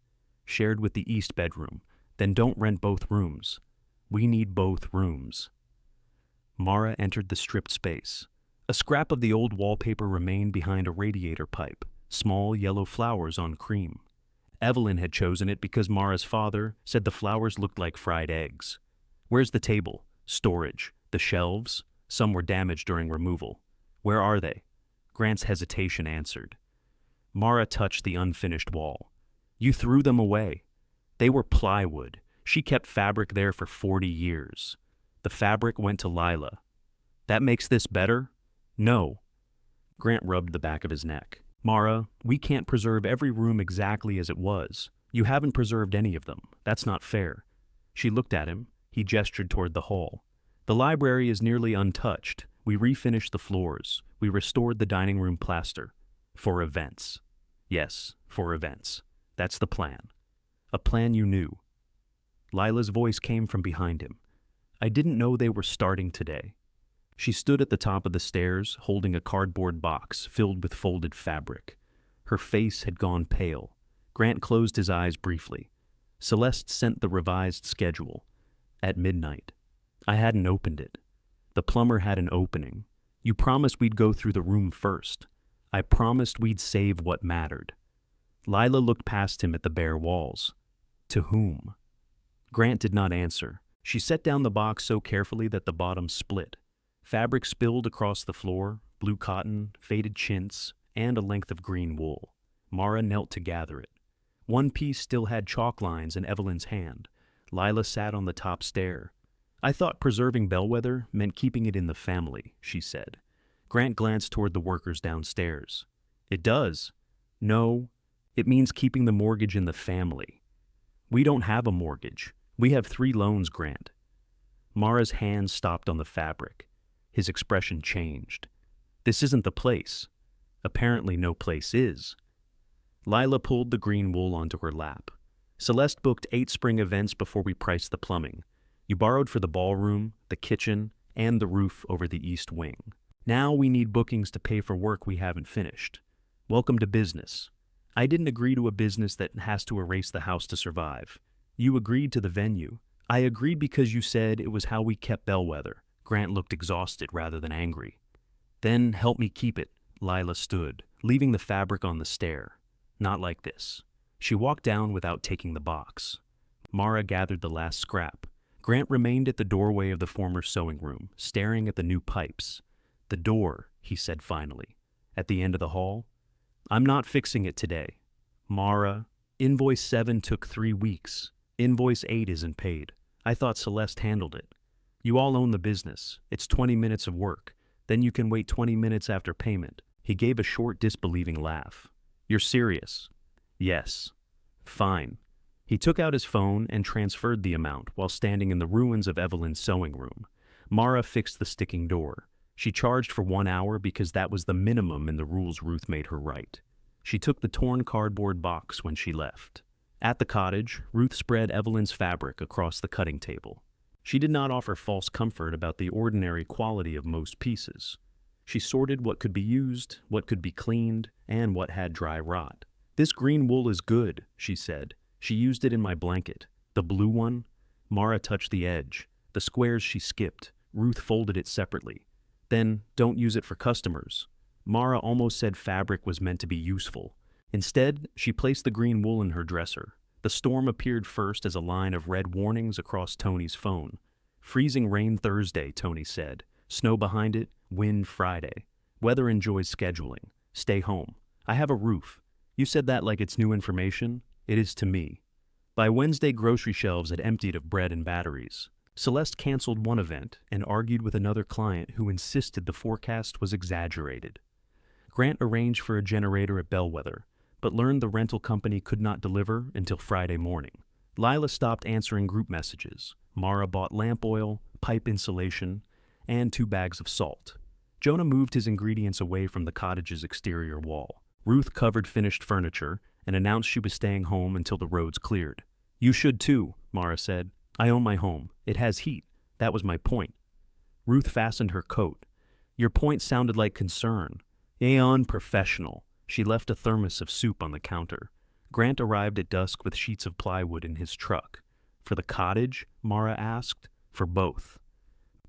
Shared with the east bedroom. Then don't rent both rooms. We need both rooms. Mara entered the stripped space. A scrap of the old wallpaper remained behind a radiator pipe, small yellow flowers on cream. Evelyn had chosen it because Mara's father said the flowers looked like fried eggs. Where's the table? Storage? The shelves? Some were damaged during removal. Where are they? Grant's hesitation answered. Mara touched the unfinished wall. You threw them away. They were plywood. She kept fabric there for 40 years. The fabric went to Lila. That makes this better? No. Grant rubbed the back of his neck. Mara, we can't preserve every room exactly as it was. You haven't preserved any of them. That's not fair. She looked at him. He gestured toward the hall. The library is nearly untouched. We refinished the floors. We restored the dining room plaster. For events. Yes, for events. That's the plan. A plan you knew. Lila's voice came from behind him. I didn't know they were starting today. She stood at the top of the stairs, holding a cardboard box filled with folded fabric. Her face had gone pale. Grant closed his eyes briefly. Celeste sent the revised schedule. At midnight. I hadn't opened it. The plumber had an opening. You promised we'd go through the room first. I promised we'd save what mattered. Lila looked past him at the bare walls. To whom? Grant did not answer. She set down the box so carefully that the bottom split. Fabric spilled across the floor, blue cotton, faded chintz, and a length of green wool. Mara knelt to gather it. One piece still had chalk lines in Evelyn's hand. Lila sat on the top stair. I thought preserving Bellwether meant keeping it in the family, she said. Grant glanced toward the workers downstairs. It does. No, it means keeping the mortgage in the family. We don't have a mortgage. We have 3 loans, Grant. Mara's hand stopped on the fabric. His expression changed. This isn't the place. Apparently no place is. Lila pulled the green wool onto her lap. Celeste booked 8 spring events before we priced the plumbing. You borrowed for the ballroom, the kitchen, and the roof over the east wing. Now we need bookings to pay for work we haven't finished. Welcome to business. I didn't agree to a business that has to erase the house to survive. You agreed to the venue. I agreed because you said it was how we kept Bellwether. Grant looked exhausted rather than angry. Then help me keep it. Lila stood, leaving the fabric on the stair. Not like this. She walked down without taking the box. Mara gathered the last scrap. Grant remained at the doorway of the former sewing room, staring at the new pipes. The door, he said finally. At the end of the hall? I'm not fixing it today. Mara, invoice 7 took 3 weeks. Invoice 8 isn't paid. I thought Celeste handled it. You all own the business. It's 20 minutes of work. Then you can wait 20 minutes after payment. He gave a short, disbelieving laugh. You're serious? Yes. Fine. He took out his phone and transferred the amount while standing in the ruins of Evelyn's sewing room. Mara fixed the sticking door. She charged for 1 hour because that was the minimum in the rules Ruth made her write. She took the torn cardboard box when she left. At the cottage, Ruth spread Evelyn's fabric across the cutting table. She did not offer false comfort about the ordinary quality of most pieces. She sorted what could be used, what could be cleaned, and what had dry rot. This green wool is good, she said. She used it in my blanket. The blue one? Mara touched the edge. The squares she skipped. Ruth folded it separately. Then, don't use it for customers. Mara almost said fabric was meant to be useful. Instead, she placed the green wool in her dresser. The storm appeared first as a line of red warnings across Tony's phone. Freezing rain Thursday, Tony said. Snow behind it, wind Friday. Weather enjoys scheduling. Stay home. I have a roof. You said that like it's new information? It is to me. By Wednesday, grocery shelves had emptied of bread and batteries. Celeste canceled one event and argued with another client who insisted the forecast was exaggerated. Grant arranged for a generator at Bellwether, but learned the rental company could not deliver until Friday morning. Lila stopped answering group messages. Mara bought lamp oil, pipe insulation, and 2 bags of salt. Jonah moved his ingredients away from the cottage's exterior wall. Ruth covered finished furniture and announced she was staying home until the roads cleared. You should too, Mara said. I own my home. It has heat. That was my point. Ruth fastened her coat. Your point sounded like concern. Unprofessional. She left a thermos of soup on the counter. Grant arrived at dusk with sheets of plywood in his truck. For the cottage? Mara asked. For both.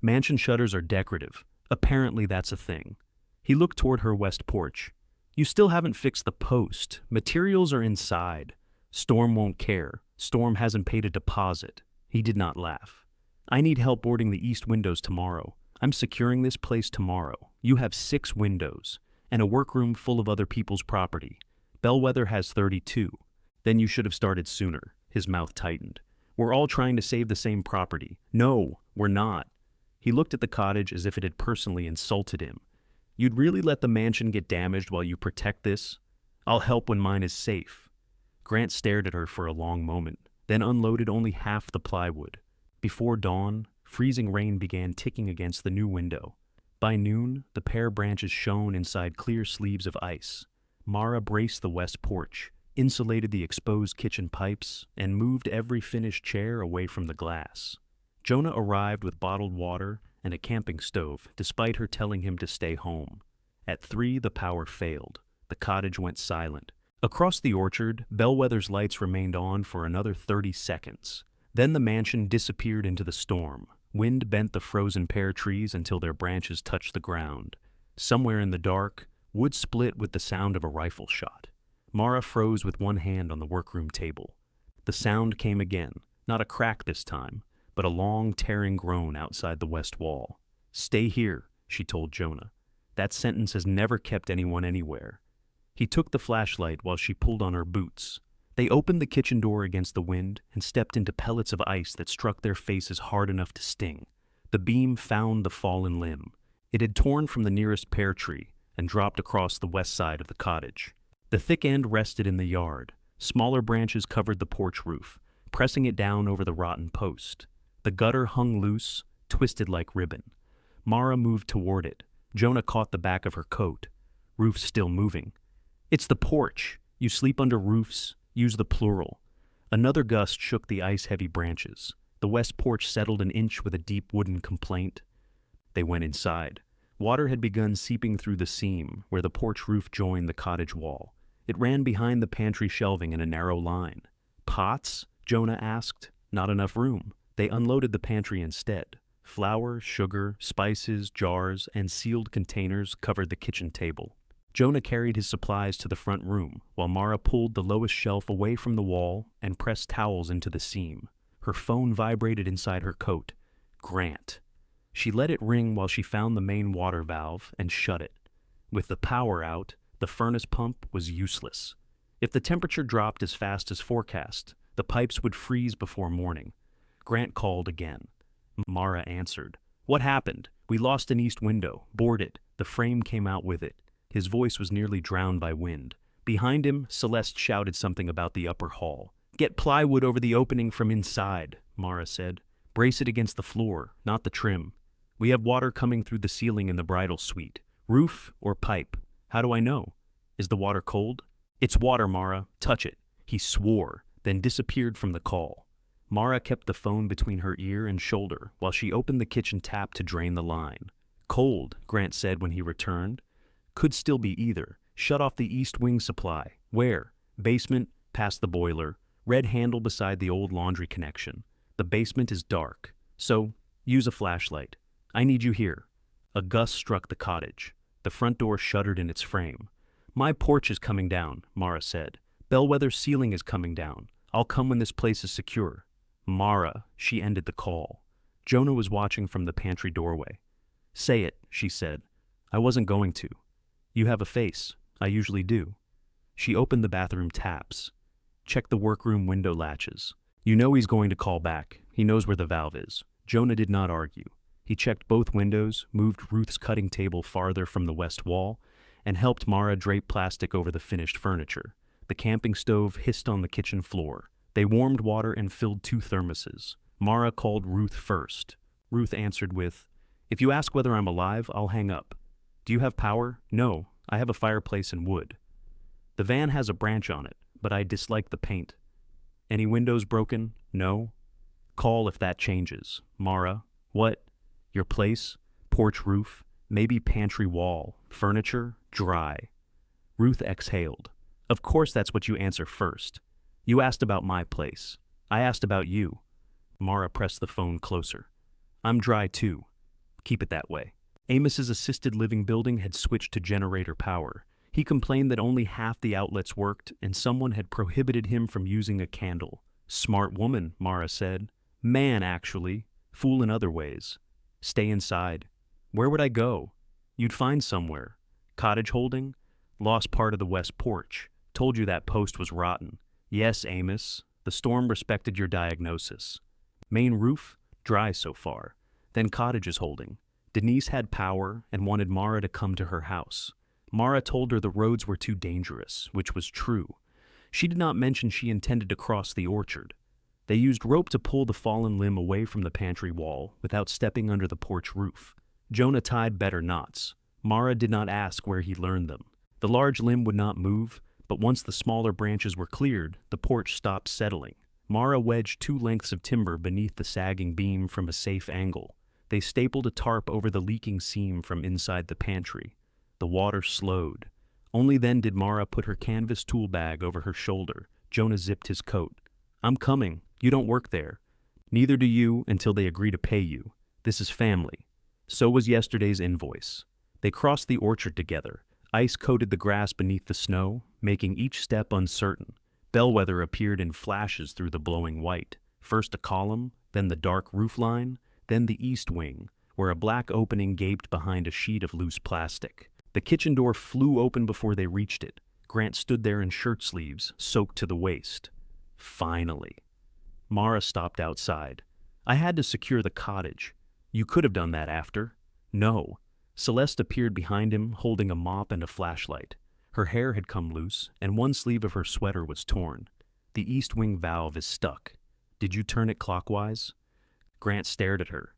Mansion shutters are decorative. Apparently that's a thing. He looked toward her west porch. You still haven't fixed the post. Materials are inside. Storm won't care. Storm hasn't paid a deposit. He did not laugh. I need help boarding the east windows tomorrow. I'm securing this place tomorrow. You have 6 windows, and a workroom full of other people's property. Bellwether has 32. Then you should have started sooner. His mouth tightened. We're all trying to save the same property. No, we're not. He looked at the cottage as if it had personally insulted him. You'd really let the mansion get damaged while you protect this? I'll help when mine is safe. Grant stared at her for a long moment, then unloaded only half the plywood. Before dawn, freezing rain began ticking against the new window. By noon, the pear branches shone inside clear sleeves of ice. Mara braced the west porch, insulated the exposed kitchen pipes, and moved every finished chair away from the glass. Jonah arrived with bottled water and a camping stove, despite her telling him to stay home. At 3, the power failed. The cottage went silent. Across the orchard, Bellwether's lights remained on for another 30 seconds. Then the mansion disappeared into the storm. Wind bent the frozen pear trees until their branches touched the ground. Somewhere in the dark, wood split with the sound of a rifle shot. Mara froze with one hand on the workroom table. The sound came again, not a crack this time, but a long, tearing groan outside the west wall. Stay here, she told Jonah. That sentence has never kept anyone anywhere. He took the flashlight while she pulled on her boots. They opened the kitchen door against the wind and stepped into pellets of ice that struck their faces hard enough to sting. The beam found the fallen limb. It had torn from the nearest pear tree and dropped across the west side of the cottage. The thick end rested in the yard. Smaller branches covered the porch roof, pressing it down over the rotten post. The gutter hung loose, twisted like ribbon. Mara moved toward it. Jonah caught the back of her coat. Roof's still moving. It's the porch. You sleep under roofs. Use the plural. Another gust shook the ice-heavy branches. The west porch settled an inch with a deep wooden complaint. They went inside. Water had begun seeping through the seam where the porch roof joined the cottage wall. It ran behind the pantry shelving in a narrow line. Pots? Jonah asked. Not enough room. They unloaded the pantry instead. Flour, sugar, spices, jars, and sealed containers covered the kitchen table. Jonah carried his supplies to the front room, while Mara pulled the lowest shelf away from the wall and pressed towels into the seam. Her phone vibrated inside her coat. Grant. She let it ring while she found the main water valve and shut it. With the power out, the furnace pump was useless. If the temperature dropped as fast as forecast, the pipes would freeze before morning. Grant called again. Mara answered. What happened? We lost an east window. Boarded. The frame came out with it. His voice was nearly drowned by wind. Behind him, Celeste shouted something about the upper hall. Get plywood over the opening from inside, Mara said. Brace it against the floor, not the trim. We have water coming through the ceiling in the bridal suite. Roof or pipe? How do I know? Is the water cold? It's water, Mara. Touch it. He swore, then disappeared from the call. Mara kept the phone between her ear and shoulder while she opened the kitchen tap to drain the line. Cold, Grant said when he returned. Could still be either. Shut off the east wing supply. Where? Basement, past the boiler. Red handle beside the old laundry connection. The basement is dark, so use a flashlight. I need you here. A gust struck the cottage. The front door shuddered in its frame. My porch is coming down, Mara said. Bellwether's ceiling is coming down. I'll come when this place is secure. Mara, she ended the call. Jonah was watching from the pantry doorway. Say it, she said. I wasn't going to. You have a face. I usually do. She opened the bathroom taps. Checked the workroom window latches. You know he's going to call back. He knows where the valve is. Jonah did not argue. He checked both windows, moved Ruth's cutting table farther from the west wall, and helped Mara drape plastic over the finished furniture. The camping stove hissed on the kitchen floor. They warmed water and filled 2 thermoses. Mara called Ruth first. Ruth answered with, "If you ask whether I'm alive, I'll hang up. Do you have power? No, I have a fireplace and wood. The van has a branch on it, but I dislike the paint. Any windows broken? No. Call if that changes. Mara, what? Your place? Porch roof? Maybe pantry wall? Furniture? Dry." Ruth exhaled. Of course that's what you answer first. You asked about my place. I asked about you. Mara pressed the phone closer. I'm dry too. Keep it that way. Amos's assisted living building had switched to generator power. He complained that only half the outlets worked and someone had prohibited him from using a candle. Smart woman, Mara said. Man, actually. Fool in other ways. Stay inside. Where would I go? You'd find somewhere. Cottage holding? Lost part of the west porch. Told you that post was rotten. Yes, Amos. The storm respected your diagnosis. Main roof? Dry so far. Then cottage is holding. Denise had power and wanted Mara to come to her house. Mara told her the roads were too dangerous, which was true. She did not mention she intended to cross the orchard. They used rope to pull the fallen limb away from the pantry wall without stepping under the porch roof. Jonah tied better knots. Mara did not ask where he learned them. The large limb would not move, but once the smaller branches were cleared, the porch stopped settling. Mara wedged 2 lengths of timber beneath the sagging beam from a safe angle. They stapled a tarp over the leaking seam from inside the pantry. The water slowed. Only then did Mara put her canvas tool bag over her shoulder. Jonah zipped his coat. I'm coming. You don't work there. Neither do you until they agree to pay you. This is family. So was yesterday's invoice. They crossed the orchard together. Ice coated the grass beneath the snow, making each step uncertain. Bellwether appeared in flashes through the blowing white. First a column, then the dark roofline, then the east wing, where a black opening gaped behind a sheet of loose plastic. The kitchen door flew open before they reached it. Grant stood there in shirt sleeves, soaked to the waist. Finally. Mara stopped outside. I had to secure the cottage. You could have done that after. No. Celeste appeared behind him, holding a mop and a flashlight. Her hair had come loose, and one sleeve of her sweater was torn. The east wing valve is stuck. Did you turn it clockwise? Grant stared at her.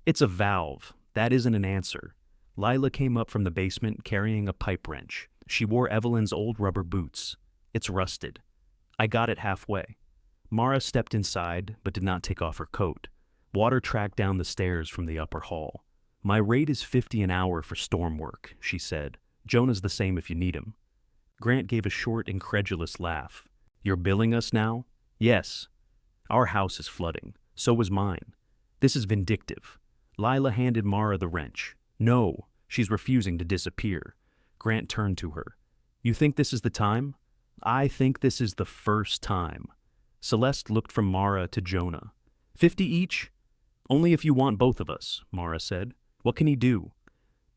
It's a valve. That isn't an answer. Lila came up from the basement carrying a pipe wrench. She wore Evelyn's old rubber boots. It's rusted. I got it halfway. Mara stepped inside, but did not take off her coat. Water tracked down the stairs from the upper hall. My rate is $50 an hour for storm work, she said. Jonah's the same if you need him. Grant gave a short, incredulous laugh. You're billing us now? Yes. Our house is flooding. So was mine. This is vindictive. Lila handed Mara the wrench. No, she's refusing to disappear. Grant turned to her. You think this is the time? I think this is the first time. Celeste looked from Mara to Jonah. 50 each? Only if you want both of us, Mara said. What can he do?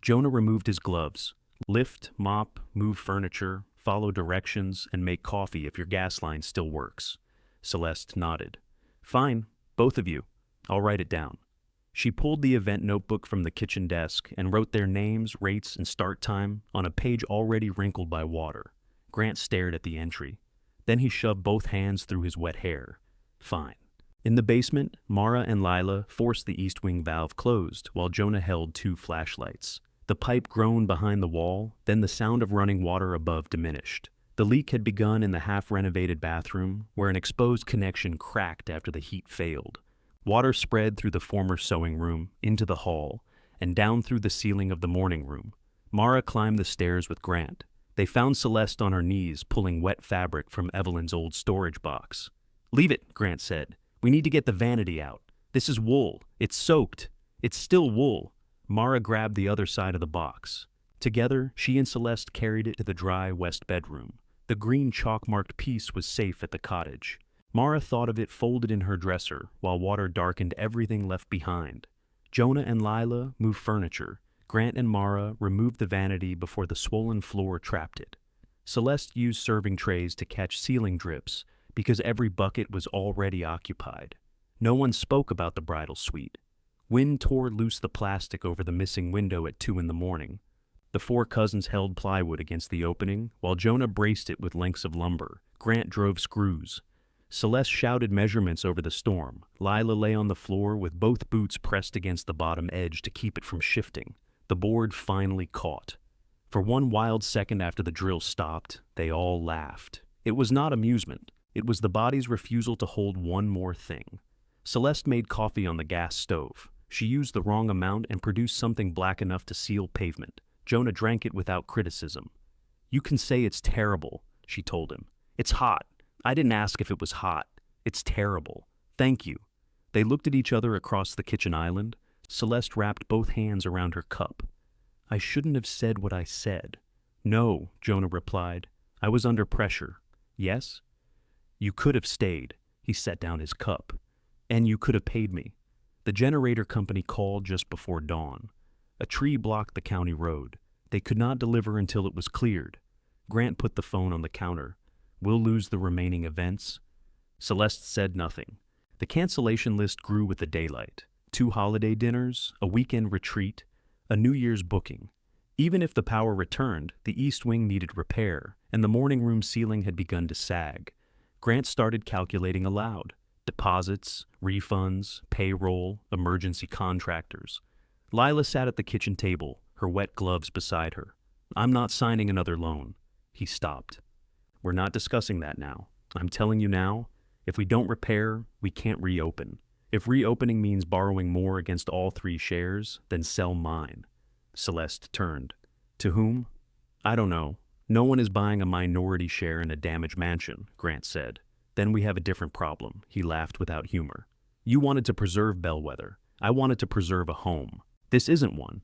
Jonah removed his gloves. Lift, mop, move furniture, follow directions, and make coffee if your gas line still works. Celeste nodded. Fine, both of you. I'll write it down. She pulled the event notebook from the kitchen desk and wrote their names, rates, and start time on a page already wrinkled by water. Grant stared at the entry. Then he shoved both hands through his wet hair. Fine. In the basement, Mara and Lila forced the east wing valve closed while Jonah held 2 flashlights. The pipe groaned behind the wall, then the sound of running water above diminished. The leak had begun in the half-renovated bathroom, where an exposed connection cracked after the heat failed. Water spread through the former sewing room, into the hall, and down through the ceiling of the morning room. Mara climbed the stairs with Grant. They found Celeste on her knees pulling wet fabric from Evelyn's old storage box. Leave it, Grant said. We need to get the vanity out. This is wool. It's soaked. It's still wool. Mara grabbed the other side of the box. Together, she and Celeste carried it to the dry west bedroom. The green chalk-marked piece was safe at the cottage. Mara thought of it folded in her dresser, while water darkened everything left behind. Jonah and Lila moved furniture. Grant and Mara removed the vanity before the swollen floor trapped it. Celeste used serving trays to catch ceiling drips because every bucket was already occupied. No one spoke about the bridal suite. Wind tore loose the plastic over the missing window at 2 in the morning. The four cousins held plywood against the opening, while Jonah braced it with lengths of lumber. Grant drove screws. Celeste shouted measurements over the storm. Lila lay on the floor with both boots pressed against the bottom edge to keep it from shifting. The board finally caught. For one wild second after the drill stopped, they all laughed. It was not amusement. It was the body's refusal to hold one more thing. Celeste made coffee on the gas stove. She used the wrong amount and produced something black enough to seal pavement. Jonah drank it without criticism. "You can say it's terrible," she told him. "It's hot. I didn't ask if it was hot. It's terrible. Thank you." They looked at each other across the kitchen island. Celeste wrapped both hands around her cup. "I shouldn't have said what I said." "No," Jonah replied. "I was under pressure." "Yes?" "You could have stayed." He set down his cup. "And you could have paid me." The generator company called just before dawn. A tree blocked the county road. They could not deliver until it was cleared. Grant put the phone on the counter. "We'll lose the remaining events." Celeste said nothing. The cancellation list grew with the daylight. 2 holiday dinners, a weekend retreat, a New Year's booking. Even if the power returned, the east wing needed repair, and the morning room ceiling had begun to sag. Grant started calculating aloud. Deposits, refunds, payroll, emergency contractors. Lila sat at the kitchen table, her wet gloves beside her. "I'm not signing another loan." He stopped. "We're not discussing that now. I'm telling you now, if we don't repair, we can't reopen. If reopening means borrowing more against all 3 shares, then sell mine." Celeste turned. "To whom?" "I don't know. No one is buying a minority share in a damaged mansion," Grant said. "Then we have a different problem." He laughed without humor. "You wanted to preserve Bellwether. I wanted to preserve a home. This isn't one."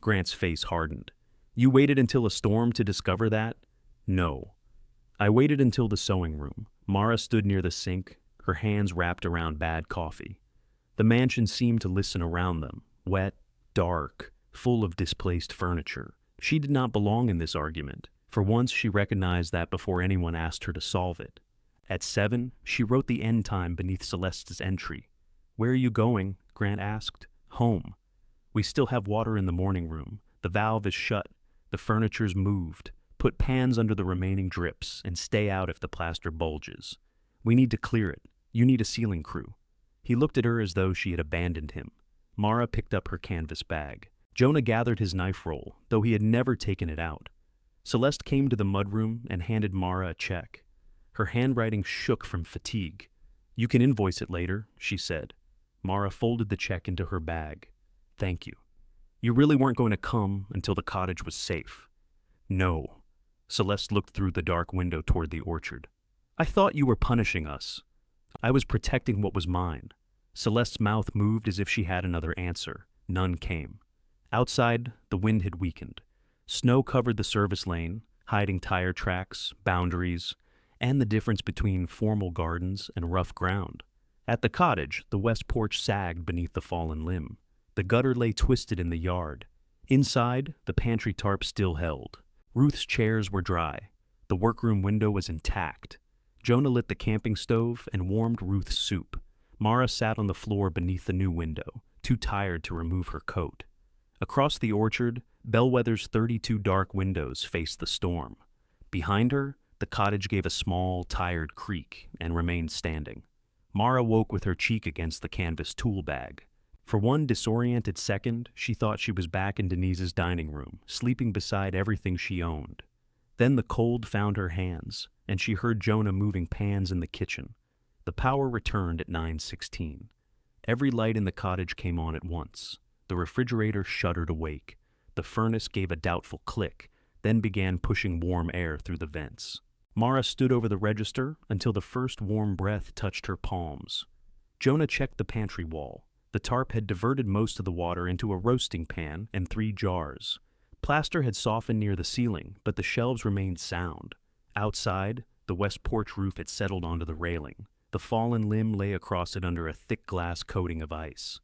Grant's face hardened. "You waited until a storm to discover that?" "No. I waited until the sewing room." Mara stood near the sink, her hands wrapped around bad coffee. The mansion seemed to listen around them, wet, dark, full of displaced furniture. She did not belong in this argument. For once, she recognized that before anyone asked her to solve it. At 7, she wrote the end time beneath Celeste's entry. "Where are you going?" Grant asked. "Home. We still have water in the morning room. The valve is shut. The furniture's moved. Put pans under the remaining drips and stay out if the plaster bulges. We need to clear it. You need a ceiling crew." He looked at her as though she had abandoned him. Mara picked up her canvas bag. Jonah gathered his knife roll, though he had never taken it out. Celeste came to the mudroom and handed Mara a check. Her handwriting shook from fatigue. "You can invoice it later," she said. Mara folded the check into her bag. "Thank you. You really weren't going to come until the cottage was safe." "No." Celeste looked through the dark window toward the orchard. "I thought you were punishing us." "I was protecting what was mine." Celeste's mouth moved as if she had another answer. None came. Outside, the wind had weakened. Snow covered the service lane, hiding tire tracks, boundaries, and the difference between formal gardens and rough ground. At the cottage, the west porch sagged beneath the fallen limb. The gutter lay twisted in the yard. Inside, the pantry tarp still held. Ruth's chairs were dry. The workroom window was intact. Jonah lit the camping stove and warmed Ruth's soup. Mara sat on the floor beneath the new window, too tired to remove her coat. Across the orchard, Bellwether's 32 dark windows faced the storm. Behind her, the cottage gave a small, tired creak and remained standing. Mara woke with her cheek against the canvas tool bag. For one disoriented second, she thought she was back in Denise's dining room, sleeping beside everything she owned. Then the cold found her hands, and she heard Jonah moving pans in the kitchen. The power returned at 9:16. Every light in the cottage came on at once. The refrigerator shuddered awake. The furnace gave a doubtful click, then began pushing warm air through the vents. Mara stood over the register until the first warm breath touched her palms. Jonah checked the pantry wall. The tarp had diverted most of the water into a roasting pan and 3 jars. Plaster had softened near the ceiling, but the shelves remained sound. Outside, the west porch roof had settled onto the railing. The fallen limb lay across it under a thick glass coating of ice.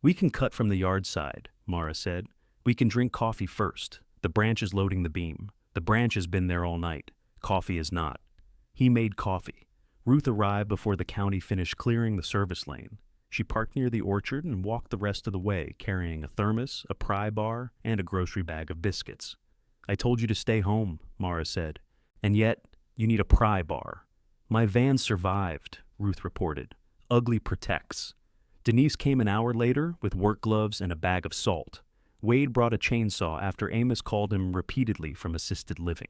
"We can cut from the yard side," Mara said. We can drink coffee first. The branch is loading the beam. The branch has been there all night. Coffee is not. He made coffee. Ruth arrived before the county finished clearing the service lane. She parked near the orchard and walked the rest of the way, carrying a thermos, a pry bar, and a grocery bag of biscuits. I told you to stay home, Mara said. And yet, you need a pry bar. My van survived, Ruth reported. Ugly protects. Denise came an hour later with work gloves and a bag of salt. Wade brought a chainsaw after Amos called him repeatedly from assisted living.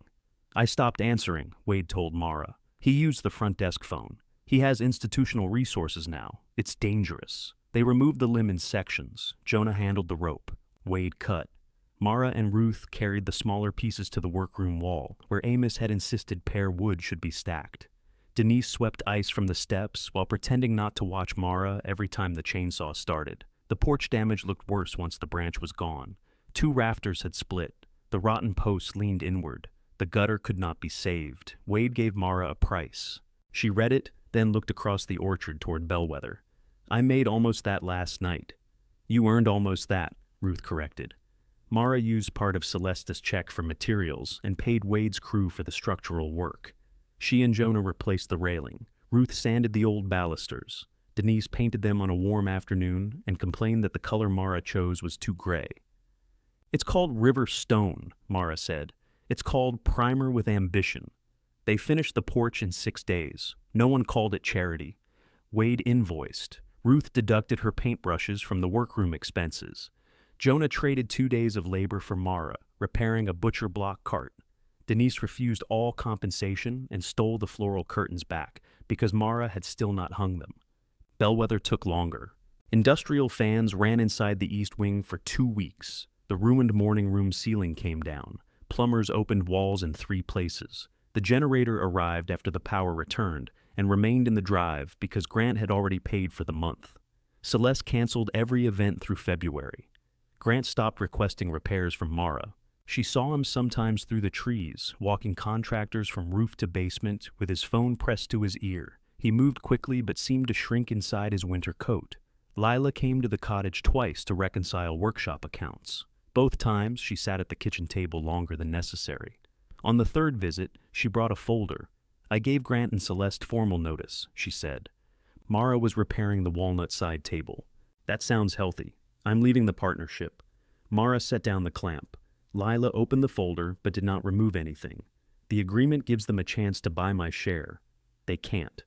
I stopped answering, Wade told Mara. He used the front desk phone. He has institutional resources now. It's dangerous. They removed the limb in sections. Jonah handled the rope. Wade cut. Mara and Ruth carried the smaller pieces to the workroom wall, where Amos had insisted pear wood should be stacked. Denise swept ice from the steps while pretending not to watch Mara every time the chainsaw started. The porch damage looked worse once the branch was gone. 2 rafters had split. The rotten posts leaned inward. The gutter could not be saved. Wade gave Mara a price. She read it, then looked across the orchard toward Bellwether. I made almost that last night. You earned almost that, Ruth corrected. Mara used part of Celeste's check for materials and paid Wade's crew for the structural work. She and Jonah replaced the railing. Ruth sanded the old balusters. Denise painted them on a warm afternoon and complained that the color Mara chose was too gray. It's called River Stone, Mara said. It's called Primer with Ambition. They finished the porch in 6 days. No one called it charity. Wade invoiced. Ruth deducted her paintbrushes from the workroom expenses. Jonah traded 2 days of labor for Mara, repairing a butcher block cart. Denise refused all compensation and stole the floral curtains back because Mara had still not hung them. Bellwether took longer. Industrial fans ran inside the east wing for 2 weeks. The ruined morning room ceiling came down. Plumbers opened walls in 3 places. The generator arrived after the power returned and remained in the drive because Grant had already paid for the month. Celeste canceled every event through February. Grant stopped requesting repairs from Mara. She saw him sometimes through the trees, walking contractors from roof to basement with his phone pressed to his ear. He moved quickly but seemed to shrink inside his winter coat. Lila came to the cottage twice to reconcile workshop accounts. Both times, she sat at the kitchen table longer than necessary. On the 3rd visit, she brought a folder. I gave Grant and Celeste formal notice, she said. Mara was repairing the walnut side table. That sounds healthy. I'm leaving the partnership. Mara set down the clamp. Lila opened the folder but did not remove anything. The agreement gives them a chance to buy my share. They can't.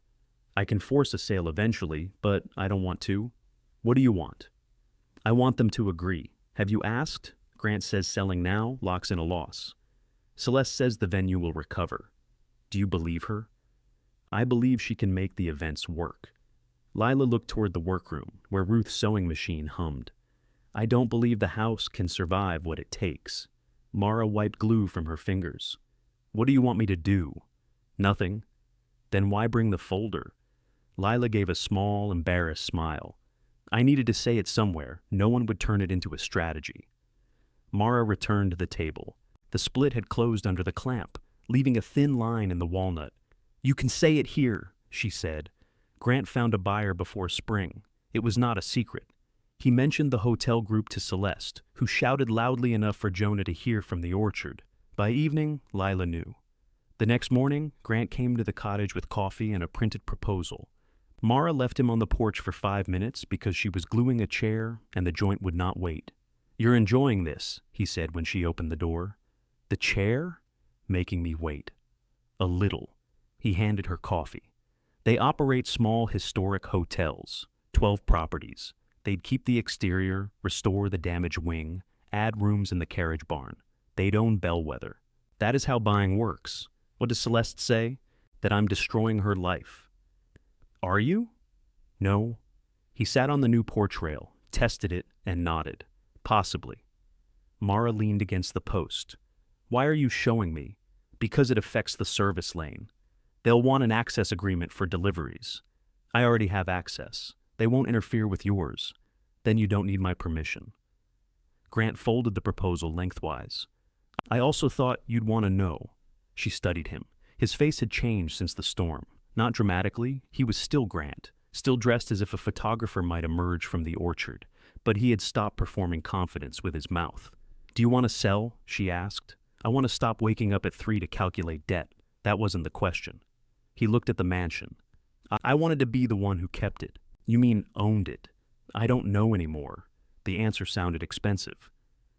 I can force a sale eventually, but I don't want to. What do you want? I want them to agree. Have you asked? Grant says selling now locks in a loss. Celeste says the venue will recover. Do you believe her? I believe she can make the events work. Lila looked toward the workroom, where Ruth's sewing machine hummed. I don't believe the house can survive what it takes. Mara wiped glue from her fingers. What do you want me to do? Nothing. Then why bring the folder? Lila gave a small, embarrassed smile. I needed to say it somewhere. No one would turn it into a strategy. Mara returned to the table. The split had closed under the clamp, leaving a thin line in the walnut. You can say it here, she said. Grant found a buyer before spring. It was not a secret. He mentioned the hotel group to Celeste, who shouted loudly enough for Jonah to hear from the orchard. By evening, Lila knew. The next morning, Grant came to the cottage with coffee and a printed proposal. Mara left him on the porch for 5 minutes because she was gluing a chair and the joint would not wait. You're enjoying this, he said when she opened the door. The chair? Making me wait. A little. He handed her coffee. They operate small historic hotels, 12 properties. They'd keep the exterior, restore the damaged wing, add rooms in the carriage barn. They'd own Bellwether. That is how buying works. What does Celeste say? That I'm destroying her life. Are you? No. He sat on the new porch rail, tested it, and nodded. Possibly. Mara leaned against the post. Why are you showing me? Because it affects the service lane. They'll want an access agreement for deliveries. I already have access. They won't interfere with yours. Then you don't need my permission. Grant folded the proposal lengthwise. I also thought you'd want to know. She studied him. His face had changed since the storm. Not dramatically, he was still Grant, still dressed as if a photographer might emerge from the orchard, but he had stopped performing confidence with his mouth. Do you want to sell? She asked. I want to stop waking up at 3 to calculate debt. That wasn't the question. He looked at the mansion. I wanted to be the one who kept it. You mean owned it? I don't know anymore. The answer sounded expensive.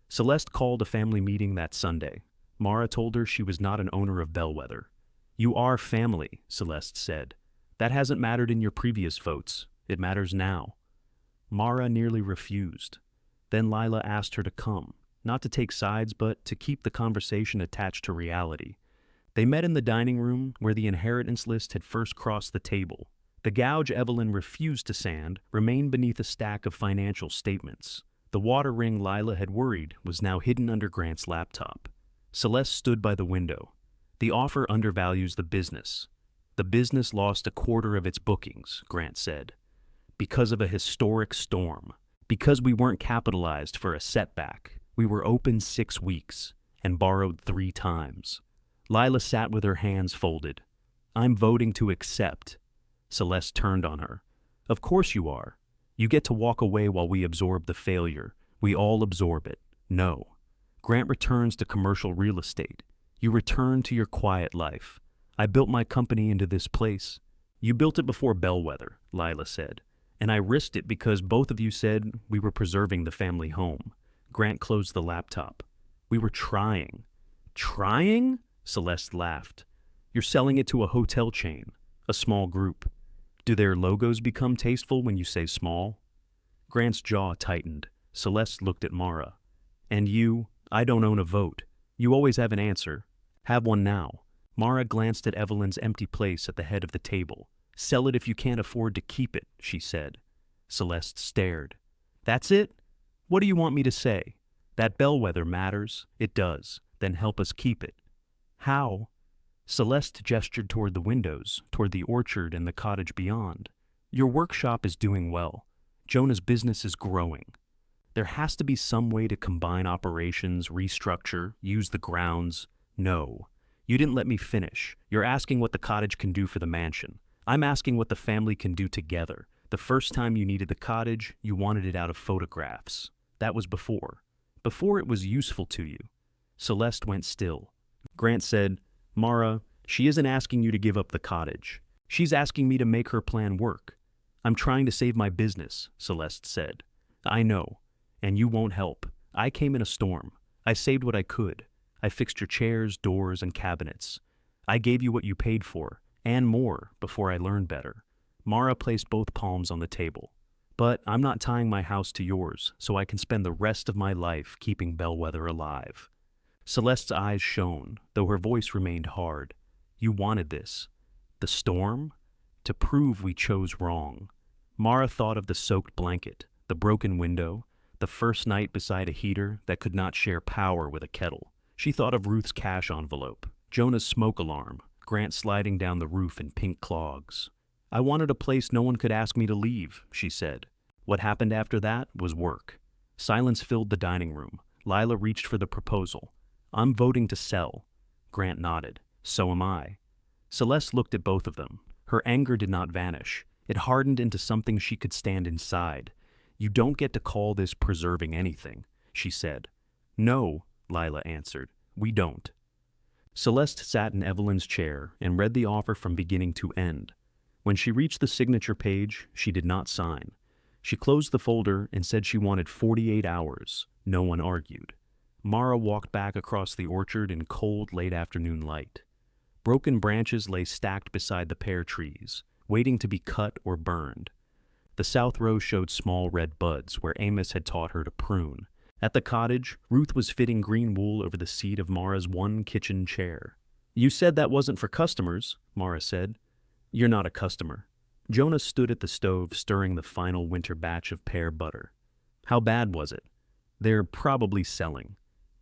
Celeste called a family meeting that Sunday. Mara told her she was not an owner of Bellwether. You are family, Celeste said. That hasn't mattered in your previous votes. It matters now. Mara nearly refused. Then Lila asked her to come, not to take sides, but to keep the conversation attached to reality. They met in the dining room where the inheritance list had first crossed the table. The gouge Evelyn refused to sand remained beneath a stack of financial statements. The water ring Lila had worried was now hidden under Grant's laptop. Celeste stood by the window. The offer undervalues the business. The business lost a quarter of its bookings, Grant said, because of a historic storm. Because we weren't capitalized for a setback. We were open 6 weeks and borrowed 3 times. Lila sat with her hands folded. I'm voting to accept. Celeste turned on her. Of course you are. You get to walk away while we absorb the failure. We all absorb it. No. Grant returns to commercial real estate. You return to your quiet life. I built my company into this place. You built it before Bellwether, Lila said. And I risked it because both of you said we were preserving the family home. Grant closed the laptop. We were trying. Trying? Celeste laughed. You're selling it to a hotel chain, a small group. Do their logos become tasteful when you say small? Grant's jaw tightened. Celeste looked at Mara. And you, I don't own a vote. You always have an answer. Have one now. Mara glanced at Evelyn's empty place at the head of the table. Sell it if you can't afford to keep it, she said. Celeste stared. That's it? What do you want me to say? That Bellwether matters? It does. Then help us keep it. How? Celeste gestured toward the windows, toward the orchard and the cottage beyond. Your workshop is doing well. Jonah's business is growing. There has to be some way to combine operations, restructure, use the grounds. No. You didn't let me finish. You're asking what the cottage can do for the mansion. I'm asking what the family can do together. The first time you needed the cottage, you wanted it out of photographs. That was before. Before it was useful to you. Celeste went still. Grant said, Mara, she isn't asking you to give up the cottage. She's asking me to make her plan work. I'm trying to save my business, Celeste said. I know. And you won't help. I came in a storm. I saved what I could. I fixed your chairs, doors, and cabinets. I gave you what you paid for, and more, before I learned better. Mara placed both palms on the table. But I'm not tying my house to yours, so I can spend the rest of my life keeping Bellwether alive. Celeste's eyes shone, though her voice remained hard. You wanted this. The storm? To prove we chose wrong. Mara thought of the soaked blanket, the broken window, the first night beside a heater that could not share power with a kettle. She thought of Ruth's cash envelope, Jonah's smoke alarm, Grant sliding down the roof in pink clogs. I wanted a place no one could ask me to leave, she said. What happened after that was work. Silence filled the dining room. Lila reached for the proposal. I'm voting to sell. Grant nodded. So am I. Celeste looked at both of them. Her anger did not vanish. It hardened into something she could stand inside. You don't get to call this preserving anything, she said. No, Lila answered. We don't. Celeste sat in Evelyn's chair and read the offer from beginning to end. When she reached the signature page, she did not sign. She closed the folder and said she wanted 48 hours. No one argued. Mara walked back across the orchard in cold, late-afternoon light. Broken branches lay stacked beside the pear trees, waiting to be cut or burned. The south row showed small red buds where Amos had taught her to prune. At the cottage, Ruth was fitting green wool over the seat of Mara's one kitchen chair. You said that wasn't for customers, Mara said. You're not a customer. Jonah stood at the stove stirring the final winter batch of pear butter. How bad was it? They're probably selling.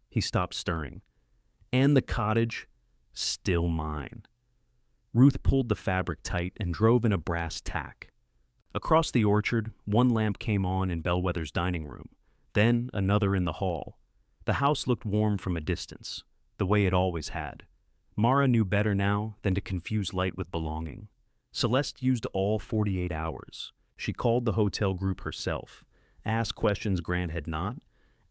He stopped stirring. And the cottage? Still mine. Ruth pulled the fabric tight and drove in a brass tack. Across the orchard, one lamp came on in Bellwether's dining room, then another in the hall. The house looked warm from a distance, the way it always had. Mara knew better now than to confuse light with belonging. Celeste used all 48 hours. She called the hotel group herself, asked questions Grant had not,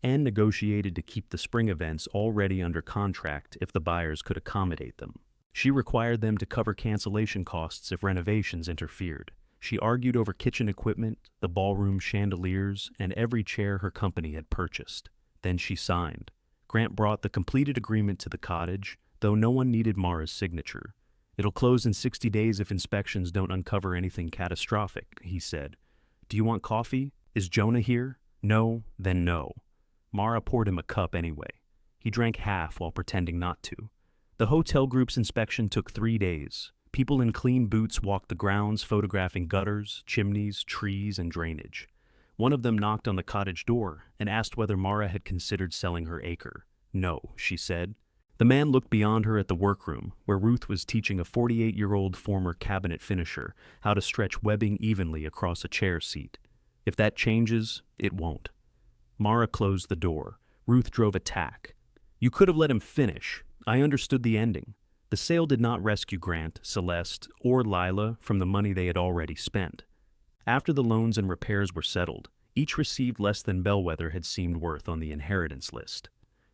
and negotiated to keep the spring events already under contract if the buyers could accommodate them. She required them to cover cancellation costs if renovations interfered. She argued over kitchen equipment, the ballroom chandeliers, and every chair her company had purchased. Then she signed. Grant brought the completed agreement to the cottage, though no one needed Mara's signature. "It'll close in 60 days if inspections don't uncover anything catastrophic," he said. "Do you want coffee? Is Jonah here?" "No, then no." Mara poured him a cup anyway. He drank half while pretending not to. The hotel group's inspection took 3 days. People in clean boots walked the grounds, photographing gutters, chimneys, trees, and drainage. One of them knocked on the cottage door and asked whether Mara had considered selling her acre. "No," she said. The man looked beyond her at the workroom, where Ruth was teaching a 48-year-old former cabinet finisher how to stretch webbing evenly across a chair seat. "If that changes, it won't." Mara closed the door. Ruth drove a tack. "You could have let him finish. I understood the ending." The sale did not rescue Grant, Celeste, or Lila from the money they had already spent. After the loans and repairs were settled, each received less than Bellwether had seemed worth on the inheritance list.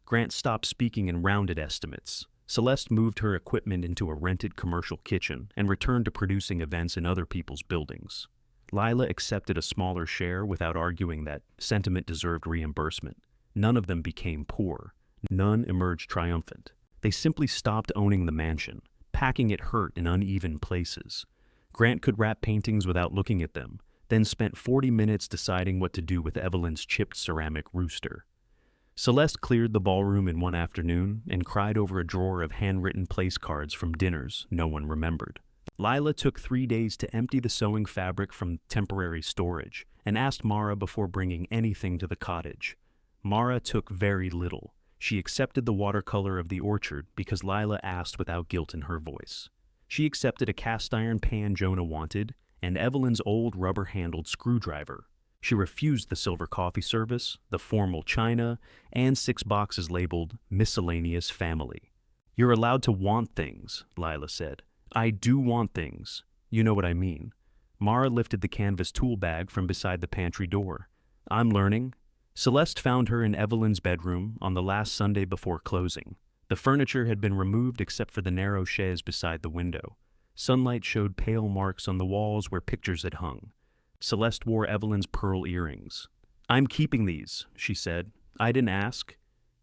Grant stopped speaking in rounded estimates. Celeste moved her equipment into a rented commercial kitchen and returned to producing events in other people's buildings. Lila accepted a smaller share without arguing that sentiment deserved reimbursement. None of them became poor. None emerged triumphant. They simply stopped owning the mansion. Packing it hurt in uneven places. Grant could wrap paintings without looking at them, then spent 40 minutes deciding what to do with Evelyn's chipped ceramic rooster. Celeste cleared the ballroom in one afternoon and cried over a drawer of handwritten place cards from dinners no one remembered. Lila took 3 days to empty the sewing fabric from temporary storage and asked Mara before bringing anything to the cottage. Mara took very little. She accepted the watercolor of the orchard because Lila asked without guilt in her voice. She accepted a cast-iron pan Jonah wanted and Evelyn's old rubber-handled screwdriver. She refused the silver coffee service, the formal china, and 6 boxes labeled Miscellaneous Family. "You're allowed to want things," Lila said. "I do want things. You know what I mean." Mara lifted the canvas tool bag from beside the pantry door. "I'm learning." Celeste found her in Evelyn's bedroom on the last Sunday before closing. The furniture had been removed except for the narrow chaise beside the window. Sunlight showed pale marks on the walls where pictures had hung. Celeste wore Evelyn's pearl earrings. "I'm keeping these," she said. "I didn't ask."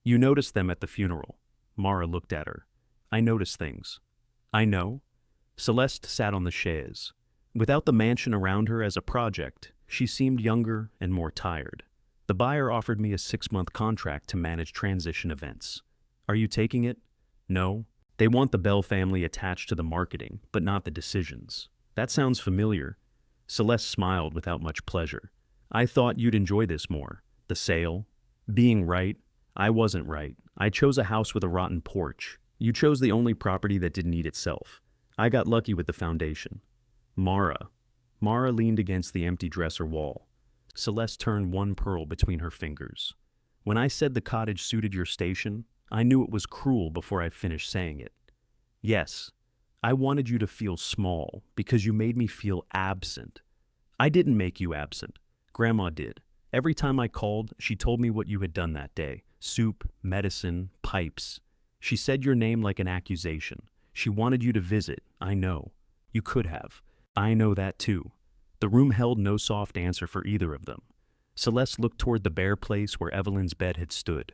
"You noticed them at the funeral." Mara looked at her. "I notice things." "I know." Celeste sat on the chaise. Without the mansion around her as a project, she seemed younger and more tired. "The buyer offered me a 6-month contract to manage transition events. Are you taking it?" "No. They want the Bell family attached to the marketing, but not the decisions." "That sounds familiar." Celeste smiled without much pleasure. "I thought you'd enjoy this more. The sale. Being right. I wasn't right. I chose a house with a rotten porch. You chose the only property that didn't eat itself. I got lucky with the foundation." "Mara." Mara leaned against the empty dresser wall. Celeste turned one pearl between her fingers. "When I said the cottage suited your station, I knew it was cruel before I finished saying it. Yes, I wanted you to feel small because you made me feel absent. I didn't make you absent. Grandma did. Every time I called, she told me what you had done that day. Soup, medicine, pipes. She said your name like an accusation. She wanted you to visit, I know. You could have. I know that too." The room held no soft answer for either of them. Celeste looked toward the bare place where Evelyn's bed had stood.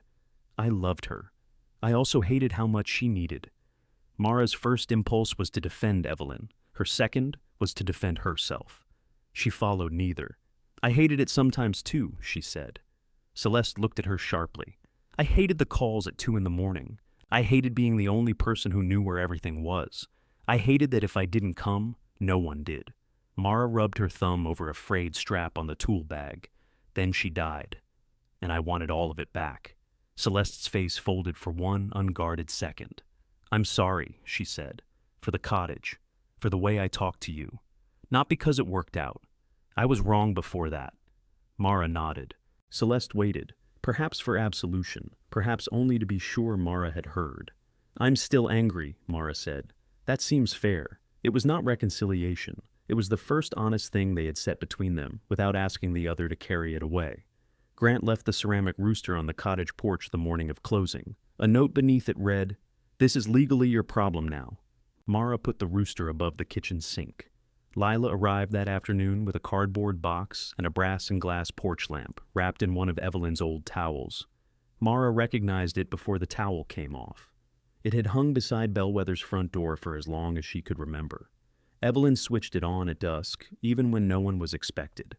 "I loved her. I also hated how much she needed." Mara's first impulse was to defend Evelyn. Her second was to defend herself. She followed neither. "I hated it sometimes too," she said. Celeste looked at her sharply. "I hated the calls at 2 a.m. I hated being the only person who knew where everything was. I hated that if I didn't come, no one did." Mara rubbed her thumb over a frayed strap on the tool bag. "Then she died. And I wanted all of it back." Celeste's face folded for one unguarded second. "I'm sorry," she said, "for the cottage, for the way I talked to you. Not because it worked out. I was wrong before that." Mara nodded. Celeste waited, perhaps for absolution, perhaps only to be sure Mara had heard. "I'm still angry," Mara said. "That seems fair. It was not reconciliation. It was the first honest thing they had set between them, without asking the other to carry it away." Grant left the ceramic rooster on the cottage porch the morning of closing. A note beneath it read, "This is legally your problem now." Mara put the rooster above the kitchen sink. Lila arrived that afternoon with a cardboard box and a brass and glass porch lamp wrapped in one of Evelyn's old towels. Mara recognized it before the towel came off. It had hung beside Bellwether's front door for as long as she could remember. Evelyn switched it on at dusk, even when no one was expected.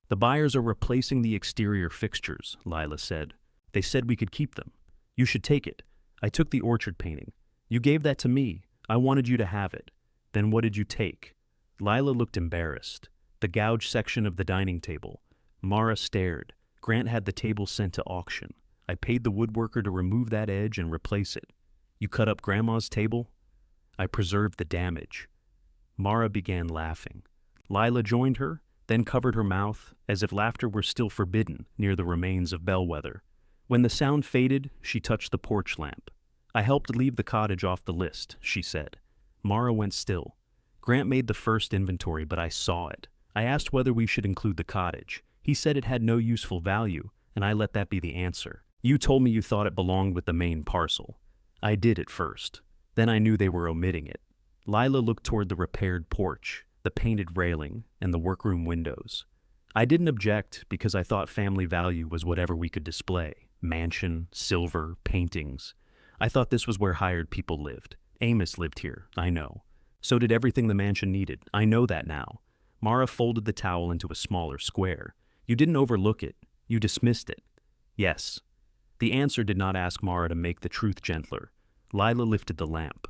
"The buyers are replacing the exterior fixtures," Lila said. "They said we could keep them. You should take it. I took the orchard painting. You gave that to me. I wanted you to have it. Then what did you take?" Lila looked embarrassed. "The gouge section of the dining table." Mara stared. "Grant had the table sent to auction. I paid the woodworker to remove that edge and replace it." "You cut up Grandma's table?" "I preserved the damage." Mara began laughing. Lila joined her, then covered her mouth, as if laughter were still forbidden near the remains of Bellwether. When the sound faded, she touched the porch lamp. "I helped leave the cottage off the list," she said. Mara went still. "Grant made the first inventory, but I saw it. I asked whether we should include the cottage. He said it had no useful value, and I let that be the answer. You told me you thought it belonged with the main parcel. I did at first. Then I knew they were omitting it." Lila looked toward the repaired porch, the painted railing, and the workroom windows. "I didn't object because I thought family value was whatever we could display. Mansion, silver, paintings. I thought this was where hired people lived. Amos lived here, I know. So did everything the mansion needed. I know that now." Mara folded the towel into a smaller square. "You didn't overlook it. You dismissed it." "Yes." The answer did not ask Mara to make the truth gentler. Lila lifted the lamp.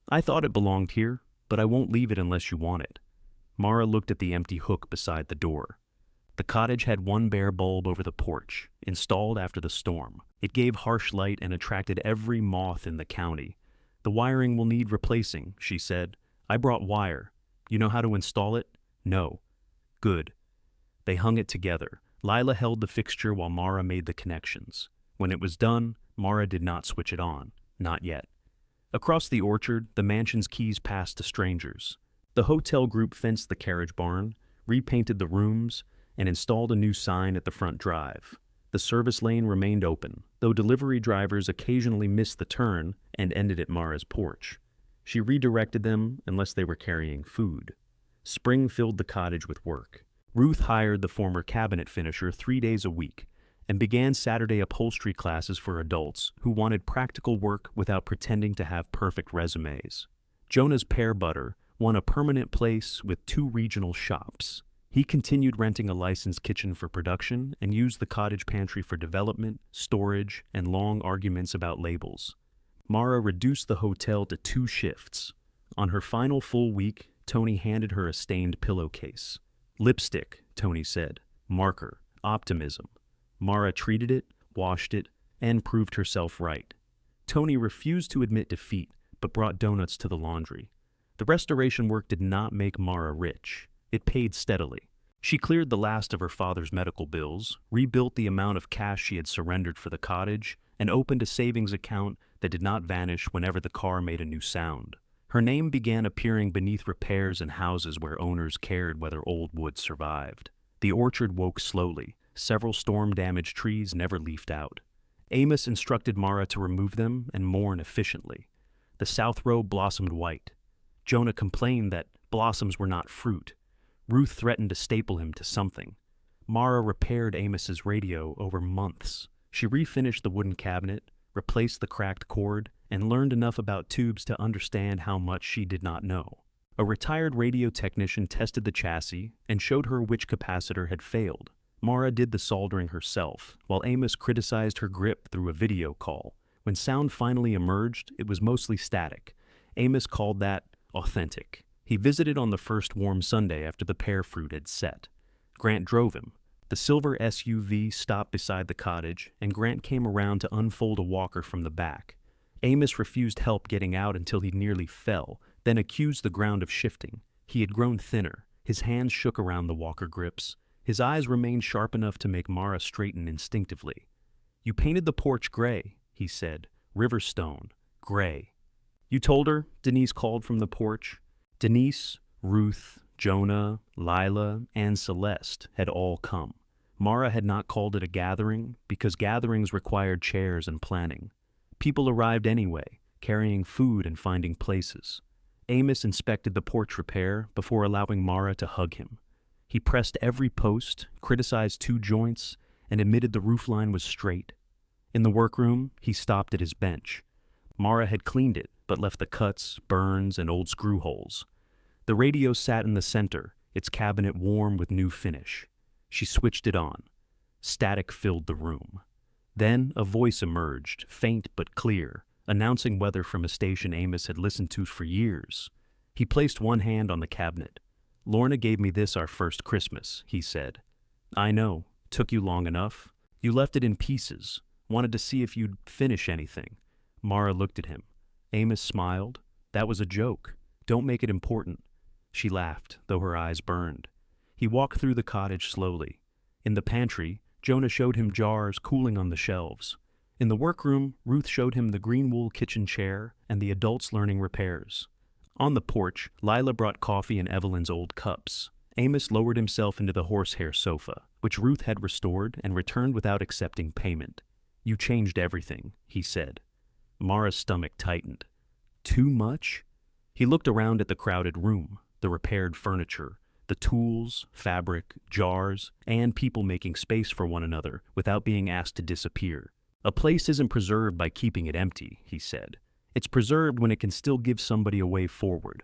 "I thought it belonged here, but I won't leave it unless you want it." Mara looked at the empty hook beside the door. The cottage had one bare bulb over the porch, installed after the storm. It gave harsh light and attracted every moth in the county. "The wiring will need replacing," she said. "I brought wire. You know how to install it?" "No." "Good." They hung it together. Lila held the fixture while Mara made the connections. When it was done, Mara did not switch it on. Not yet. Across the orchard, the mansion's keys passed to strangers. The hotel group fenced the carriage barn, repainted the rooms, and installed a new sign at the front drive. The service lane remained open, though delivery drivers occasionally missed the turn and ended at Mara's porch. She redirected them unless they were carrying food. Spring filled the cottage with work. Ruth hired the former cabinet finisher 3 days a week and began Saturday upholstery classes for adults who wanted practical work without pretending to have perfect resumes. Jonah's pear butter won a permanent place with 2 regional shops. He continued renting a licensed kitchen for production and used the cottage pantry for development, storage, and long arguments about labels. Mara reduced the hotel to 2 shifts. On her final full week, Tony handed her a stained pillowcase. "Lipstick," Tony said. "Marker. Optimism." Mara treated it, washed it, and proved herself right. Tony refused to admit defeat, but brought donuts to the laundry. The restoration work did not make Mara rich. It paid steadily. She cleared the last of her father's medical bills, rebuilt the amount of cash she had surrendered for the cottage, and opened a savings account that did not vanish whenever the car made a new sound. Her name began appearing beneath repairs and houses where owners cared whether old wood survived. The orchard woke slowly. Several storm-damaged trees never leafed out. Amos instructed Mara to remove them and mourn efficiently. The south row blossomed white. Jonah complained that blossoms were not fruit. Ruth threatened to staple him to something. Mara repaired Amos's radio over months. She refinished the wooden cabinet, replaced the cracked cord, and learned enough about tubes to understand how much she did not know. A retired radio technician tested the chassis and showed her which capacitor had failed. Mara did the soldering herself, while Amos criticized her grip through a video call. When sound finally emerged, it was mostly static. Amos called that authentic. He visited on the first warm Sunday after the pear fruit had set. Grant drove him. The silver SUV stopped beside the cottage, and Grant came around to unfold a walker from the back. Amos refused help getting out until he nearly fell, then accused the ground of shifting. He had grown thinner. His hands shook around the walker grips. His eyes remained sharp enough to make Mara straighten instinctively. "You painted the porch gray," he said. "Riverstone. Gray." "You told her?" Denise called from the porch. Denise, Ruth, Jonah, Lila, and Celeste had all come. Mara had not called it a gathering because gatherings required chairs and planning. People arrived anyway, carrying food and finding places. Amos inspected the porch repair before allowing Mara to hug him. He pressed every post, criticized 2 joints, and admitted the roofline was straight. In the workroom, he stopped at his bench. Mara had cleaned it, but left the cuts, burns, and old screw holes. The radio sat in the center, its cabinet warm with new finish. She switched it on. Static filled the room. Then a voice emerged, faint but clear, announcing weather from a station Amos had listened to for years. He placed one hand on the cabinet. "Lorna gave me this our first Christmas," he said. "I know. Took you long enough. You left it in pieces. Wanted to see if you'd finish anything." Mara looked at him. Amos smiled. "That was a joke. Don't make it important." She laughed, though her eyes burned. He walked through the cottage slowly. In the pantry, Jonah showed him jars cooling on the shelves. In the workroom, Ruth showed him the green wool kitchen chair and the adults learning repairs. On the porch, Lila brought coffee in Evelyn's old cups. Amos lowered himself into the horsehair sofa, which Ruth had restored and returned without accepting payment. "You changed everything," he said. Mara's stomach tightened. Too much? He looked around at the crowded room, the repaired furniture, the tools, fabric, jars, and people making space for one another without being asked to disappear. "A place isn't preserved by keeping it empty," he said. "It's preserved when it can still give somebody a way forward."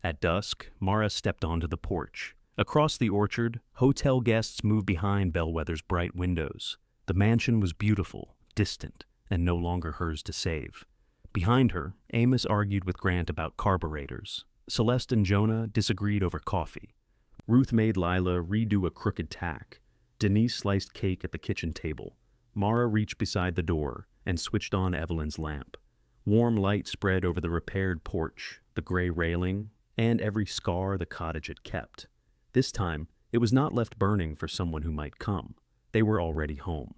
At dusk, Mara stepped onto the porch. Across the orchard, hotel guests moved behind Bellwether's bright windows. The mansion was beautiful, distant, and no longer hers to save. Behind her, Amos argued with Grant about carburetors. Celeste and Jonah disagreed over coffee. Ruth made Lila redo a crooked tack. Denise sliced cake at the kitchen table. Mara reached beside the door and switched on Evelyn's lamp. Warm light spread over the repaired porch, the gray railing, and every scar the cottage had kept. This time, it was not left burning for someone who might come. They were already home.